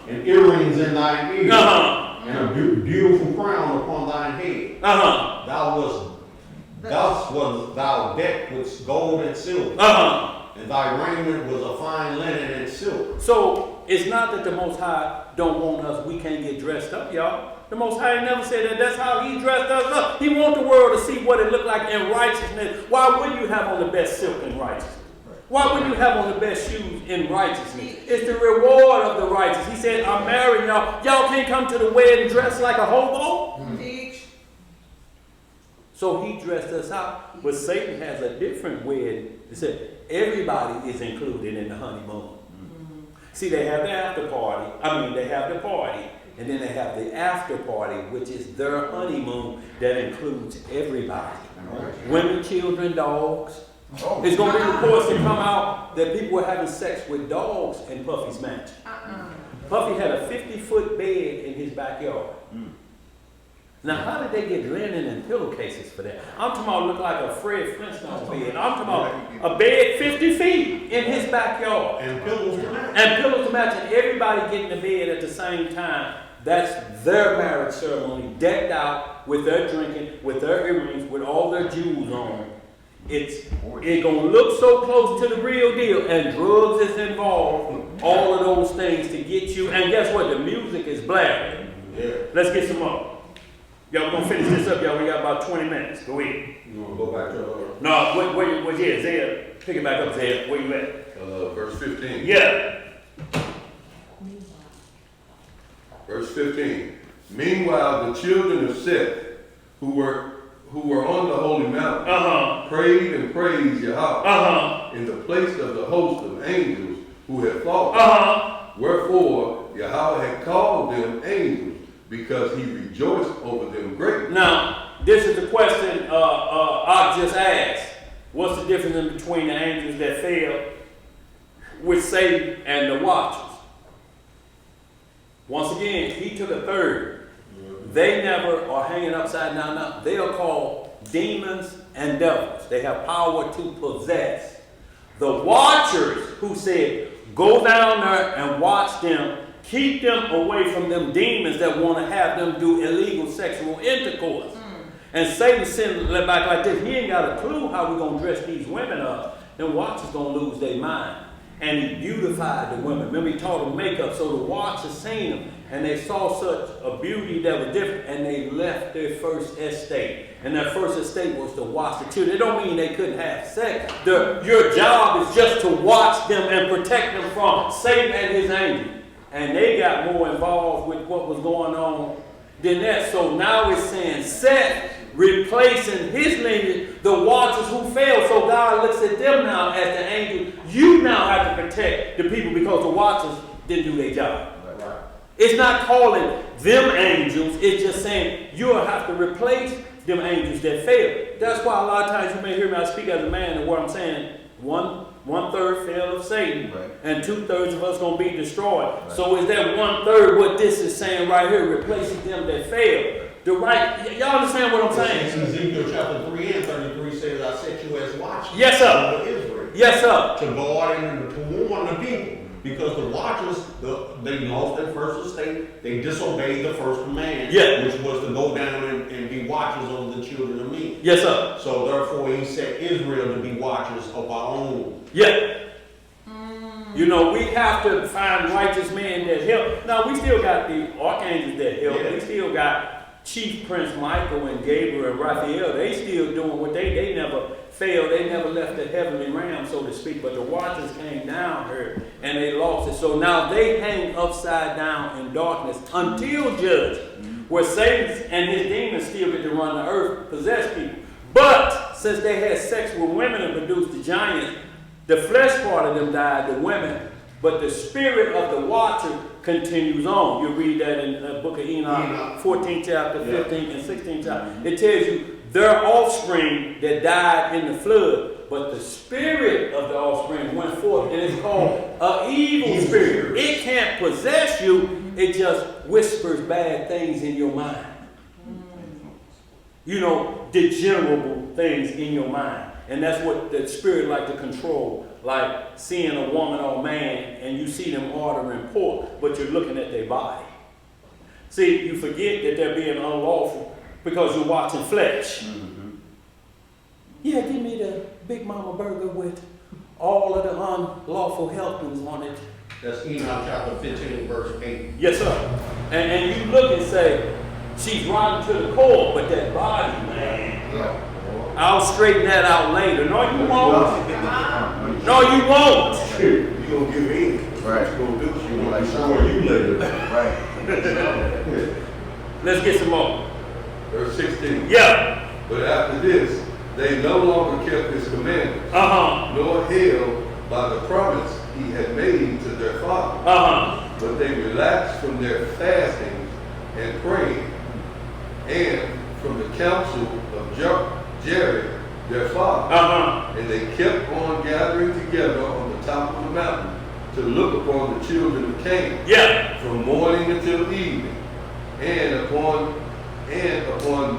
And earrings in thine ears. And a beautiful crown upon thine head. Thus was thou decked with gold and silver. And thy raiment was a fine linen and silk. So it's not that the Most High don't want us, we can't get dressed up, y'all. The Most High never said that. That's how he dressed us up. He wants the world to see what it looked like in righteousness. Why wouldn't you have on the best silk in righteousness? Why wouldn't you have on the best shoes in righteousness? It's the reward of the righteous. He said, I'm married y'all. Y'all can't come to the wedding dressed like a hobo. So he dressed us out. But Satan has a different wedding. He said, everybody is included in the honeymoon. See, they have the after party. They have the party. And then they have the after party, which is their honeymoon that includes everybody. Women, children, dogs. There's going to be reports that come out that people were having sex with dogs in Puffy's mansion. Puffy had a 50-foot bed in his backyard. Now, how did they get linen and pillowcases for that? I'm talking about look like a Fred Flintstone bed. I'm talking about a bed 50 feet in his backyard. And pillows to match. And pillows to match, and everybody getting to bed at the same time. That's their marriage ceremony, decked out with their drinking, with their earrings, with all their jewels on. It's gonna look so close to the real deal, and drugs is involved. All of those things to get you. And guess what? The music is blaring. Let's get some more. Y'all, we're gonna finish this up, y'all. We got about 20 minutes. Go ahead. You wanna go back to No, where Zed? Pick it back up, Zed. Where you at? Verse 15. Yeah. Verse 15. Meanwhile, the children of Seth, who were on the holy mountain, prayed and praised Yahweh in the place of the host of angels who had fought. Wherefore Yahweh had called them angels, because he rejoiced over them greatly. Now, this is the question I just asked. What's the difference between the angels that fell with Satan and the watchers? Once again, he took a third. They never are hanging upside down. Now, they are called demons and devils. They have power to possess. The watchers who said, go down there and watch them, keep them away from them demons that want to have them do illegal sexual intercourse. And Satan sent back like this. He ain't got a clue how we're going to dress these women up. Them watchers going to lose their mind. And he beautified the women. Remember, he taught them makeup. So the watchers seen them. And they saw such a beauty that was different. And they left their first estate. And their first estate was to watch the children. It don't mean they couldn't have sex. Your job is just to watch them and protect them from Satan and his angels. And they got more involved with what was going on than that. So now it's saying Seth replacing his lineage, the watchers who failed. So God looks at them now as the angels. You now have to protect the people because the watchers didn't do their job. Right. It's not calling them angels. It's just saying you'll have to replace them angels that failed. That's why a lot of times you may hear me, I speak as a man, and what I'm saying, one third fell of Satan, and 2/3 of us gonna be destroyed. So is that 1/3 what this is saying right here, replacing them that failed? Y'all understand what I'm saying? Ezekiel chapter 3 and 33 says, I set you as watchmen. Yes, sir. Over Israel. Yes, sir. To guard and to warn the people. Because the watchers, they lost their first estate. They disobeyed the first command, which was to go down and be watchers over the children of men. Yes, sir. So therefore he set Israel to be watchers of our own. Yeah. You know, we have to find righteous men that help. Now, we still got the archangels that help. Yeah. We still got Chief Prince Michael and Gabriel and Raphael. They still doing what they never failed. They never left the heavenly realm, so to speak. But the watchers came down here and they lost it. So now they hang upside down in darkness until judgment, where Satan and his demons still get to run the earth, possess people. But since they had sex with women and produced the giants, the flesh part of them died, the women, but the spirit of the watcher continues on. You read that in the book of Enoch, 14th chapter, 15th and 16th chapter. It tells you their offspring that died in the flood, But the spirit of the offspring went forth, and it's called an evil spirit. It can't possess you, it just whispers bad things in your mind. You know, degenerable things in your mind. And that's what the spirit like to control. Like seeing a woman or man, and you see them ordering pork, but you're looking at their body. See, you forget that they're being unlawful because you're watching flesh. Yeah, give me the Big Mama burger with all of the unlawful helpings on it. That's Enoch chapter 15, verse 8. Yes, sir. And you look and say, she's rotten to the core, but that body, man. I'll straighten that out later. No, you won't. No, you won't. You gonna give in. Right. What you gonna do? You like Destroy you later. Right. Let's get some more. Verse 16. Yeah. But after this, they no longer kept his commandments, nor held by the promise he had made to their father. But they relaxed from their fasting and praying, and from the counsel of Jared, their father. And they kept on gathering together on the top of the mountain to look upon the children of Cain. Yeah. From morning until evening, and upon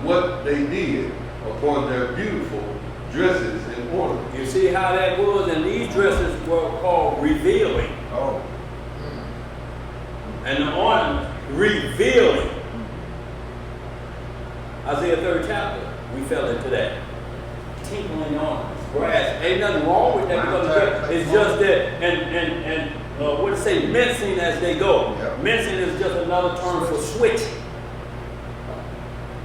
what they did, upon their beautiful dresses and ornaments. You see how that was? And these dresses were called revealing. Oh. And the ornament revealing. Isaiah 3rd chapter, we fell into that. Tinkling ornaments, brass. Ain't nothing wrong with that because it's just that, and what to say, mincing as they go. Yep. Mincing is just another term for switching.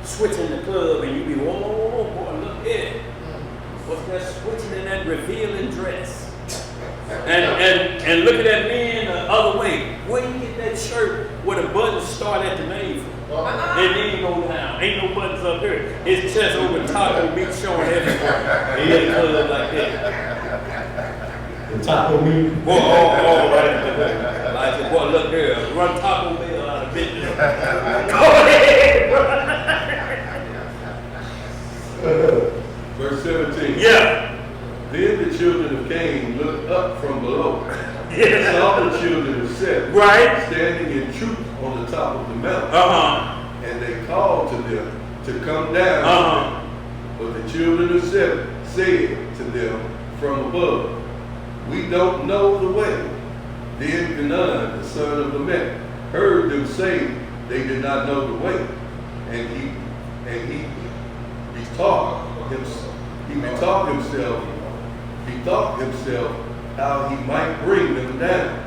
Switching the club and you be, whoa, boy, look here. What's that switching in that revealing dress? And looking at me in the other way. Where you get that shirt where the buttons start at the navel? And then go down. Ain't no buttons up here. His chest over Taco Meat showing everywhere. He in the club like that. The Taco Meat? Boy, right. Like I said, boy, look here. Run Taco Bell out of business. Go ahead, bro. Verse 17. Yeah. Then the children of Cain looked up from below, Yeah. saw the children of Seth Right. standing in troops on the top of the mountain, and they called to them to come down. But the children of Seth said to them from above, we don't know the way. Then Canaan, the son of Lamech, heard them say they did not know the way, and he bethought himself how he might bring them down.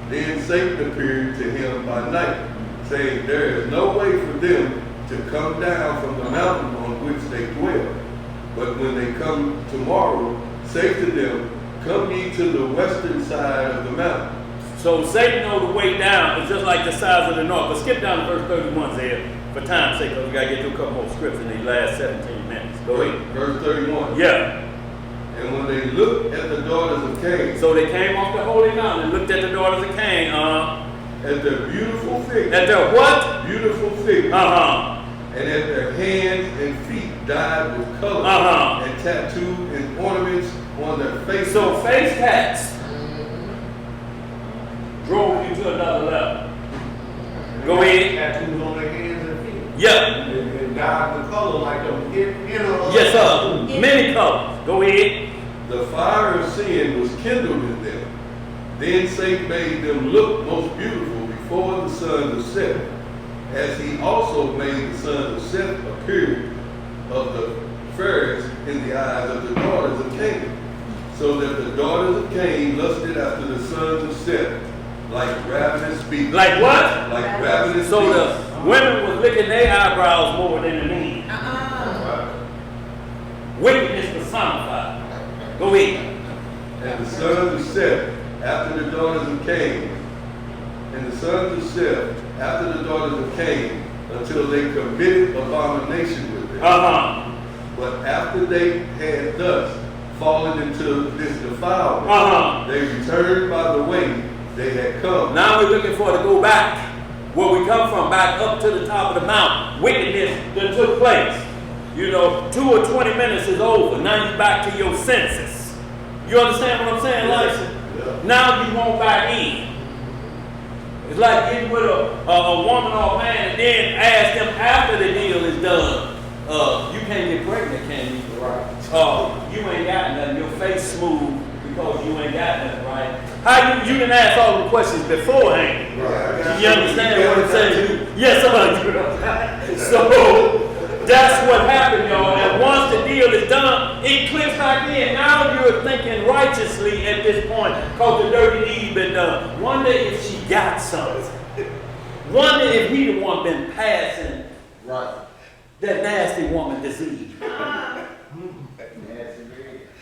Then Satan appeared to him by night, saying, there is no way for them to come down from the mountain on which they dwell. But when they come tomorrow, say to them, come ye to the western side of the mountain. So Satan know the way down. It's just like the size of the north. But skip down to verse 31 there for time's sake, because we got to get through a couple more scripts in these last 17 minutes. Go ahead. Verse 31. Yeah. And when they looked at the daughters of Cain, So they came off the holy mountain and looked at the daughters of Cain. at their beautiful figures, At their what? beautiful figures, Uh-huh. and at their hands and feet dyed with color, and tattooed and ornaments on their faces. So face tats drove you to another level. Go ahead. Tattoos on their hands and feet. Yeah. And dyed the color like them inner. Yes, sir. Many colors. Go ahead. The fire of sin was kindled in them. Then Satan made them look most beautiful before the sons of Seth, as he also made the sons of Seth appear of the fairest in the eyes of the daughters of Cain. So that the daughters of Cain lusted after the sons of Seth, like ravenous beasts. Like what? Like ravenous So beasts. the women was licking their eyebrows more than the men. Wickedness personified. Go ahead. And the sons of Seth, after the daughters of Cain, and the sons of Seth, after the daughters of Cain, until they committed abomination with them. But after they had thus fallen into this defilement, they returned by the way they had come. Now we're looking for to go back where we come from, back up to the top of the mountain. Wickedness that took place. You know, 2 or 20 minutes is over. Now you're back to your senses. You understand what I'm saying, Lyson? Now you won't buy in. It's like getting with a woman or a man and then ask them after the deal is done, you can't get pregnant, can you? Right. You ain't got nothing. Your face smooth because you ain't got nothing, right? How you didn't ask all the questions beforehand. Right. You understand what I'm saying? Yes, sir. So that's what happened, y'all. And once the deal is done, it clicks back in. Now you're thinking righteously at this point because the dirty deed been done. Wonder if she got something. Wonder if he the one been passing that nasty woman disease.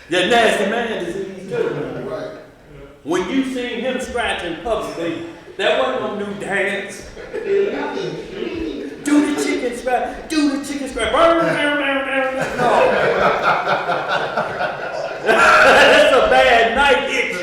That nasty man disease too. Right. When you seen him scratching publicly, that wasn't no new dance. Do the chicken scratch. Do the chicken scratch. No. That's a bad night itch.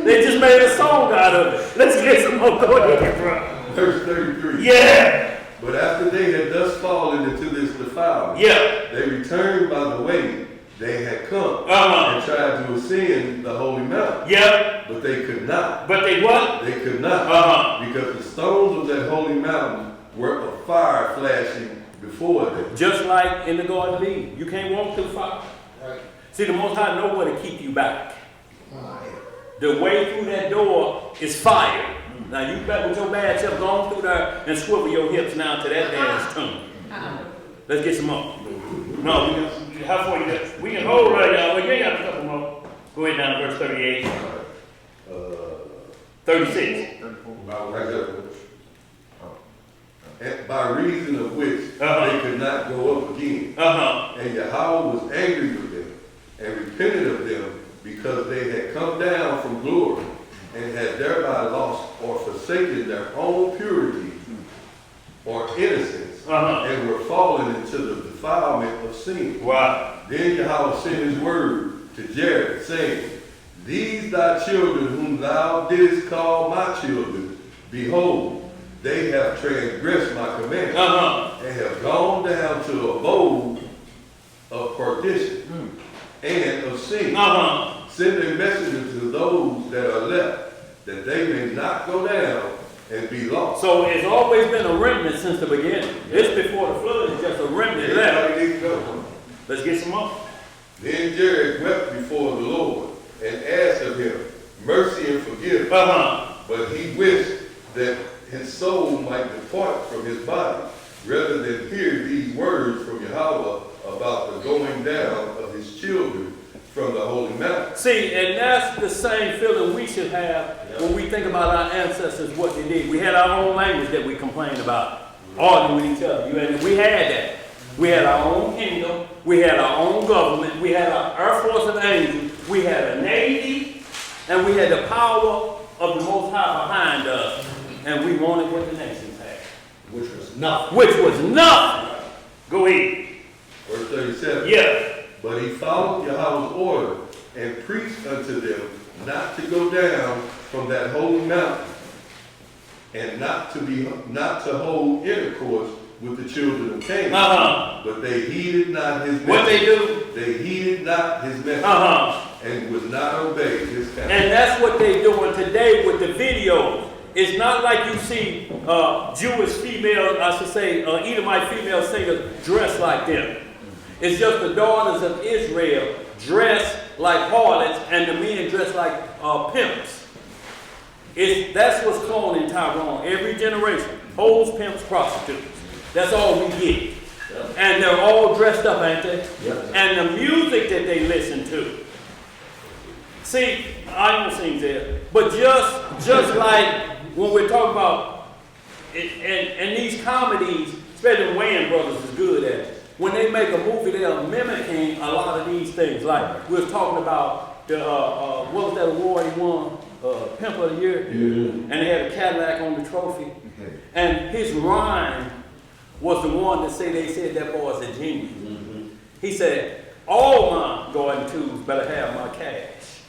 They just made a song out of it. Let's get some more going here, bro. Verse 33. Yeah. But after they had thus fallen into this defilement, Yeah. they returned by the way they had come and tried to ascend the holy mountain. Yeah. But they could not. But they what? They could not. Because the stones of that holy mountain were of fire flashing before them. Just like in the Garden of Eden. You can't walk through fire. Right. See, the Most High know where to keep you back. The way through that door is fire. Now you bet with your bad self, go on through there and swivel your hips now to that dance tune. Let's get some more. No, how far you got? We can hold right now. Well, you ain't got a couple more. Go ahead down to verse 38. 36. And by reason of which they could not go up again. And Yahweh was angry with them and repented of them because they had come down from glory and had thereby lost or forsaken their own purity or innocence and were fallen into the defilement of sin. Wow. Then Yahweh sent his word to Jared, saying, These thy children whom thou didst call my children, behold, they have transgressed my commandments and have gone down to abode of perdition and of sin. Send a messenger to those that are left, that they may not go down and be lost. So it's always been a remnant since the beginning. This before the flood is just a remnant left. Let's get some more. Then Jared wept before the Lord and asked of him mercy and forgiveness. But he wished that his soul might depart from his body, rather than hear these words from Yahweh about the going down of his children from the holy mountain. See, and that's the same feeling we should have when we think about our ancestors, what they did. We had our own language that we complained about, arguing with each other. We had that. We had our own kingdom. We had our own government. We had our Air Force of Angels. We had a Navy. And we had the power of the Most High behind us. And we wanted what the nations had. Which was nothing. Which was nothing. Go ahead. Verse 37. Yeah. But he followed Yahweh's order and preached unto them not to go down from that holy mountain and not to hold intercourse with the children of Canaan. But they heeded not his message. What they do? They heeded not his message and would not obey his command. And that's what they're doing today with the videos. It's not like you see Jewish female, I should say, Edomite female singers dressed like them. It's just the daughters of Israel dressed like harlots and the men dressed like pimps. That's what's cloned in Tyrone. Every generation, hoes, pimps, prostitutes. That's all we get. And they're all dressed up, ain't they? And the music that they listen to. See, I don't sing there, but just like when we're talking about, and these comedies, especially Wayans Brothers is good at it. When they make a movie, they are mimicking a lot of these things. Like we was talking about the what was that award he won? Pimp of the Year. And they had a Cadillac on the trophy. And his rhyme was the one that they said that boy's a genius. He said, all my garden tools better have my cash.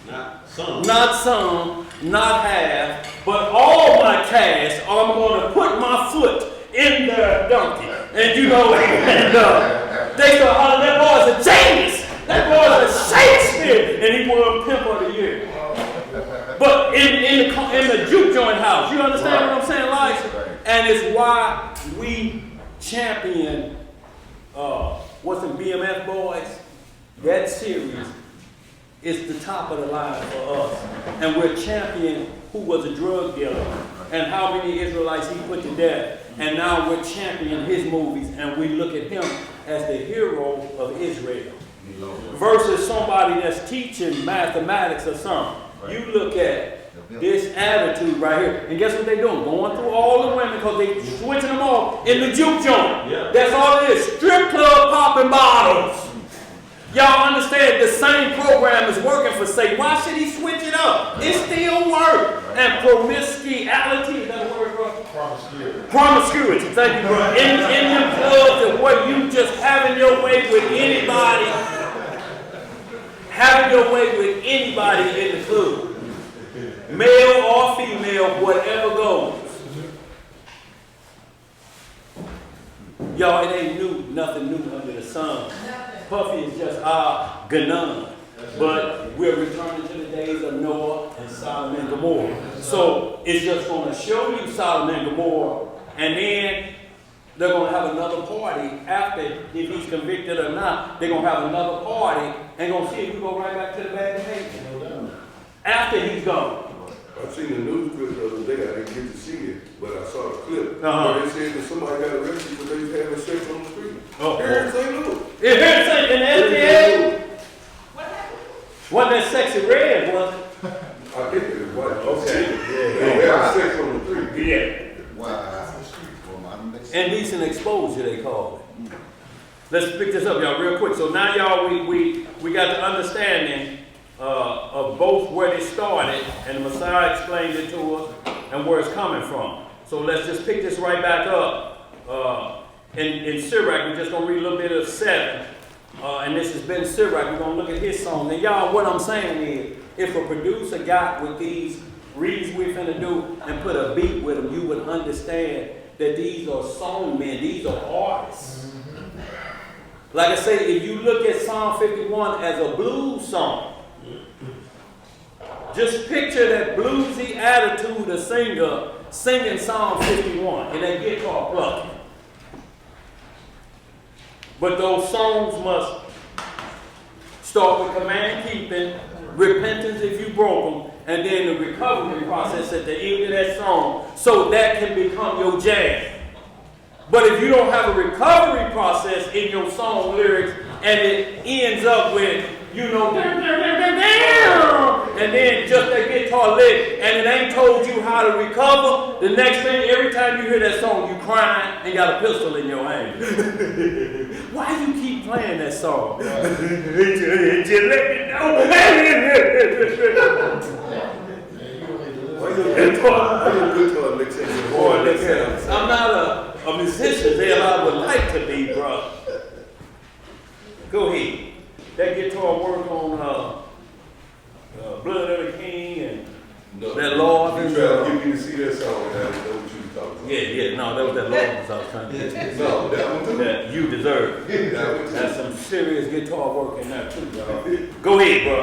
Not some. Not some, not half, but all my cash, or I'm going to put my foot in their donkey. And you know, they said, oh, that boy's a genius. That boy's a Shakespeare. year, and he won Pimp of the Year. But in the juke joint house, you understand what I'm saying, Liza? Right. And it's why we champion, what's the BMF Boys? That series is the top of the line for us. And we're championing who was a drug dealer and how many Israelites he put to death. And now we're championing his movies, and we look at him as the hero of Israel. Versus somebody that's teaching mathematics or something. You look at this attitude right here, and guess what they're doing? Going through all the women because they switching them off in the juke joint. Yeah. That's all it is. Strip club popping bottles. Y'all understand the same program is working for Satan. Why should he switch it up? It still works. And promiscuity, is that a word, bro? Promiscuity, thank you, bro. In them clubs and where you just having your way with anybody, in the club. Male or female, whatever goes. Y'all, it ain't nothing new under the sun. Puffy is just our Ganon. But we're returning to the days of Noah and Sodom and Gomorrah. So it's just going to show you Sodom and Gomorrah, and then they're going to have another party after, if he's convicted or not, they're going to have another party and going to see if we go right back to the bad behavior. After he's gone. I seen the news clip the other day. I didn't get to see it, but I saw the clip. Uh-huh. Where they said that somebody got arrested because they was having sex on the street. Oh, Here in St. Louis. Here in St. in the SBA. Wasn't that Sexy Red, was it? I think it was. Okay. They had sex on the street. Yeah. Wow. Indecent exposure, they call it. Let's pick this up, y'all, real quick. So now, y'all, we got the understanding of both where they started, and the Messiah explained it to us, and where it's coming from. So let's just pick this right back up. In Sirach, we're just going to read a little bit of 7. And this has been Sirach. We're going to look at his songs. And y'all, what I'm saying is, if a producer got with these reads we're finna do and put a beat with them, you would understand that these are song men. These are artists. Like I say, if you look at Psalm 51 as a blues song, just picture that bluesy attitude of singer singing Psalm 51 and that guitar plucking. But those songs must start with command keeping, repentance if you broke them, and then the recovery process at the end of that song, so that can become your jam. But if you don't have a recovery process in your song lyrics, and it ends up with, you know, and then just that guitar lick, and it ain't told you how to recover, the next thing, every time you hear that song, you crying and got a pistol in your hand. Why you keep playing that song? Just let me know. I'm not a musician there I would like to be, bro. Go ahead. That guitar work on Blood of the King and that Lord. You try to get me to see that song, and I didn't know what you were talking about. Yeah, no, that was that Lord I was trying to get to. No, that one too. That you deserve. That one too. That's some serious guitar work in there too, y'all. Go ahead, bro.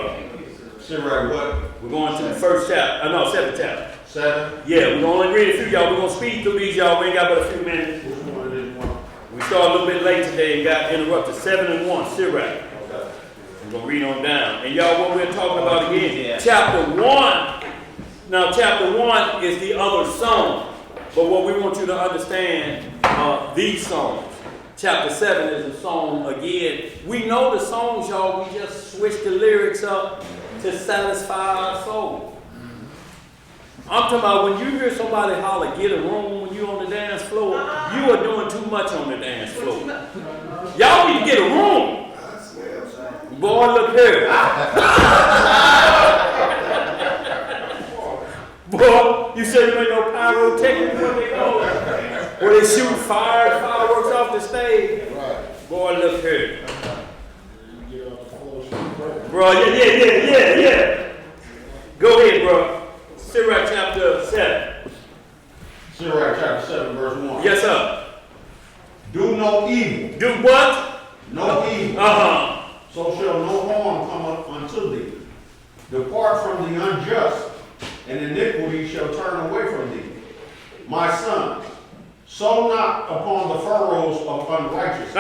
Sirach what? We're going to the first chapter. Seventh chapter. 7? Yeah, we're going to only read a few, y'all. We're going to speed through these, y'all. We ain't got but a few minutes. We started a little bit late today and got interrupted. 7 and 1, Sirach. We're going to read on down. And y'all, what we're talking about again, chapter 1. Now, chapter 1 is the other song. But what we want you to understand, these songs. Chapter 7 is a song again. We know the songs, y'all. We just switch the lyrics up to satisfy our soul. I'm talking about when you hear somebody holler, get a room when you on the dance floor, you are doing too much on the dance floor. Y'all need to get a room. Boy, look here. Boy, you said you ain't no pyrotechnics when they go. Where they shoot fireworks off the stage. Boy, look here. Bro, yeah. Go ahead, bro. Sirach chapter 7. Sirach chapter 7, verse 1. Yes, sir. Do no evil. Do what? No evil. Uh-huh. So shall no harm come up unto unto thee. Depart from the unjust, and iniquity shall turn away from thee. My son, sow not upon the furrows of unrighteousness,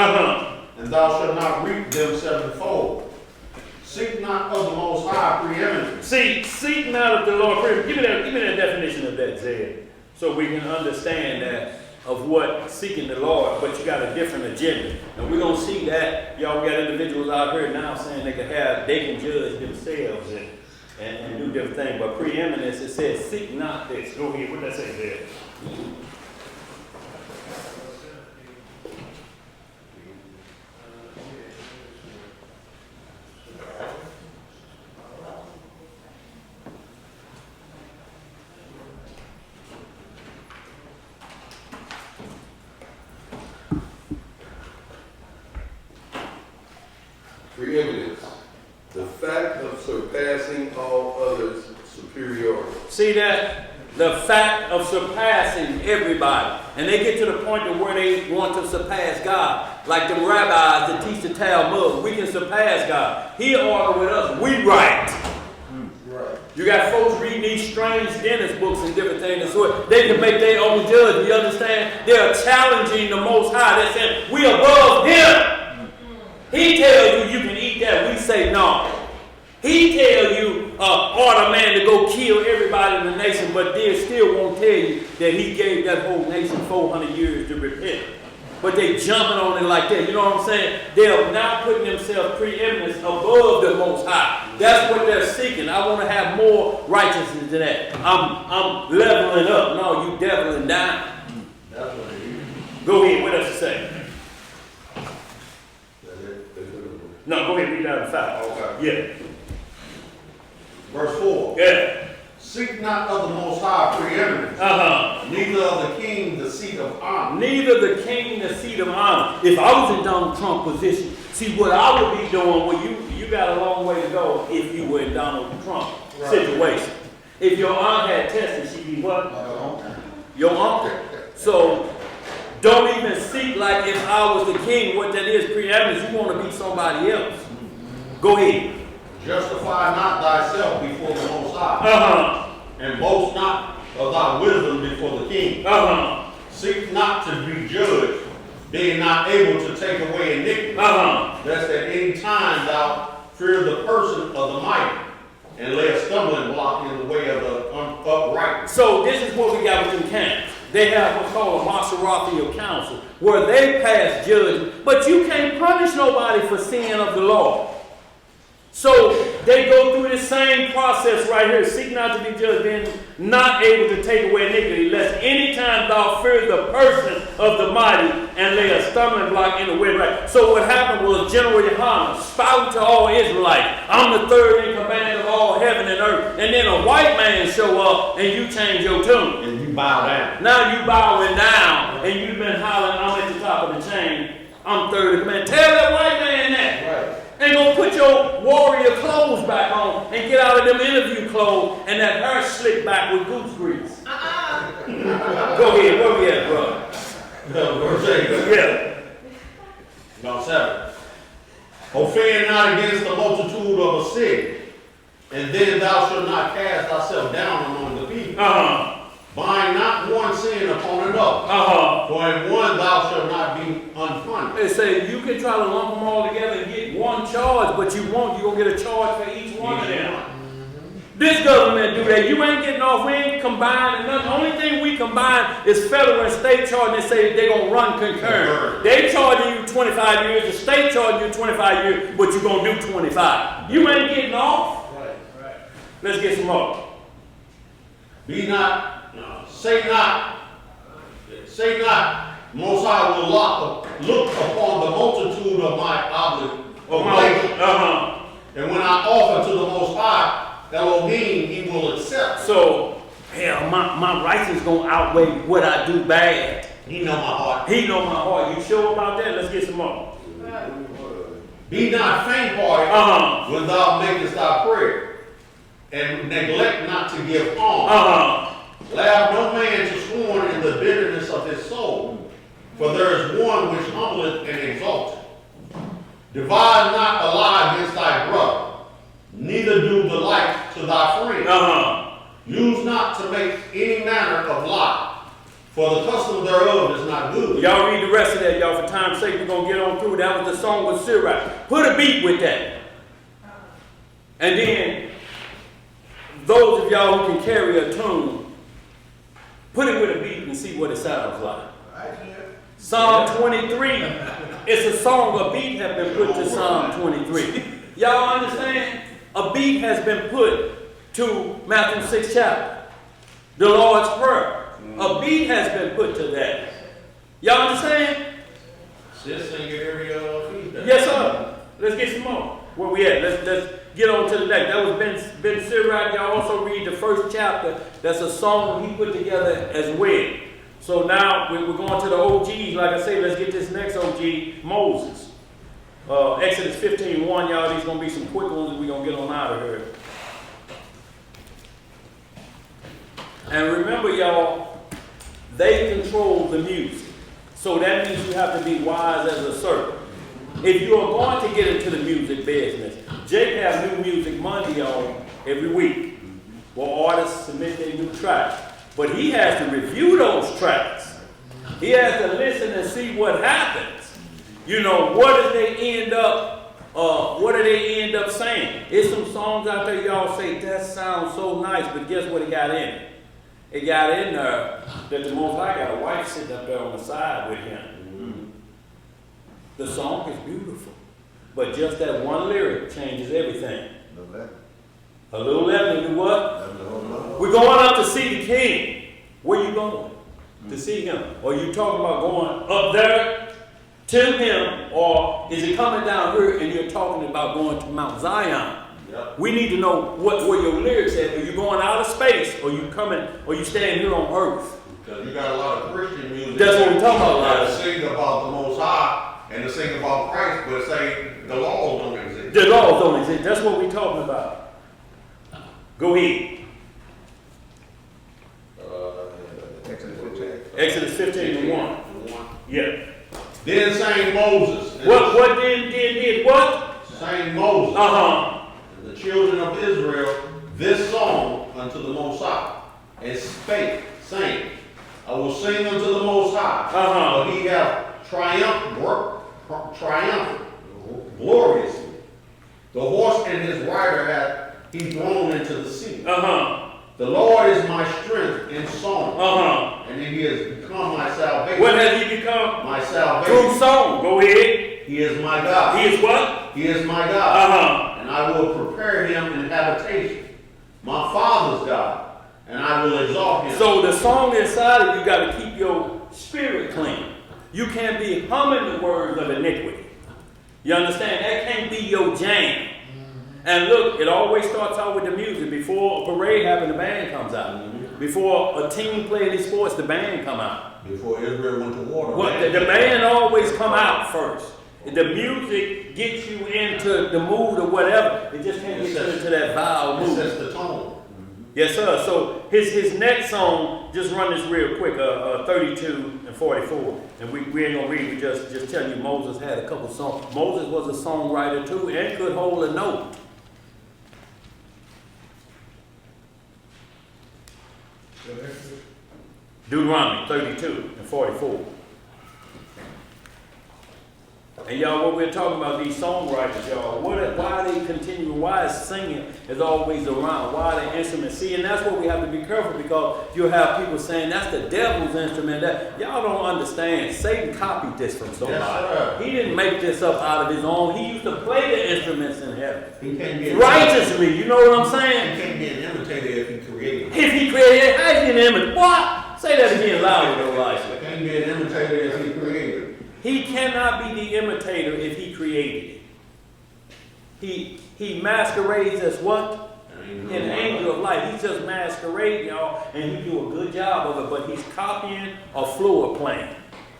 and thou shalt not reap them sevenfold. Seek not of the Most High preeminence. Seek not of the Lord preeminence. Give me that definition of that, Zed, so we can understand that of what seeking the Lord, but you got a different agenda. And we're going to see that. Y'all got individuals out here now saying they can judge themselves and do different things. But preeminence, it says, seek not this. Go ahead. What did that say there? Preeminence, the fact of surpassing all others' superiority. See that? The fact of surpassing everybody. And they get to the point of where they want to surpass God. Like the rabbis that teach the Talmud, we can surpass God. He ordered with us, we right. You got folks reading these strange dentist books and different things, so they can make their own judgment. You understand? They are challenging the Most High. They're saying, we above Him. He tells you you can eat that. We say no. He tell you order man to go kill everybody in the nation, but they still won't tell you that he gave that whole nation 400 years to repent. But they jumping on it like that. You know what I'm saying? They're now putting themselves preeminence above the Most High. That's what they're seeking. I want to have more righteousness than that. I'm leveling up. No, you deviling down. That's what it is. Go ahead. What else to say? No, go ahead. Read down the 5. Okay. Yeah. Verse 4. Yeah. Seek not of the Most High preeminence, neither of the king the seat of honor. Neither the king the seat of honor. If I was in Donald Trump's position, see what I would be doing, well, you got a long way to go if you were in Donald Trump's situation. If your aunt had tested, she'd be what? Your uncle. So don't even seek like if I was the king, what that is, preeminence. You want to be somebody else. Go ahead. Justify not thyself before the Most High, and boast not of thy wisdom before the king. Seek not to be judged, being not able to take away iniquity, lest at any time thou fear the person of the mighty, and lay a stumbling block in the way of the upright. So this is what we got with them camps. They have what's called a Maserati of counsel, where they pass judgment, but you can't punish nobody for sin of the law. So they go through the same process right here. Seek not to be judged, being not able to take away iniquity, lest any time thou fear the person of the mighty and lay a stumbling block in the way right. So what happened was General Yohanan spouting to all Israelites, I'm the third in command of all heaven and earth. And then a white man show up and you change your tune. And you bow down. Now you bowing down and you've been hollering, I'm at the top of the chain. I'm third in command. Tell that white man that. Right. And go put your warrior clothes back on and get out of them interview clothes and that hair slicked back with goose grease. Go ahead, where we at, bro? Verse 8. Yeah. No, 7. Offend not against the multitude of a city, and then thou shalt not cast thyself down among the people. Bind not one sin upon another, for in one thou shalt not be unpunished. They say you can try to lump them all together and get one charge, but you won't. You're going to get a charge for each one of them. This government do that. You ain't getting off. We ain't combining nothing. The only thing we combine is federal and state charge. They say they're going to run concurrent. They charging you 25 years. The state charging you 25 years, but you're going to do 25. You ain't getting off. Right. Let's get some more. Be not, say not, Most High will look upon the multitude of my obligations. And when I offer to the Most High, Elohim, He will accept. So, hell, my righteousness going to outweigh what I do bad. He know my heart. He know my heart. You sure about that? Let's get some more. Be not faint-hearted when thou makest thy prayer, and neglect not to give alms. Laugh no man to scorn in the bitterness of his soul, for there is one which humbleth and exalteth. Divide not a lie against thy brother, neither do the like to thy friend. Uh-huh. Use not to make any manner of lie, for the custom thereof is not good. Y'all read the rest of that, y'all. For time's sake, we're going to get on through. That was the song with Sirach. Put a beat with that. And then, those of y'all who can carry a tune, put it with a beat and see what it sounds like. Psalm 23. It's a song. A beat has been put to Psalm 23. Y'all understand? A beat has been put to Matthew 6 chapter. The Lord's Prayer. A beat has been put to that. Y'all understand? Just sing it every feedback. Yes, sir. Let's get some more. Where we at? Let's get on to the next. That was Ben Sirach. Y'all also read the first chapter. That's a song he put together as well. So now we're going to the OGs. Like I say, let's get this next OG, Moses. Exodus 15:1, y'all. These gonna be some quick ones, and we're gonna get on out of here. And remember, y'all, they control the music. So that means you have to be wise as a servant. If you are going to get into the music business, Jake has New Music Monday on every week, where artists submit their new tracks. But he has to review those tracks. He has to listen and see what happens. You know, what do they end up saying? There's some songs out there y'all say, that sounds so nice, but guess what it got in it? It got in there that the Most High got a wife sitting up there on the side with him. The song is beautiful, but just that one lyric changes everything. A little leaven to do what? We're going up to see the King. Where you going? To see him? Or you talking about going up there to him, or is it coming down here and you're talking about going to Mount Zion? Yep. We need to know where your lyrics at. Are you going out of space, or you coming, or you staying here on earth? Because you got a lot of Christian music. That's what we're talking about. That sing about the Most High and to sing about Christ, but say the laws don't exist. The laws don't exist. That's what we're talking about. Go ahead. Exodus 15:1. Yeah. Then sang Moses. What did what? Sang Moses. And the children of Israel this song unto the Most High, and spake, saying, I will sing unto the Most High, for he hath triumphed gloriously. The horse and his rider hath he thrown into the sea. The Lord is my strength in song, and he has become my salvation. What has he become? My salvation. Through song. Go ahead. He is my God. He is what? He is my God. And I will prepare him in habitation. My Father's God, and I will exalt him. So the song inside of you got to keep your spirit clean. You can't be humming the words of iniquity. You understand? That can't be your jam. And look, it always starts out with the music. Before a parade happens, the band comes out. Before a team play any sports, the band come out. Before Israel went to war, the band always come out first. The music gets you into the mood or whatever. It just can't get you into that vile mood. It sets the tone. Yes, sir. So his next song, just run this real quick, 32 and 44. And we ain't gonna read, we just tell you Moses had a couple songs. Moses was a songwriter too and could hold a note. Deuteronomy 32 and 44. And y'all, what we're talking about, these songwriters, y'all, why are they continuing? Why is singing is always around? Why are they instruments? See, and that's what we have to be careful, because you'll have people saying that's the devil's instrument. That y'all don't understand. Satan copied this from somebody. Yes, he didn't make this up out of his own. He used to play the instruments in heaven. He can't be righteously. You know what I'm saying? He can't be an imitator if he created. If he created, how is he an imitator? What? Say that again louder, though, like. He can't be an imitator if he created. He cannot be the imitator if he created it. He masquerades as what? An angel of light. He's just masquerading, y'all, and he do a good job of it, but he's copying a floor plan.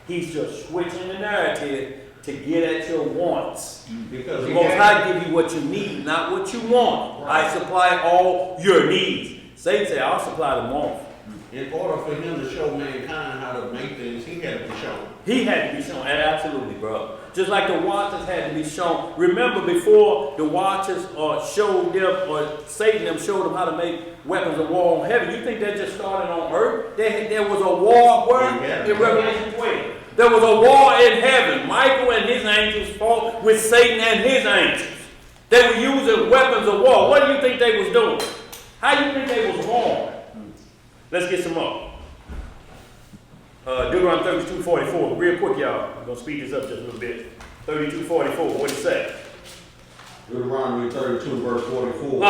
He's just switching the narrative to get at your wants. Because the Most High give you what you need, not what you want. Right. I supply all your needs. Satan said, I'll supply the want. In order for him to show mankind how to make things, he had to be shown. He had to be shown, and absolutely, bro. Just like the Watchers had to be shown. Remember, before the Watchers showed them, or Satan them showed them how to make weapons of war on heaven. You think that just started on earth? There was a war where? In Revelation 12. There was a war in heaven. Michael and his angels fought with Satan and his angels. They were using weapons of war. What do you think they was doing? How do you think they was warned? Let's get some more. Deuteronomy 32:44. Real quick, y'all. I'm going to speed this up just a little bit. 32:44. What did it say? Deuteronomy 32, verse 44.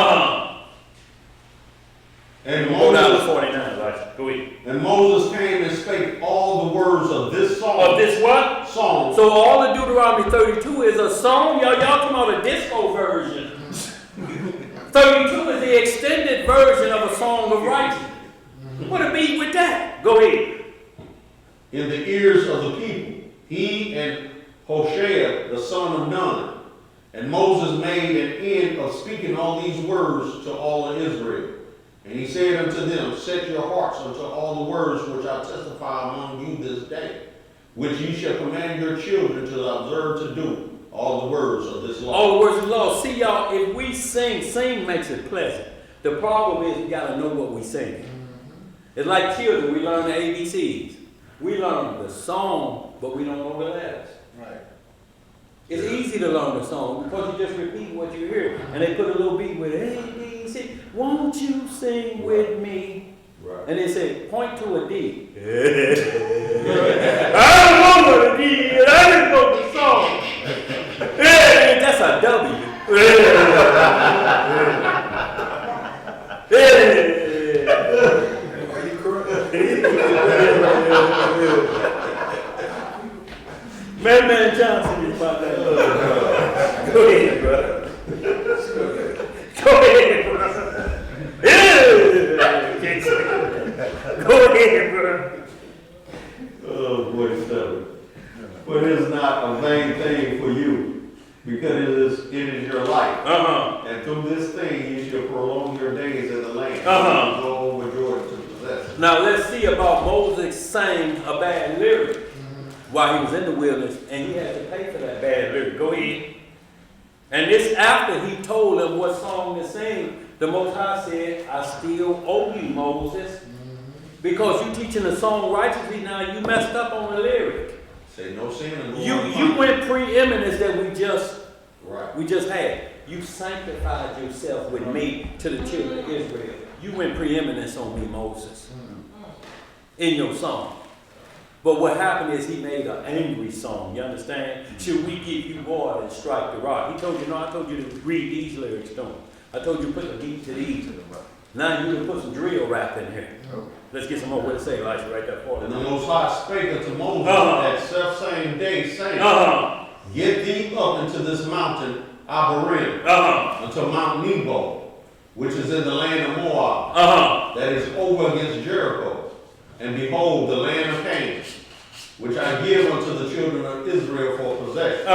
And go down to Moses, 49, Elijah. Go ahead. and Moses came and spake all the words of this song. Of this what? Song. So all of Deuteronomy 32 is a song? Y'all talking about a disco version. 32 is the extended version of a song of righteousness. What a beat with that? Go ahead. In the ears of the people, he and Hoshea, the son of Nun. And Moses made an end of speaking all these words to all of Israel. And he said unto them, set your hearts unto all the words which I testify among you this day, which ye shall command your children to observe to do, all the words of this law. All the words of the law. See, y'all, if we sing makes it pleasant. The problem is we got to know what we sing. It's like children, we learn the ABCs. We learn the song, but we don't know the letters. Right. It's easy to learn the song because you just repeat what you hear. And they put a little beat with A, B, C. Won't you sing with me? Right. And they say, point to a D. I don't know what a D is. I just know the song. That's a W. Are you correct? Man Johnson is about that. Go ahead, bro. Go ahead, bro. Go ahead, bro. Oh, boy, stuff. But it is not a vain thing for you, because it is your life. And through this thing you shall prolong your days in the land. Go over Jordan to possess it. Now let's see about Moses sang a bad lyric while he was in the wilderness, and he had to pay for that bad lyric. Go ahead. And this after he told them what song to sing, the Most High said, I still owe you, Moses. Because you teaching the song righteously now, you messed up on the lyric. Say no sin and go You went preeminence that we just had. You sanctified yourself with me to the children of Israel. You went preeminence on me, Moses, in your song. But what happened is he made an angry song. You understand? Should we give you water and strike the rock? He told you, no, I told you to read these lyrics to him. I told you to put the beat to these. Now you can put some drill rap in here. Let's get some more. What it say, Elisha, right there for And it. the Most High spake unto Moses that self-same day, saying, Get thee up into this mountain, Abarim, unto Mount Nebo, which is in the land of Moab, that is over against Jericho. And behold, the land of Canaan, which I give unto the children of Israel for possession.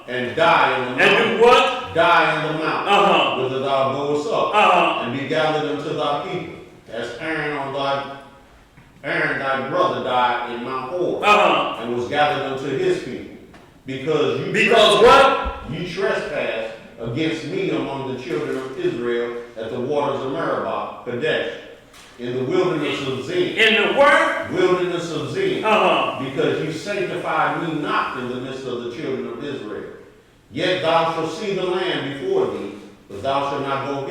And die in the mountain. And do what? Die in the mountain, whither thou goest up, and be gathered unto thy people, as Aaron thy brother died in Mount Hor, and was gathered unto his people. Because you trespassed against me among the children of Israel at the waters of Meribah, Kadesh, in the wilderness of Zin. In the what? Wilderness of Zin. Because you sanctified me not in the midst of the children of Israel. Yet thou shalt see the land before thee, but thou shalt not go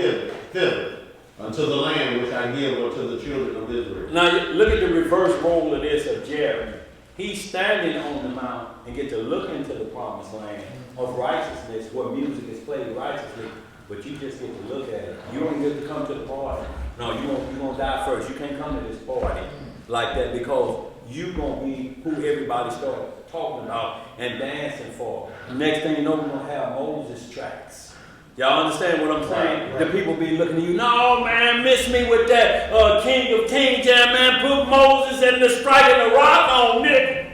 thither, unto the land which I give unto the children of Israel. Now look at the reverse role of this of Jeremy. He's standing on the mount and get to look into the promised land of righteousness, where music is played righteously, but you just get to look at it. You don't get to come to the party. No, you're gonna die first. You can't come to this party like that, because you're gonna be who everybody started talking about and dancing for. Next thing you know, we're gonna have Moses tracks. Y'all understand what I'm saying? The people be looking at you, no man, miss me with that King of Kings jam, man, put Moses and the striking the rock on, nigga.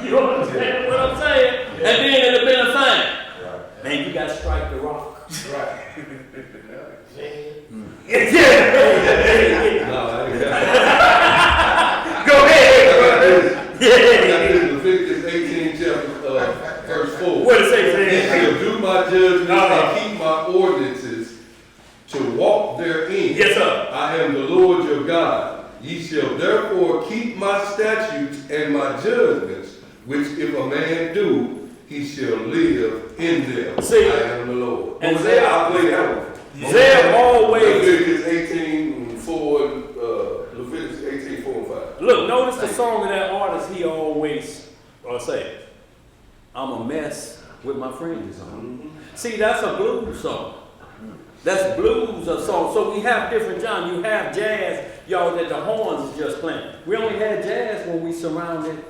You understand what I'm saying? And then it'd have been a thing. Man, you gotta strike the rock. Yeah. No, I ain't got it. Go ahead. Yeah. Leviticus 18 chapter, verse 4. What it say, Ye Sam? shall do my judgments and keep my ordinances to walk therein. Yes, sir. I am the Lord your God. Ye shall therefore keep my statutes and my judgments, which if a man do, he shall live in them. See, I am the Lord. and What was Zeb- that? I'll play that one. Zeb always, Leviticus 18:4 and Leviticus 18:4 and 5. look, notice the song of that artist, he always say, I'm a mess with my friends on. See, that's a blues song. That's blues a song. So we have different genres. You have jazz, y'all, that the horns is just playing. We only had jazz when we surrounded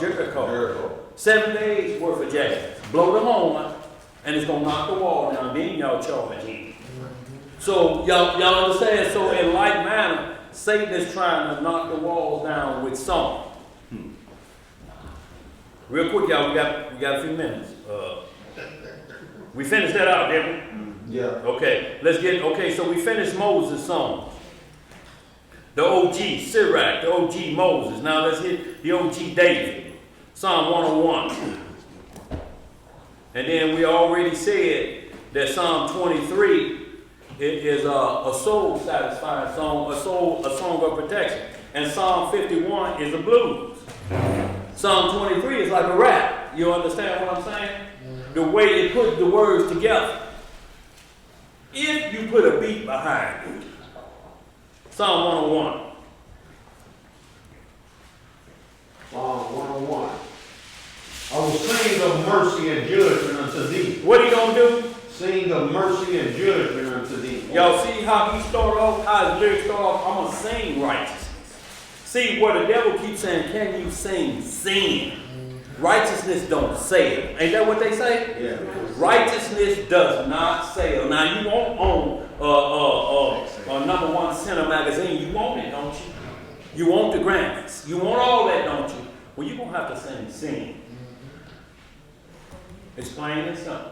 Jericho. 7 days worth of jazz. Blow the horn, and it's gonna knock the wall down. Then y'all charge in. So y'all understand? So in like manner, Satan is trying to knock the walls down with song. Real quick, y'all, we got a few minutes. We finished that out, didn't we? Yeah. Okay, so we finished Moses' songs. The OG Sirach, the OG Moses. Now let's hit the OG David. Psalm 101. And then we already said that Psalm 23 is a soul satisfying song, a song of protection. And Psalm 51 is a blues. Psalm 23 is like a rap. You understand what I'm saying? The way it put the words together. If you put a beat behind it. Psalm 101. Psalm 101. I will sing of mercy and judgment unto thee. What he gonna do? Sing of mercy and judgment unto thee. Y'all see how he started off, how his lyrics start off? I'm gonna sing righteousness. See, where the devil keeps saying, can you sing sin? Righteousness don't sail. Ain't that what they say? Yeah. Righteousness does not sail. Now you won't own a #1 Center magazine. You want it, don't you? You want the Grammys. You want all that, don't you? Well, you're gonna have to sing sin. It's plain and simple.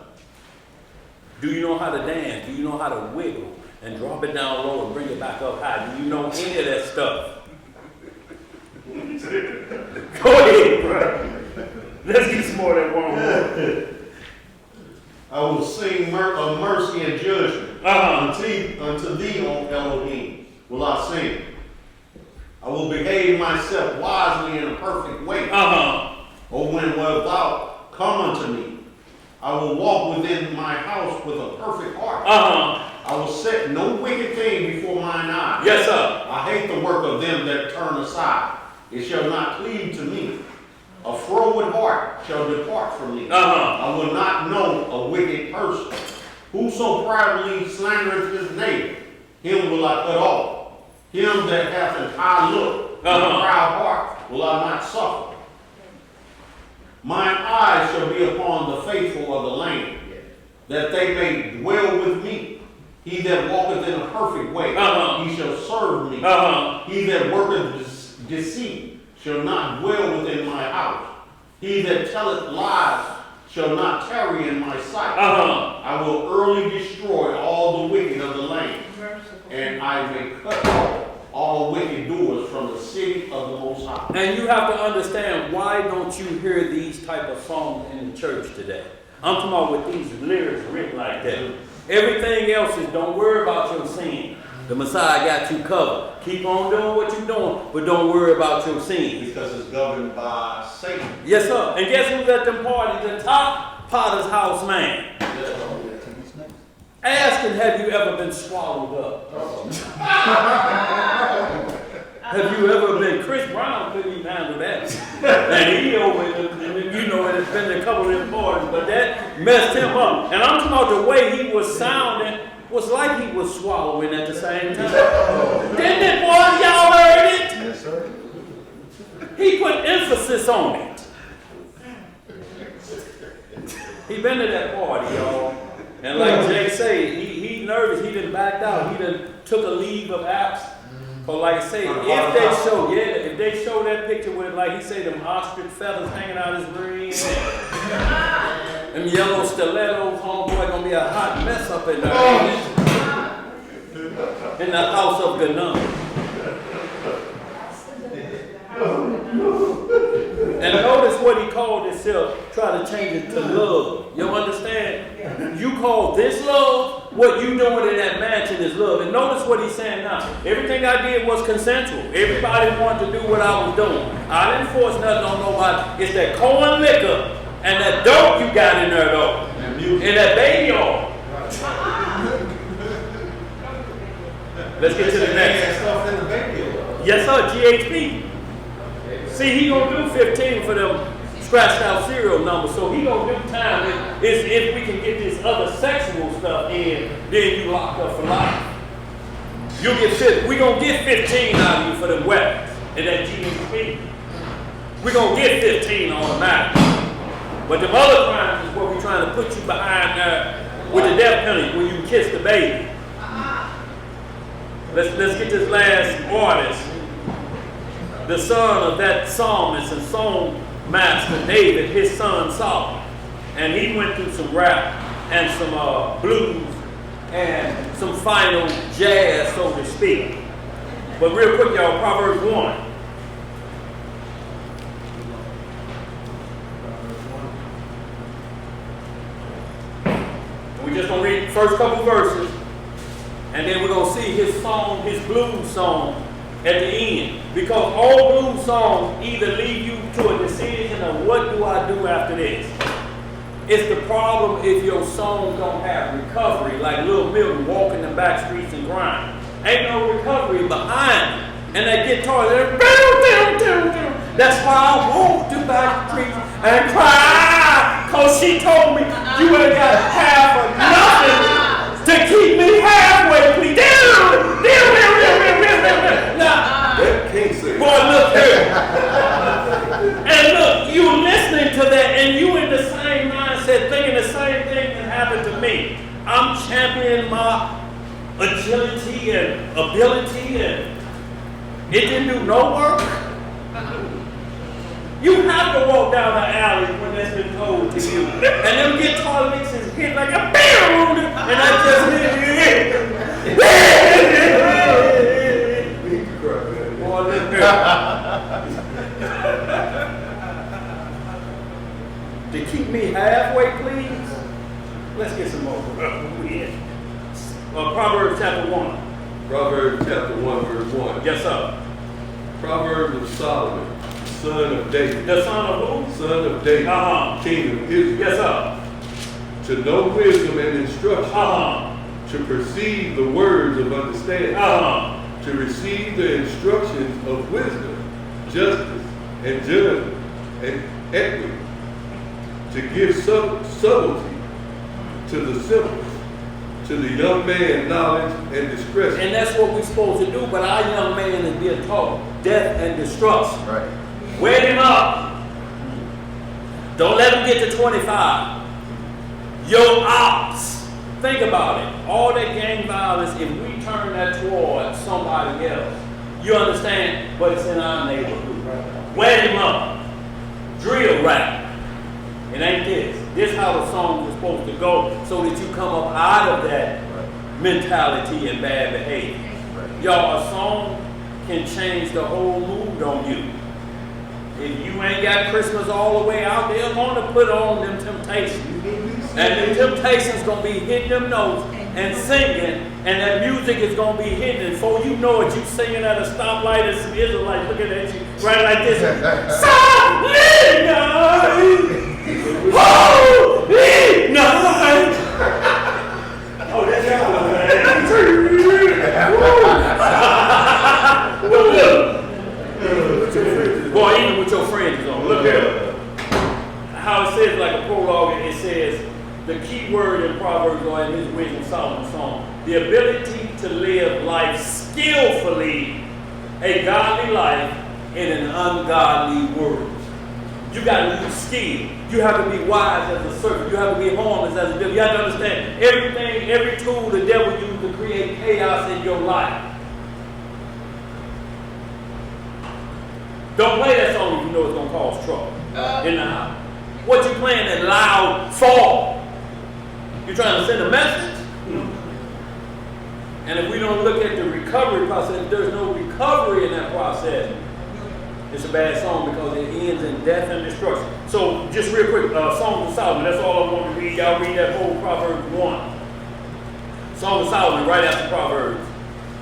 Do you know how to dance? Do you know how to wiggle and drop it down low and bring it back up high? Do you know any of that stuff? Go ahead, bro. Let's get some more of that one. I will sing of mercy and judgment unto thee, O Elohim, will I sing. I will behave myself wisely in a perfect way. O when wilt thou come unto me? I will walk within my house with a perfect heart. I will set no wicked thing before mine eyes. Yes, sir. I hate the work of them that turn aside. It shall not cleave to me. A froward heart shall depart from me. I will not know a wicked person. Whoso privately slandereth his neighbor, him will I cut off. Him that hath an high look and a proud heart will I not suffer. Mine eyes shall be upon the faithful of the land, that they may dwell with me. He that walketh in a perfect way, he shall serve me. He that worketh deceit shall not dwell within my house. He that telleth lies shall not tarry in my sight. I will early destroy all the wicked of the land, and I may cut off all wicked doers from the city of the Most High. And you have to understand, why don't you hear these type of songs in the church today? I'm talking about with these lyrics written like that. Everything else is, don't worry about your sin. The Messiah got you covered. Keep on doing what you're doing, but don't worry about your sin. Because it's governed by Satan. Yes, sir. And guess who's at them parties? The top Potter's house man. Ask him, have you ever been swallowed up? Have you ever been? Chris Brown couldn't even handle that. And he over, you know, it has been a couple of them parties, but that messed him up. And I'm talking about the way he was sounding was like he was swallowing at the same time. Didn't it, boy? Y'all heard it? Yes, sir. He put emphasis on it. He been to that party, y'all. And like Jay said, he nervous. He done backed out. He done took a leave of absence. But like I say, if they show that picture with, like he say, them ostrich feathers hanging out his ring, them yellow stilettos, homeboy gonna be a hot mess up in there. In the house of Ganum. And notice what he called himself, try to change it to love. You understand? You call this love, what you doing in that mansion is love. And notice what he's saying now. Everything I did was consensual. Everybody wanted to do what I was doing. I didn't force nothing on nobody. It's that corn liquor and that dope you got in there though. And that baby oil. Let's get to the next. Stuff in the baby oil. Yes, sir, GHP. See, he gonna do 15 for them scratched out serial numbers, so he gonna do time. If we can get this other sexual stuff in, then you locked up for life. You'll get we gonna get 15 out of you for them weapons and that GHP. We gonna get 15 automatic. But the other crimes is what we trying to put you behind there with the death penalty when you kiss the baby. Let's get this last artist, the son of that psalmist and song master David, his son Solomon. And he went through some rap and some blues and some final jazz, so to speak. But real quick, y'all, Proverbs 1. We just gonna read the first couple verses, and then we're gonna see his song, his blues song at the end. Because all blues songs either lead you to a decision of what do I do after this. It's the problem if your song don't have recovery, like Lil Milton walking the back streets and grind. Ain't no recovery behind it. And that guitar there, that's why I walk the back streets and cry. Cause she told me you ain't got half of nothing to keep me halfway, please. Now, boy, look here. And look, you listening to that and you in the same mindset, thinking the same thing that happened to me. I'm championing my agility and ability, and it didn't do no work. You have to walk down the alley when that's been told to you. And them guitar licks is hit like a bam, and I just boy, look here. To keep me halfway, please. Let's get some more. Proverbs chapter 1. Proverbs chapter 1, verse 1. Yes, sir. Proverbs of Solomon, son of David. The son of who? Son of David, king of Israel. Yes, sir. To know wisdom and instruction. To perceive the words of understanding. To receive the instructions of wisdom, justice, and judgment, and equity. To give subtlety to the simple. To the young man, knowledge and discretion. And that's what we're supposed to do, but our young man is being taught death and destruction. Right. Wake him up. Don't let him get to 25. Your ops. Think about it. All that gang violence, if we turn that toward somebody else, you understand? But it's in our neighborhood. Wake him up. Drill rap. It ain't this. This is how the song is supposed to go so that you come up out of that mentality and bad behavior. Y'all, a song can change the whole mood on you. If you ain't got Christmas all the way out, they're going to put on them Temptations. And the Temptations going to be hitting them notes and singing, and that music is going to be hitting. And before you know it, you singing at a stoplight and some Israelites looking at you right like this. Silent night! Holy night! Oh, that's well, look. Boy, even with your friends is on. Look here. How it says like a prologue, it says the key word in Proverbs or in his wisdom Solomon song, the ability to live life skillfully, a godly life in an ungodly world. You got to use skill. You have to be wise as a serpent. You have to be harmless as a devil. You have to understand everything, every tool the devil uses to create chaos in your life. Don't play that song if you know it's going to cause trouble in the house. What you playing that loud fall? You trying to send a message? And if we don't look at the recovery process, if there's no recovery in that process, it's a bad song because it ends in death and destruction. So just real quick, Song of Solomon, that's all I want to read. Y'all read that whole Proverbs 1. Song of Solomon right after Proverbs.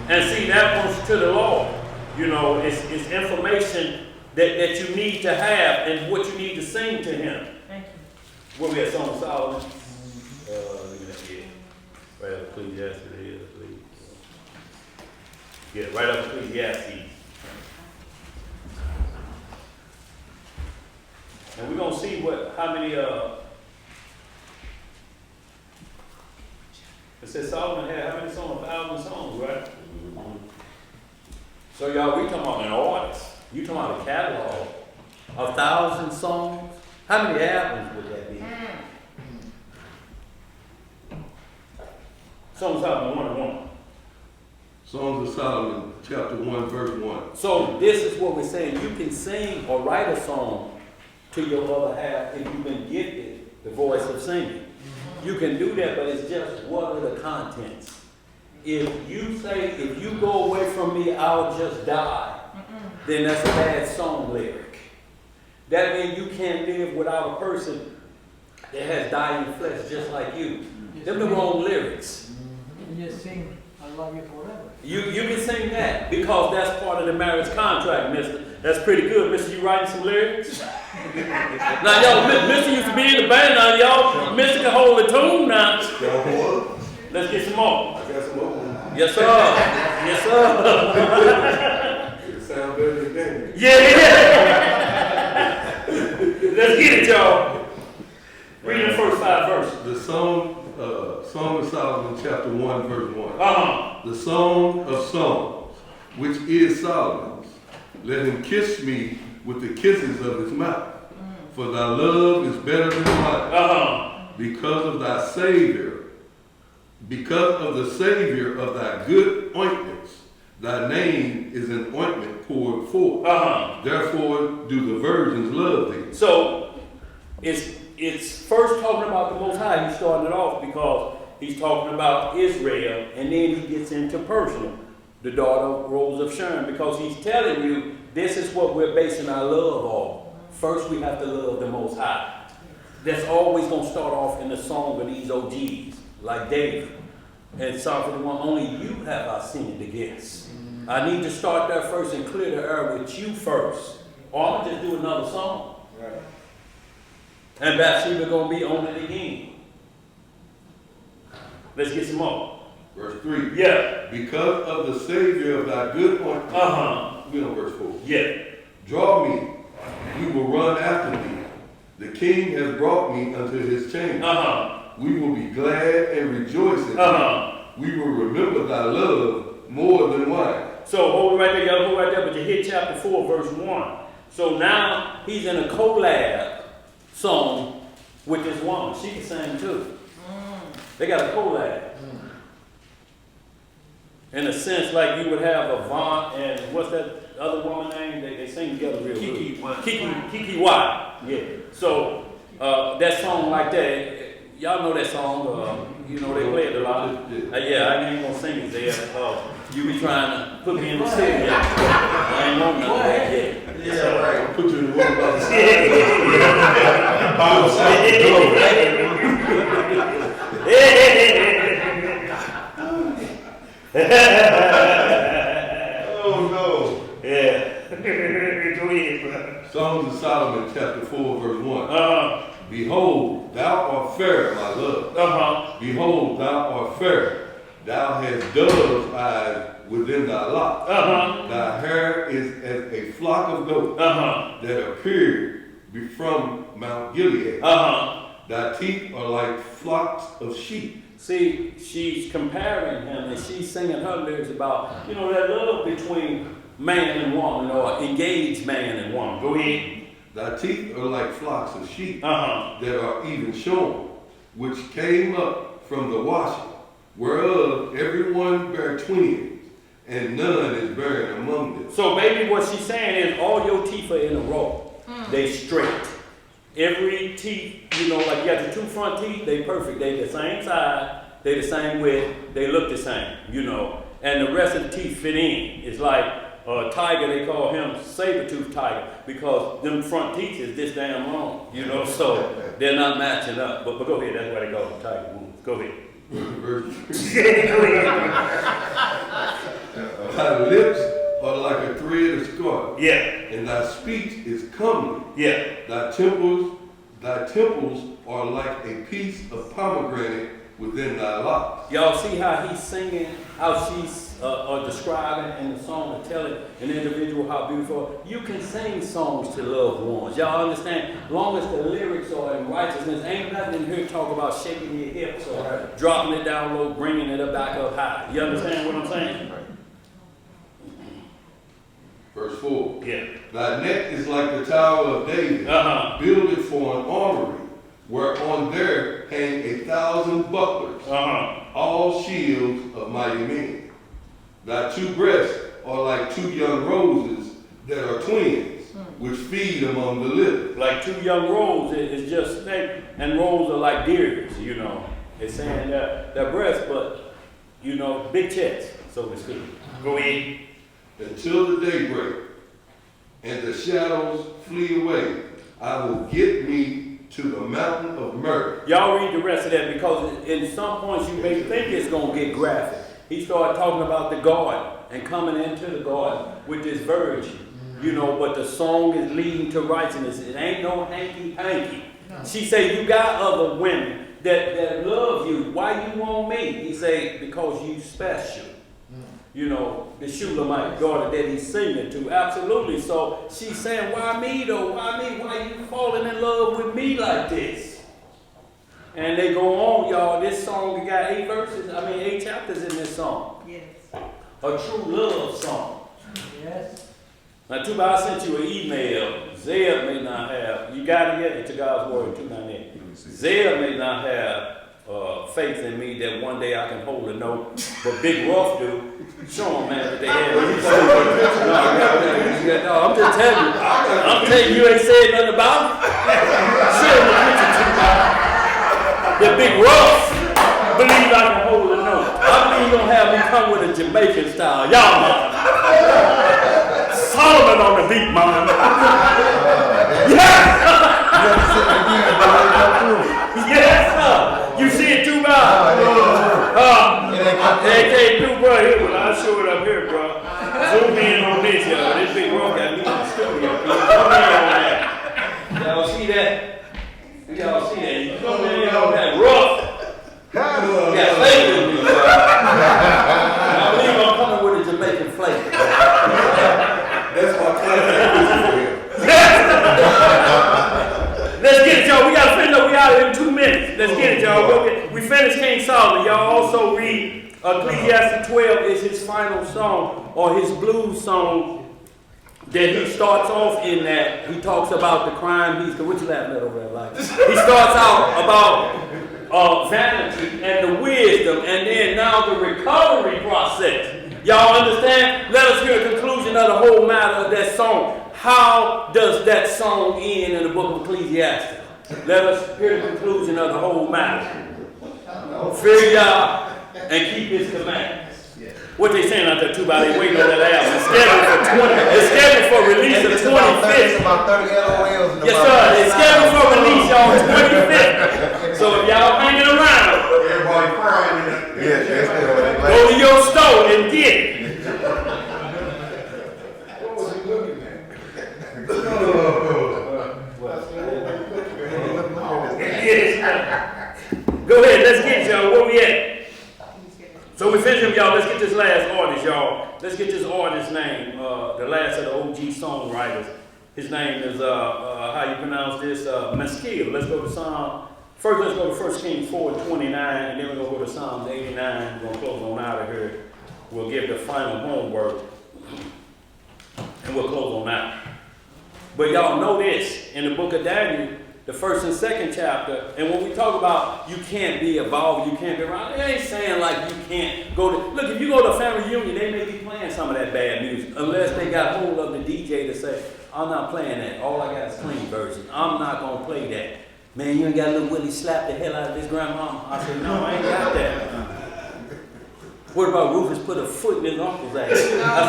And see, that one's to the Lord. You know, it's information that you need to have and what you need to sing to him. Thank you. Where we at, Song of Solomon? Look at that here. Right up Ecclesiastes here, please. Yeah, right up Ecclesiastes. And we're gonna see how many it says Solomon had how many songs? 1,000 songs, right? Mm-hmm. So y'all, we talking about an artist. You talking about a catalog. 1,000 songs? How many albums would that be? Song of Solomon 1:1. Songs of Solomon, chapter 1, verse 1. So this is what we're saying. You can sing or write a song to your other half if you've been gifted the voice of singing. You can do that, but it's just what are the contents. If you say, if you go away from me, I'll just die, then that's a bad song lyric. That means you can't live without a person that has dying flesh just like you. Them the wrong lyrics. You just sing, I love you forever. You can sing that because that's part of the marriage contract, mister. That's pretty good. Mister, you writing some lyrics? Now, y'all, mister used to be in the band. Now, y'all, mister can hold the tune now. Let's get some more. I got some more. Yes, sir. Yes, sir. It sounds better than that. Yeah. Let's get it, y'all. Read the first 5 verses. The Song of Solomon, chapter 1, verse 1. Uh-huh. The Song of Songs, which is Solomon's. Let him kiss me with the kisses of his mouth. For thy love is better than life. Uh-huh. Because of thy Savior, because of the Savior of thy good ointments, thy name is an ointment poured forth. Uh-huh. Therefore do the virgins love thee. So it's first talking about the Most High. He's starting it off because he's talking about Israel, and then he gets into Persia, the daughter of Rose of Sharon, because he's telling you this is what we're basing our love on. First, we have to love the Most High. That's always going to start off in the song of these OGs, like David. And Psalm 51, only you have I sinned against. I need to start there first and clear the air with you first. Or I'm going to just do another song. Right. And Bathsheba going to be on it again. Let's get some more. Verse 3. Yeah. Because of the Savior of thy good ointment. Uh-huh. We on verse 4. Yeah. Draw me, we will run after thee. The King has brought me unto his chamber. Uh-huh. We will be glad and rejoice in Uh-huh. thee. We will remember thy love more than wine. So hold it right there, y'all. Hold right there, but you hit chapter 4, verse 1. So now he's in a collab song with this woman. She can sing too. They got a collab. In a sense, like you would have Avant and what's that other woman name? They sing together real good. Kiki White. Yeah. So that song like that, y'all know that song. You know they play it a lot. Yeah, I ain't gonna sing it there. You be trying to put me in the city. I ain't want none of that yet. Yeah, right. I'll put you in the room about the Oh no. Yeah. Go ahead, bro. Songs of Solomon, chapter 4, verse 1. Behold, thou art fair, my love. Behold, thou art fair. Thou hast dove's eyes within thy locks. Thy hair is as a flock of goats that appeared from Mount Gilead. Thy teeth are like flocks of sheep. See, she's comparing him and she's singing her lyrics about, that love between man and woman or engaged man and woman. Go ahead. Thy teeth are like flocks of sheep that are even shorn, which came up from the washing, whereof everyone bare twins, and none is barren among them. So baby, what she's saying is all your teeth are in a row. They straight. Every teeth, like you got the 2 front teeth, they perfect. They the same size They the same width, they look the same, you know. And the rest of the teeth fit in. It's like a tiger, they call him saber-toothed tiger because them front teeth is this damn long, you know, so they're not matching up. But go ahead, that's why they call them tiger wounds. Go ahead. Thy lips are like a thread of scarlet. Yeah. And thy speech is comely. Yeah. Thy temples are like a piece of pomegranate within thy locks. Y'all see how he's singing, how she's describing in the song and telling an individual how beautiful. You can sing songs to loved ones. Y'all understand? As long as the lyrics are in righteousness, ain't nothing in here talk about shaking your hips or dropping it down low, bringing it back up high. You understand what I'm saying? Verse 4. Yeah. Thy neck is like the Tower of David, builded for an armory, whereon there hang 1,000 bucklers, all shields of mighty men. Thy two breasts are like two young roses that are twins, which feed among the litter. Like two young roes, it's just snake, and roes are like deers, you know. It's saying that their breasts, but, you know, big chest, so to speak. Go ahead. Until the day break, and the shadows flee away, I will get me to the mountain of myrrh. Y'all read the rest of that because in some points you may think it's going to get graphic. He started talking about the garden and coming into the garden with this virgin, you know, but the song is leading to righteousness. It ain't no hanky-panky. She said, you got other women that love you. Why you want me? He said, because you special. You know, the Shulamite daughter that he's singing to. Absolutely. So she's saying, why me though? Why me? Why you falling in love with me like this? And they go on, y'all. This song got 8 chapters in this song. Yes. A true love song. Yes. Now, too bad I sent you an email. Zeb may not have, you got it yet? It's God's word, 298. Zeb may not have faith in me that one day I can hold a note, but Big Ruff do. Show him, man, that they had. No, I'm just telling you. I'm telling you, you ain't said nothing about it. Show him the picture to me. The Big Ruff believe I can hold a note. I believe you're gonna have me come with a Jamaican style. Y'all know. Solomon on the beat, man. Yes! Yes, sir. You see it too, man. They came through, bro. Here, I'll show it up here, bro. Zoom in on this, y'all. This Big Ruff got me in the studio. Zoom in on that. Y'all see that? Y'all see that? You zoom in on that Ruff. You got flavor in me, bro. I believe I'm coming with a Jamaican flavor. That's my contact. Let's get it, y'all. We gotta finish up. We out in 2 minutes. Let's get it, y'all. We finished King Solomon. Y'all also read Ecclesiastes 12 is his final song or his blues song that he starts off in that. He talks about the crime. What you laughing at over there, like? He starts out about vanity and the wisdom, and then now the recovery process. Y'all understand? Let us hear the conclusion of the whole matter of that song. How does that song end in the book of Ecclesiastes? Let us hear the conclusion of the whole matter. Fear Yah and keep his commandments. What they saying out there too, by they waiting on that album. It's scheduled for release the 25th. It's about 30 LOLs. Yes, sir. It's scheduled for release, y'all, 25th. So if y'all hanging around, Everybody crying in it. go to your store and get it. What was he looking at? Go ahead, let's get y'all. Where we at? So we finish up, y'all. Let's get this last artist, y'all. Let's get this artist's name. The last of the OG songwriters. His name is how you pronounce this? Maskil. Let's go to Psalm. First, let's go to 1 Kings 4:29, and then we're gonna go to Psalms 89. We're gonna close on out of here. We'll give the final homework, and we'll close on out. But y'all know this in the book of Daniel. The 1st and 2nd chapter, and when we talk about you can't be involved, you can't be around, it ain't saying like you can't go to, look, if you go to a family reunion, they may be playing some of that bad music, unless they got hold of the DJ to say, I'm not playing that, all I got is clean version, I'm not going to play that. man, you ain't got a little Willie slap the hell out of his grandmama. I said, no, I ain't got that. What about Rufus put a foot in his uncle's ass? I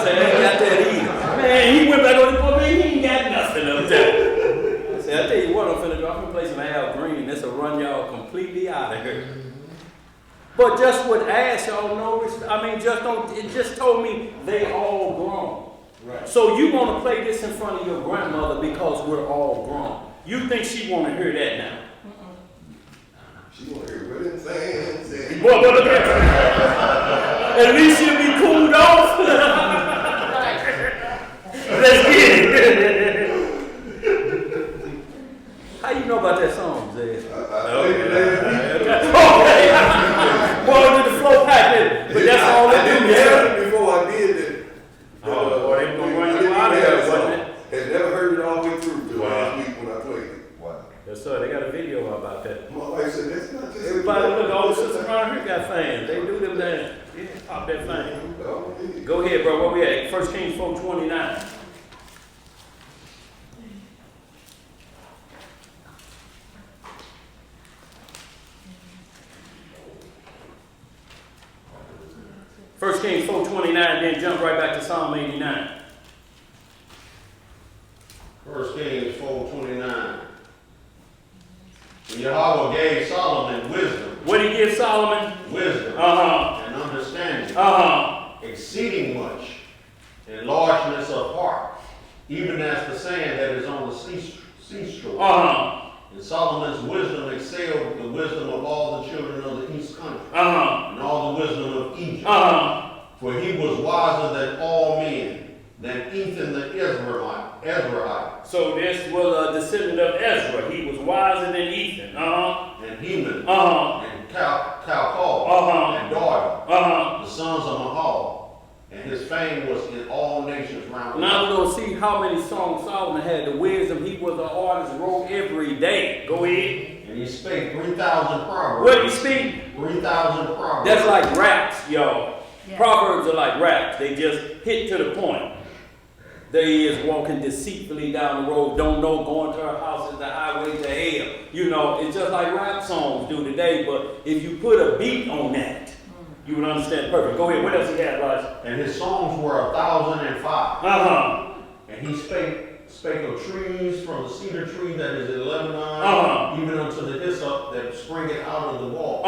said, I ain't got that either. Man, he went back on the pulpit, he ain't got nothing up there. I said, I tell you what, I'm finna play some Al Green. This'll run y'all completely out of here. But just would ask y'all no respect. I mean, it just told me they all grown. Right. So you want to play this in front of your grandmother because we're all grown. You think she want to hear that now? She want to hear what it says. Boy, look at that. At least she'll be cooled off. Let's get it. How you know about that song, Zed? Okay. Boy, did the flow pack it. But that's all they do. Yeah, before I did it. Oh, boy, they gonna run you out of here, wasn't it? And never heard it all the way through till last week when I played it. Wow. Yes, sir. They got a video about that. My wife said, that's not just Everybody look, all the sisters around here got fans. They do them there. Yeah, pop that thing. Go ahead, bro. Where we at? 1 Kings 4:29. First Kings 4:29, then jump right back to Psalm 89. 1 Kings 4:29. When Yahweh gave Solomon wisdom. What did he give Solomon? Wisdom. And understanding. Exceeding much. And largeness of heart. Even as the sand that is on the seashore. And Solomon's wisdom excelled the wisdom of all the children of the east country. And all the wisdom of Egypt. For he was wiser than all men, than Ethan the Ezraite. So this was a descendant of Ezra. He was wiser than Ethan. And Heman. And Calcol. And Darda. The sons of Mahal. And his fame was in all nations round about. Now we're going to see how many songs Solomon had. The wisdom, he was an artist, wrote every day. Go ahead. And he spake 3,000 proverbs. What did he speak? 3,000 proverbs. That's like raps, y'all. Yeah. Proverbs are like raps. They just hit to the point. There he is walking deceitfully down the road, don't know, going to her house is the highway to hell. You know, it's just like rap songs do today, but if you put a beat on that, you would understand perfect. Go ahead, what else he had, Raj? And his songs were 1,005. And he spake of trees, from the cedar tree that is in Lebanon, even unto the hyssop that springeth out of the wall.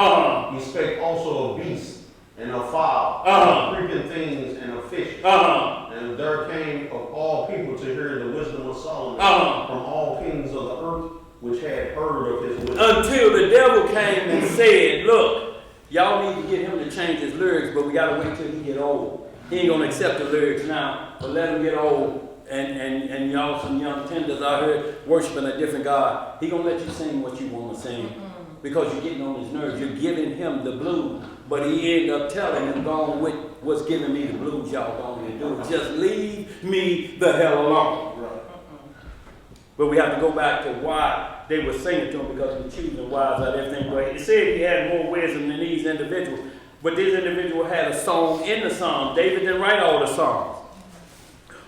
He spake also of beasts, and of fowl, of creeping things, and of fish. And there came of all people to hear the wisdom of Solomon from all kings of the earth, which had heard of his wisdom. Until the devil came and said, look, y'all need to get him to change his lyrics, but we got to wait till he get old. He ain't going to accept the lyrics now, but let him get old. And y'all, some young tenders out here worshiping a different God. He going to let you sing what you want to sing because you're getting on his nerves. You're giving him the blues, but he ended up telling him, going with what's giving me the blues, y'all going to do. Just leave me the hell alone. Right. But we have to go back to why they were singing to him, because we're choosing wives out of everything. But it said he had more wisdom than these individuals. But this individual had a song in the Psalms. David didn't write all the songs.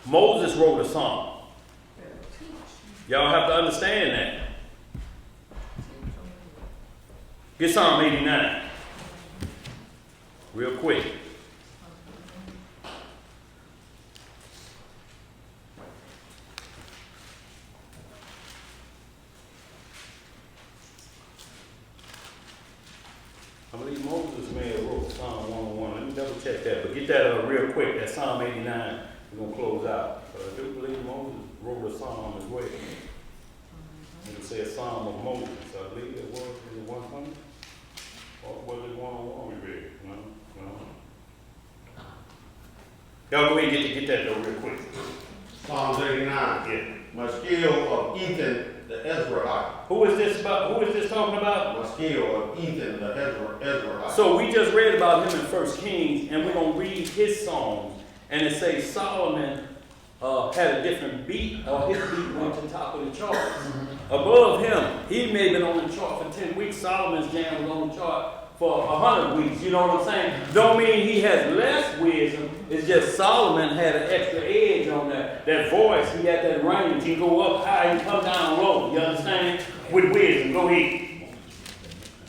Moses wrote a song. Y'all have to understand that. Get Psalm 89. Real quick. I believe Moses may have wrote Psalm 101. Let me double check that. But get that real quick. That's Psalm 89. We're going to close out. But I do believe Moses wrote a psalm as well. It says Psalm of Moses. I believe it was. Was it 100? Or was it 101 we read? No. Y'all go ahead and get that though real quick. Psalms 89. Yeah. Maskil of Ethan the Ezraite. Who is this talking about? Maskil of Ethan the Ezraite. So we just read about him in 1 Kings, and we're going to read his songs. And it says Solomon had a different beat, or his beat went to the top of the charts. Above him, he may have been on the chart for 10 weeks. Solomon's jam was on the chart for 100 weeks. You know what I'm saying? Don't mean he has less wisdom. It's just Solomon had an extra edge on that voice. He had that range. He go up high and come down low. You understand? with wisdom. Go ahead.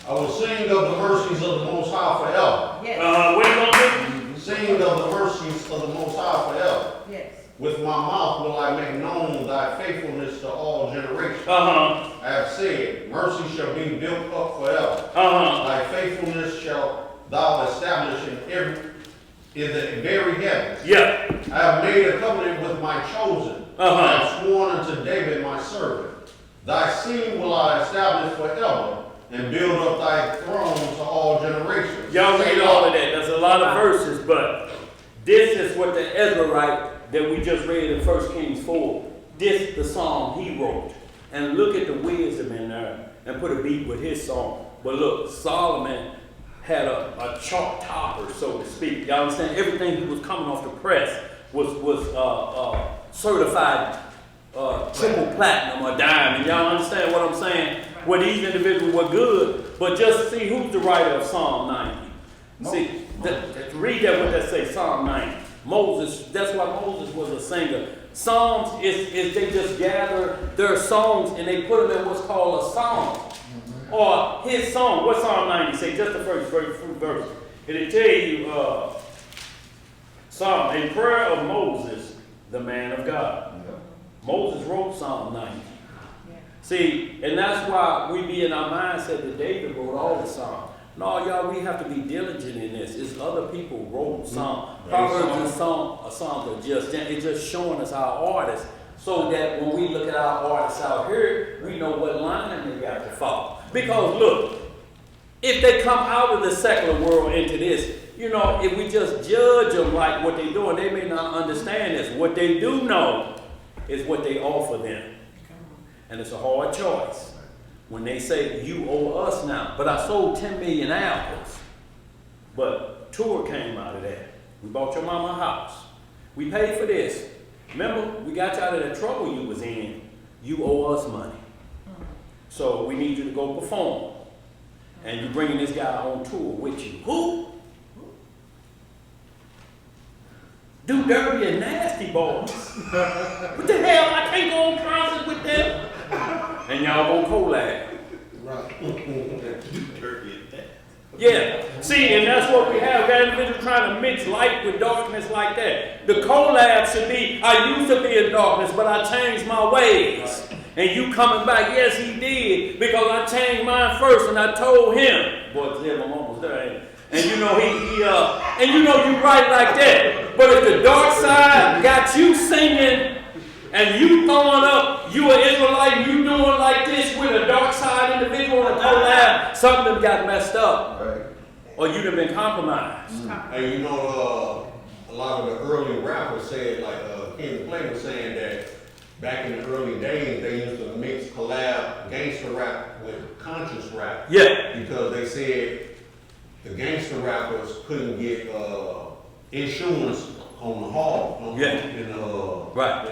I will sing of the mercies of the Most High forever. Yes, What you gonna Sing of the mercies of the Most High forever. yes. With my mouth will I make known thy faithfulness to all generations. do? Uh-huh. I have said, mercy shall be built up forever. Uh-huh. Thy faithfulness shall thou establish in the very heavens. Yeah. I have made a covenant with my chosen. Uh-huh. I have sworn unto David my servant. Thy seed will I establish forever, and build up thy throne to all generations. Y'all read all of that. That's a lot of verses, but this is what the Ezrahite that we just read in 1 Kings 4, this the song he wrote. And look at the wisdom in there and put a beat with his song. But look, Solomon had a chalk topper, so to speak. Y'all understand? Everything he was coming off the press was certified triple platinum or diamond. Y'all understand what I'm saying? Where these individuals were good, but just see who's the writer of Psalm 90. See, read that what that say, Psalm 90. Moses, that's why Moses was a singer. Psalms is they just gather their songs and they put them in what's called a psalm. Or his song. What Psalm 90 say? Just the first verse. It'll tell you, Psalm, a prayer of Moses, the man of God. Moses wrote Psalm 90. See, and that's why we be in our mindset that David wrote all the Psalms. No, y'all, we have to be diligent in this. It's other people wrote Psalms. Proverbs and Psalms are just showing us our artists, so that when we look at our artists out here, we know what line they got to follow. Because look, if they come out of the secular world into this, you know, if we just judge them like what they're doing, they may not understand this. What they do know is what they offer them. And it's a hard choice when they say, you owe us now. But I sold 10 million apples. But tour came out of that. We bought your mama a house. We paid for this. Remember, we got you out of that trouble you was in. You owe us money. So we need you to go perform. And you're bringing this guy on tour with you. Who? Do dirty and nasty boys. What the hell? I can't go on concert with them. And y'all gonna collab. Yeah. See, and that's what we have. That individual trying to mix light with darkness like that. The collab should be, I used to be in darkness, but I changed my ways. And you coming back, yes, he did, because I changed mine first, and I told him. Boy, I'm almost there, ain't it? And you know and you know you right like that. But if the dark side got you singing and you throwing up, you an Israelite, and you doing like this with a dark side individual and collab, something got messed up. Right. Or you'd have been compromised. And you know, a lot of the early rappers said, like King Play was saying that back in the early days, they used to mix collab gangster rap with conscious rap. Yeah. Because they said the gangster rappers couldn't get insurance on the hall. Right.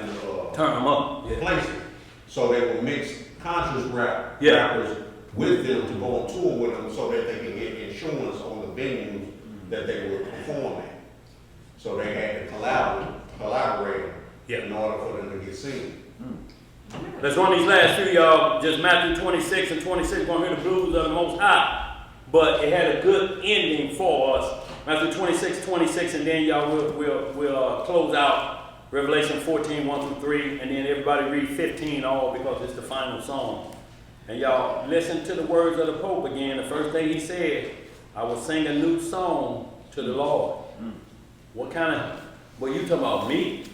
Turn them up. Places. So they would mix conscious rappers with them to go on tour with them so that they can get insurance on the venues that they were performing. So they had to collaborate in order for them to get seen. Let's run these last few, y'all. Just Matthew 26 and 26. Gonna hear the blues of the Most High. But it had a good ending for us. Matthew 26, 26, and then y'all we'll close out Revelation 14, 1 through 3, and then everybody read 15 all because it's the final song. And y'all listen to the words of the Pope again. The first thing he said, I will sing a new song to the Lord. What kind of, well, you talking about me?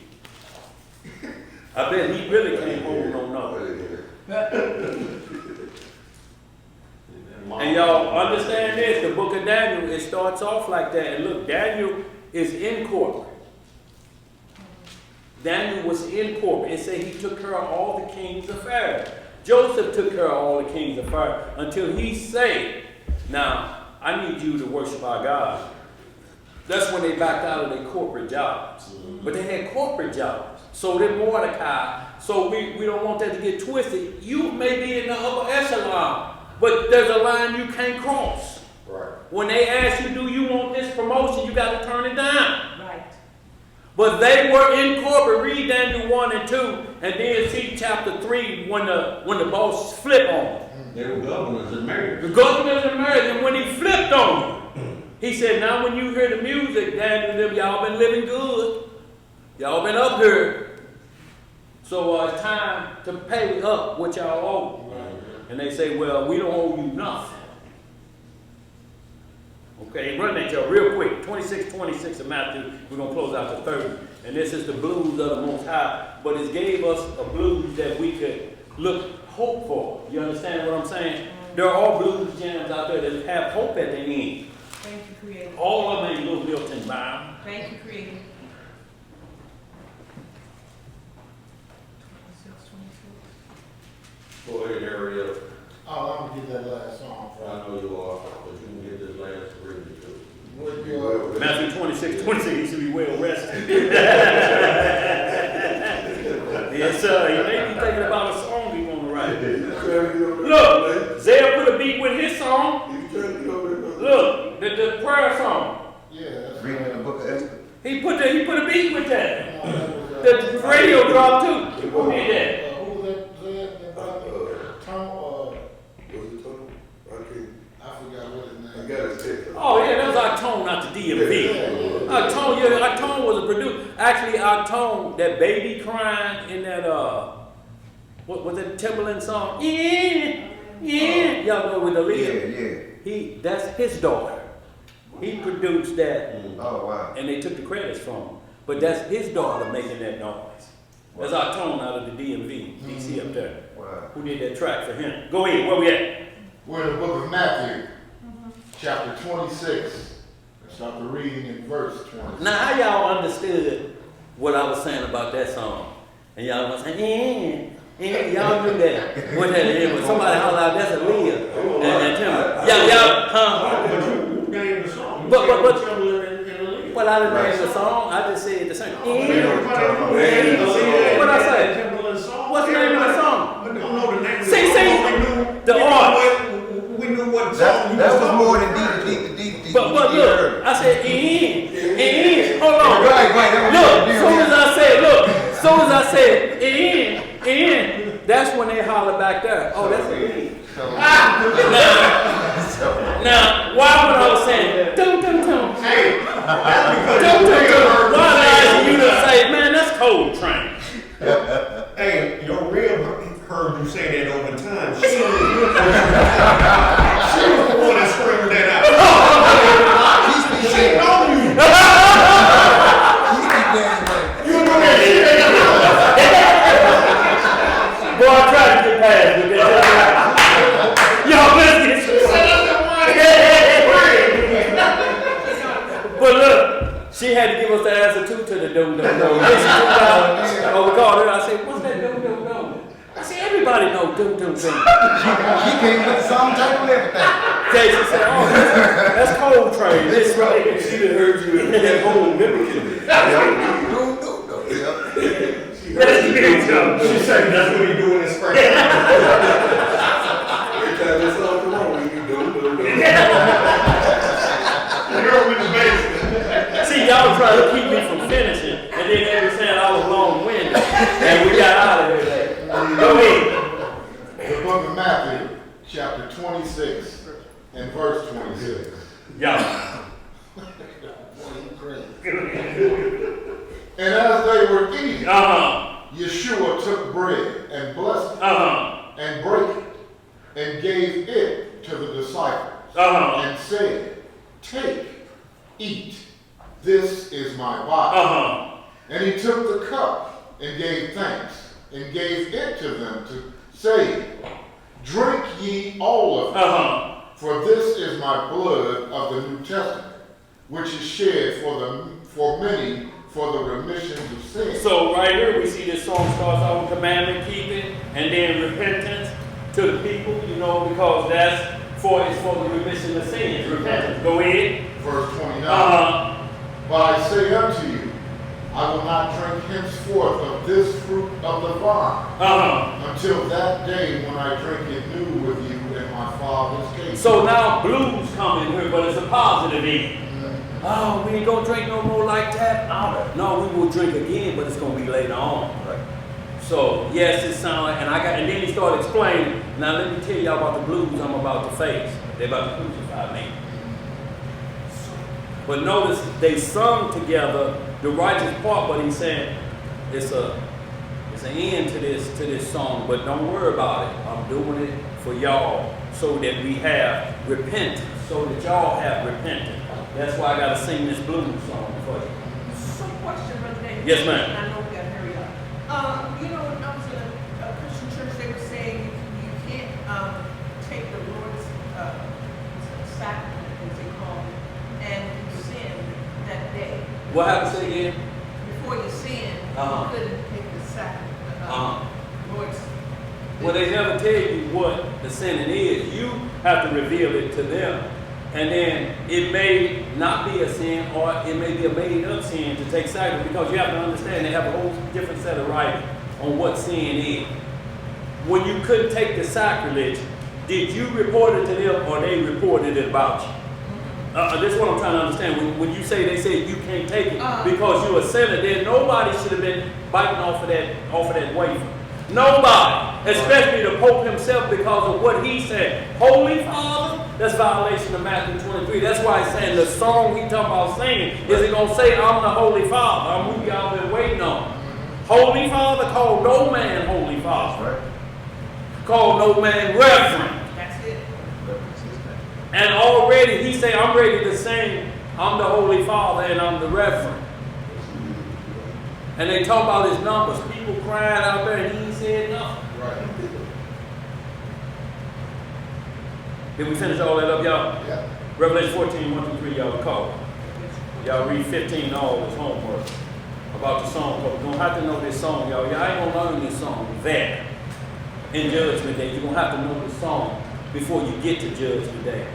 I bet he really can't hold no nothing. And y'all understand this, the book of Daniel, it starts off like that. And look, Daniel is in corporate. Daniel was in corporate. It said he took care of all the king's affairs. Joseph took care of all the king's affairs until he said, now, I need you to worship our God. That's when they backed out of their corporate jobs. But they had corporate jobs. So did Mordecai. So we don't want that to get twisted. You may be in the upper echelon, but there's a line you can't cross. Right. When they ask you, do you want this promotion, you got to turn it down. Right. But they were in corporate. Read Daniel 1 and 2, and then see chapter 3 when the boss flipped on them. They were governors and mayors. The governors and mayors, and when he flipped on them, he said, now when you hear the music, Daniel, them, y'all been living good. Y'all been up here. So it's time to pay up what y'all owe. And they say, well, we don't owe you nothing. Okay, run that y'all real quick. 26 of Matthew. We're going to close out to 30. And this is the blues of the Most High. But it gave us a blues that we could hope for. You understand what I'm saying? There are all blues jams out there that have hope at the end. Thank you, Creator. All of them ain't little Milton bound. Thank you, Creator. 26. Go ahead, Ariel. Oh, I'm gonna get that last song. I know you are, but you can get this last reading too. What you Matthew 26, he should be well rested. Yes, sir. He may be thinking about a song he want to write. Look, Zell put a beat with his song. Look, the prayer song. Yeah. Reading the book of Esther. He put a beat with that. The radio drop too. Who did that? Who was that? Tom, I forgot what his name. Oh yeah, that was Octone, not the DMV. Octone was a producer. Actually, Octone, that baby crying in that what was that Timberland song? Yeah. Y'all know with the lead. Yeah. That's his daughter. He produced that. Oh, wow. And they took the credits from him. But that's his daughter making that noise. That's Octone out of the DMV, DC up there. Wow. Who did that track for him? Go ahead, where we at? We're in the book of Matthew, chapter 26. Let's start the reading in verse 20. Now, how y'all understood what I was saying about that song? And y'all was saying, y'all knew that. What that is? When somebody holler out, that's Aaliyah. And Timber. Y'all, huh? Name the song. But, well, I didn't name the song. I just said the same. What I say? What's the name of the song? I don't know the name. See, the art. We knew what song. That was more than deep. But look, I said Hold on. Right. Look, soon as I said that's when they holler back there. Oh, that's it. Now, why would I was saying, dum. Hey, Dum. Why did I ask you to say, man, that's Cold Train? Hey, your real heard you say that over time. She was the one that screamed that out. She know you. You know that shit. Boy, I tried to get past with that. Y'all listen. But look, she had to give us the answer too to the dum. Oh, we called her. I said, what's that dum? I said, everybody knows dum. She came with the song title and everything. Jason said, oh, that's Cold Train. This right. She done heard you in that whole mimicking. She said that's what he do in his spring. Every time this song come on, you do. You're in the basement. See, y'all trying to keep me from finishing, and then they were saying I was long-winded, and we got out of here. Go ahead. the book of Matthew, chapter 26 and verse 26. Yeah. And as they were eating, Yeshua took bread and blessed it and brake it and gave it to the disciples and said, take, eat, this is my body. And he took the cup and gave thanks and gave it to them to say, drink ye all of it, for this is my blood of the New Testament, which is shed for many for the remission of sins. So right here we see this song starts out with commandment keeping and then repentance to the people, because that's for the remission of sins. Repentance. Go ahead. Verse 29. But I say unto you, I will not drink henceforth of this fruit of the vine until that day when I drink it new with you in my Father's kingdom. So now blues come in here, but it's a positive end. oh, we ain't gonna drink no more like that. No, we will drink again, but it's gonna be later on. So yes, it sounds like, and then he started explaining. Now let me tell y'all about the blues I'm about to face. They're about to crucify me. But notice they sung together the righteous part, but he's saying it's an end to this song. But don't worry about it. I'm doing it for y'all so that we have repentance, so that y'all have repentance. That's why I gotta sing this blues song for you. So question, Brother David. Yes, ma'am. I know we gotta hurry up. You know, when I was in a Christian church, they were saying you can't take the Lord's sacrament, as they call it, and you sin that day. What happened? Say again. Before you sin, you couldn't take the sacrament. Lord's. Well, they never tell you what the sinning is. You have to reveal it to them. And then it may not be a sin, or it may be a made-up sin to take sacrament, because you have to understand they have a whole different set of writing on what sin is. When you couldn't take the sacrilege, did you report it to them, or they reported it about you? This is what I'm trying to understand. When you say they said you can't take it because you're a sinner, then nobody should have been biting off of that wafer. Nobody, especially the Pope himself, because of what he said. Holy Father, that's violation of Matthew 23. That's why he's saying the song he talking about singing, is he going to say, I'm the Holy Father? I'm who y'all been waiting on. Holy Father, call no man Holy Father. Call no man Reverend. That's it. And already he say, I'm ready to sing, I'm the Holy Father and I'm the Reverend. And they talk about his numbers. People crying out there and he ain't said nothing. Right. Did we finish all that up, y'all? Yeah. Revelation 14, 1 through 3, y'all call. Y'all read 15 all as homework about the song. But we're going to have to know this song, y'all. Y'all ain't going to learn this song there in Judgment Day. You're going to have to know this song before you get to Judgment Day.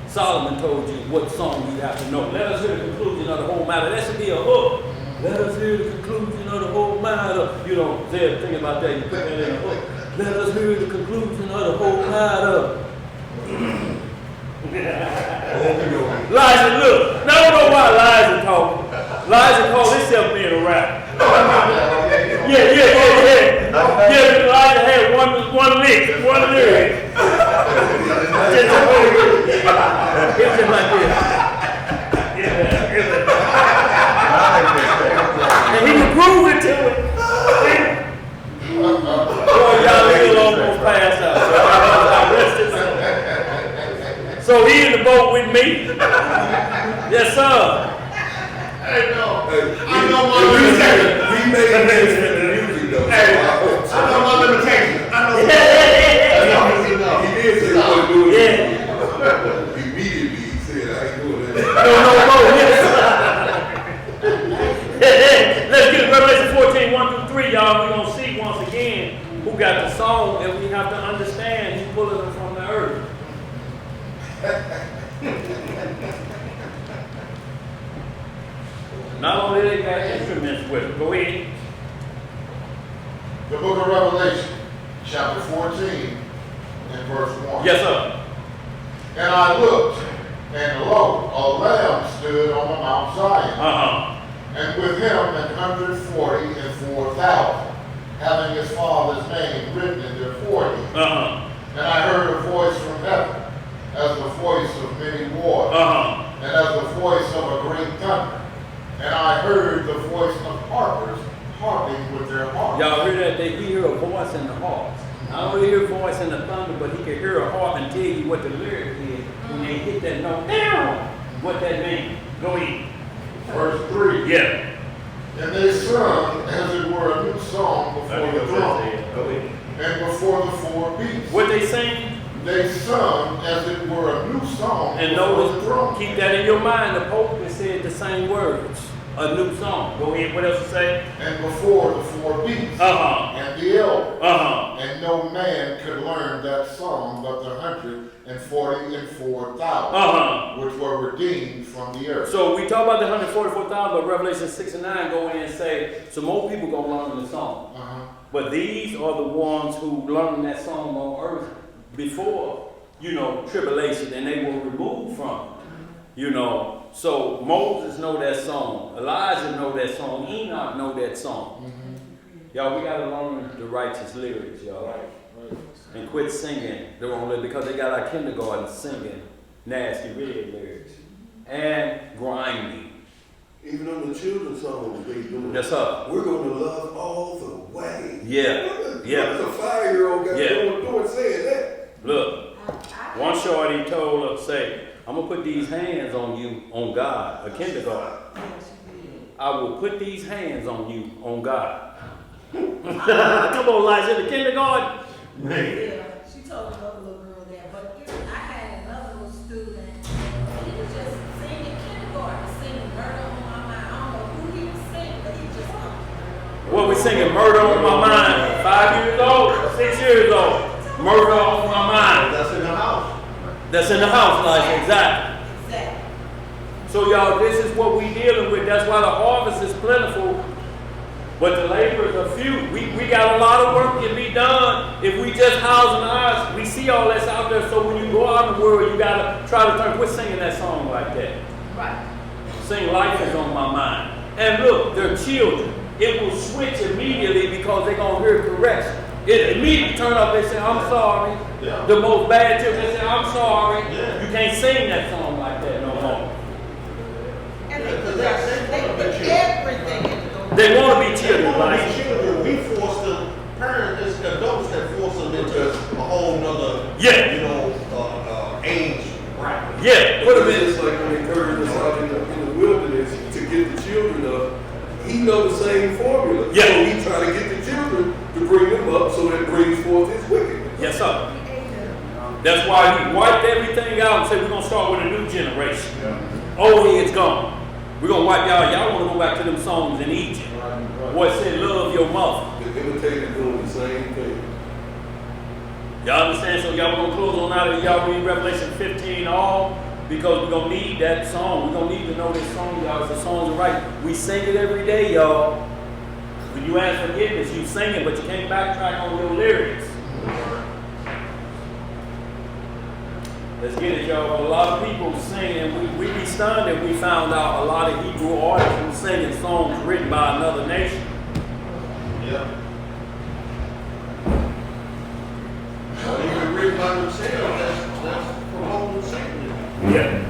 Solomon told you what song you have to know. Let us hear the conclusion of the whole matter. That should be a hook. Let us hear the conclusion of the whole matter. You know, Zeb, think about that. You put that in a hook. Let us hear the conclusion of the whole matter. Liza, look. Now I don't know why Liza talking. Liza called himself being a rapper. Yeah. Yeah, Liza had one lick, one lyric. It's just like this. And he can prove it to it. Boy, y'all little almost passed out. So he in the boat with me. Yes, sir. Hey, no. I know my limitations. We made the music though. I know my limitations. I know. He did say he wasn't doing it. Yeah. Immediately he said, I ain't doing that. No, yes. Let's get Revelation 14, 1 through 3, y'all. We're going to see once again who got the song, and we have to understand he's pulling them from the earth. Not only they got instruments with them. Go ahead. The book of Revelation, chapter 14, and verse 1. Yes, sir. And I looked, and lo, a lamb stood on the Mount Zion, and with him 144,000, having his father's name written in their foreheads. And I heard a voice from heaven, as the voice of many waters, and as the voice of a great thunder. And I heard the voice of harpers harping with their harps. Y'all hear that? He hear a voice in the harps. Not only hear a voice in the thunder, but he can hear a harp and tell you what the lyric is when they hit that note down. What that means. Go ahead. Verse 3. Yeah. And they sung as it were a new song before the throne, Go ahead. and before the four beasts. What they sing? They sung as it were a new song And before the notice, throne. keep that in your mind. The Pope has said the same words. A new song. Go ahead. What else to say? And before the four beasts. And the elders. And no man could learn that song but the 144,000 which were redeemed from the earth. So we talk about the 144,000, but Revelation 6 and 9 go in and say, so more people gonna learn the song. But these are the ones who learned that song on earth before, tribulation, and they were removed from, So Moses know that song. Elijah know that song. Enoch know that song. Y'all, we gotta learn the righteous lyrics, y'all. And quit singing the wrong lyrics because they got our kindergarten singing nasty red lyrics. And grimy. Even on the children's songs, they do. Yes, sir. We're gonna love all the way. Yeah. Yeah. There's a 5-year-old guy doing saying that. Look, one shorty told her, say, I'm gonna put these hands on you on God, a kindergarten. I will put these hands on you on God. Come on, Elijah, the kindergarten. Man. Yeah, she told another little girl that, but I had another little student, he was just singing kindergarten, singing Murder on My Mind. I don't know who he was singing, but he just What we singing? Murder on My Mind. 5 years old, 6 years old. Murder on My Mind. That's in the house. That's in the house, Elijah, exactly. So y'all, this is what we dealing with. That's why the harvest is plentiful, but the laborers are few. We got a lot of work to be done if we just housing ours. We see all that's out there, so when you go out in the world, you gotta try to turn. Quit singing that song like that. Right. Sing Life Is On My Mind. And look, they're children. It will switch immediately because they're gonna hear correction. It immediately turn up, they say, I'm sorry. Yeah. The most bad children, they say, I'm sorry. Yeah. You can't sing that song like that no more. And they put everything into those. They want to be children, Like right? children, we force them, parents, it's adults that force them into a whole nother, Yeah. you know, age bracket. Yeah, put them in. It's like when they turned us out in the wilderness to get the children up. He knows the same formula. Yeah. So he try to get the children to bring them up so that brings forth his wickedness. Yes, sir. That's why he wiped everything out and said, we're going to start with a new generation. Old heads gone. We're going to wipe y'all. Y'all want to go back to them songs in Egypt. What said, love your mother. The imitators doing the same thing. Y'all understand? So y'all going to close on out of y'all read Revelation 15 all because we're going to need that song. We're going to need to know this song, y'all. It's the songs are right. We sing it every day, y'all. When you ask forgiveness, you sing it, but you can't backtrack on your lyrics. Let's get it, y'all. A lot of people sing, and we be stunned if we found out a lot of Hebrew artists who singing songs written by another nation. Yeah. Well, even written by themselves, that's promoting Satan. Yeah.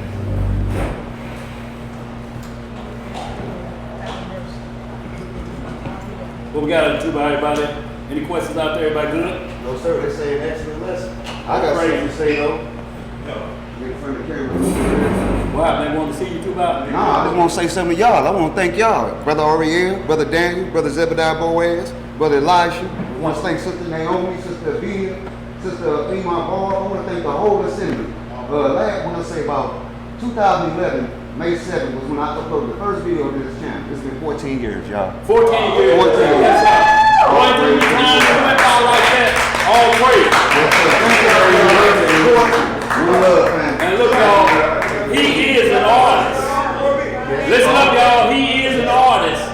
What we got to by everybody? Any questions out there? Everybody good? No, sir, they say an excellent lesson. I got something to say, though. Get in front of the camera. What happened? They want to see you too about? Nah, I just want to say something to y'all. I want to thank y'all. Brother Ariel, Brother Daniel, Brother Zebediah Boaz, Brother Elisha. I want to thank Sister Naomi, Sister Abia, Sister Iman Ball. I want to thank the whole assembly. Last, I want to say about 2011, May 7th was when I uploaded the first video to this channel. It's been 14 years, y'all. 14 years. 14 years. Yes, sir. Going through the time you went out like that, all praise. Yes, sir. Thank you very much. We love, man. And look, y'all, he is an artist. Listen up, y'all, he is an artist.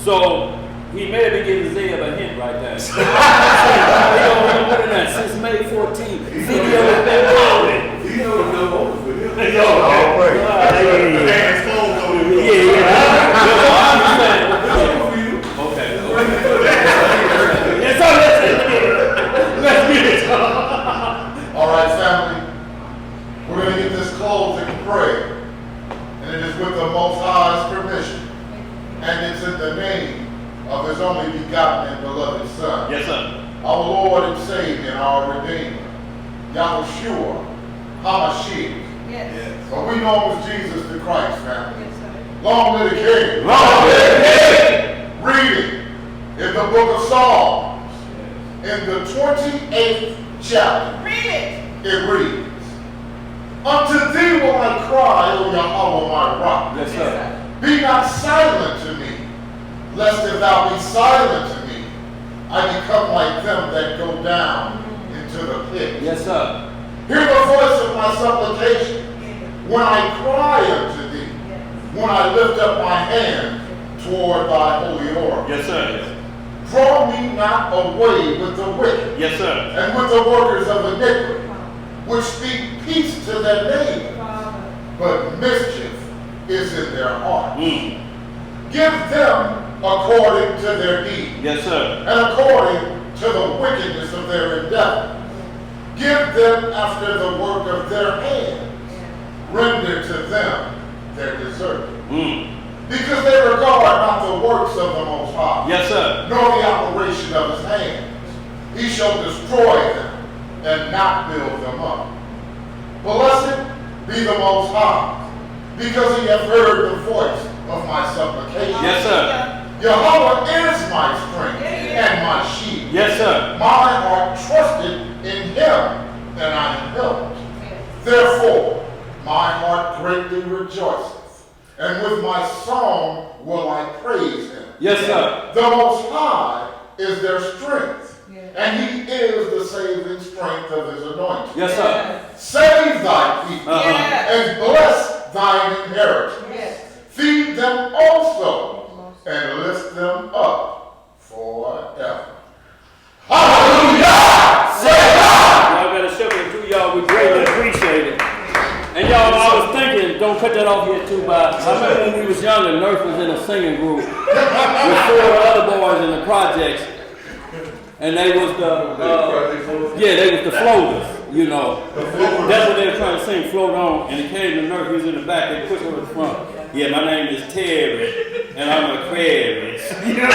So, he may have been giving Zeb a hint right there. He don't know that since May 14th. Video has been loaded. He knows no hope for him. Yo, all praise. Okay. Yes, sir, let's get it. All right, family. We're going to get this closed and pray. And it is with the Most High's permission. And it's in the name of His only begotten and beloved Son. Yes, sir. Our Lord and Savior and our Redeemer. Yahushua HaMashiach. Yes. But we know him as Jesus the Christ, family. Yes, sir. Long live the King. Long live the King. Reading in the book of Psalms, in the 28th chapter. Read it. It reads, Unto thee will I cry, O Yahweh my rock. Yes, sir. Be not silent to me, lest if thou be silent to me, I become like them that go down into the pit. Yes, sir. Hear the voice of my supplication when I cry unto thee, when I lift up my hand toward thy holy order. Yes, sir. Draw me not away with the wicked Yes, sir. and with the workers of iniquity, which speak peace to their neighbor, but mischief is in their heart. Mm. Give them according to their deeds. Yes, sir. And according to the wickedness of their endeavor. Give them after the work of their hands. Render to them their desert. Mm. Because they regard not the works of the Most High, Yes, sir. nor the operation of his hands. He shall destroy them and not build them up. Blessed be the Most High, because he hath heard the voice of my supplication. Yes, sir. Yahweh is my strength and my shield. Yes, sir. My heart trusted in him, and I am helped. Therefore, my heart greatly rejoiceth, and with my song will I praise him. Yes, sir. The Most High is their strength, and he is the saving strength of his anointing. Yes, sir. Save thy people, and bless thine inheritance. Feed them also, and lift them up forever. Hallelujah! Say Y'all got a shepherd to y'all. We greatly appreciate it. And y'all, I was thinking, don't cut that off here too, but I remember when we was younger, Nurse was in a singing group with 4 other boys in the projects. And they was they was the floaters, you know. That's what they were trying to sing, float on. And it came to Nurse, he was in the back, they pushed her in the front. Yeah, my name is Terry, and I'm Aquarius. You know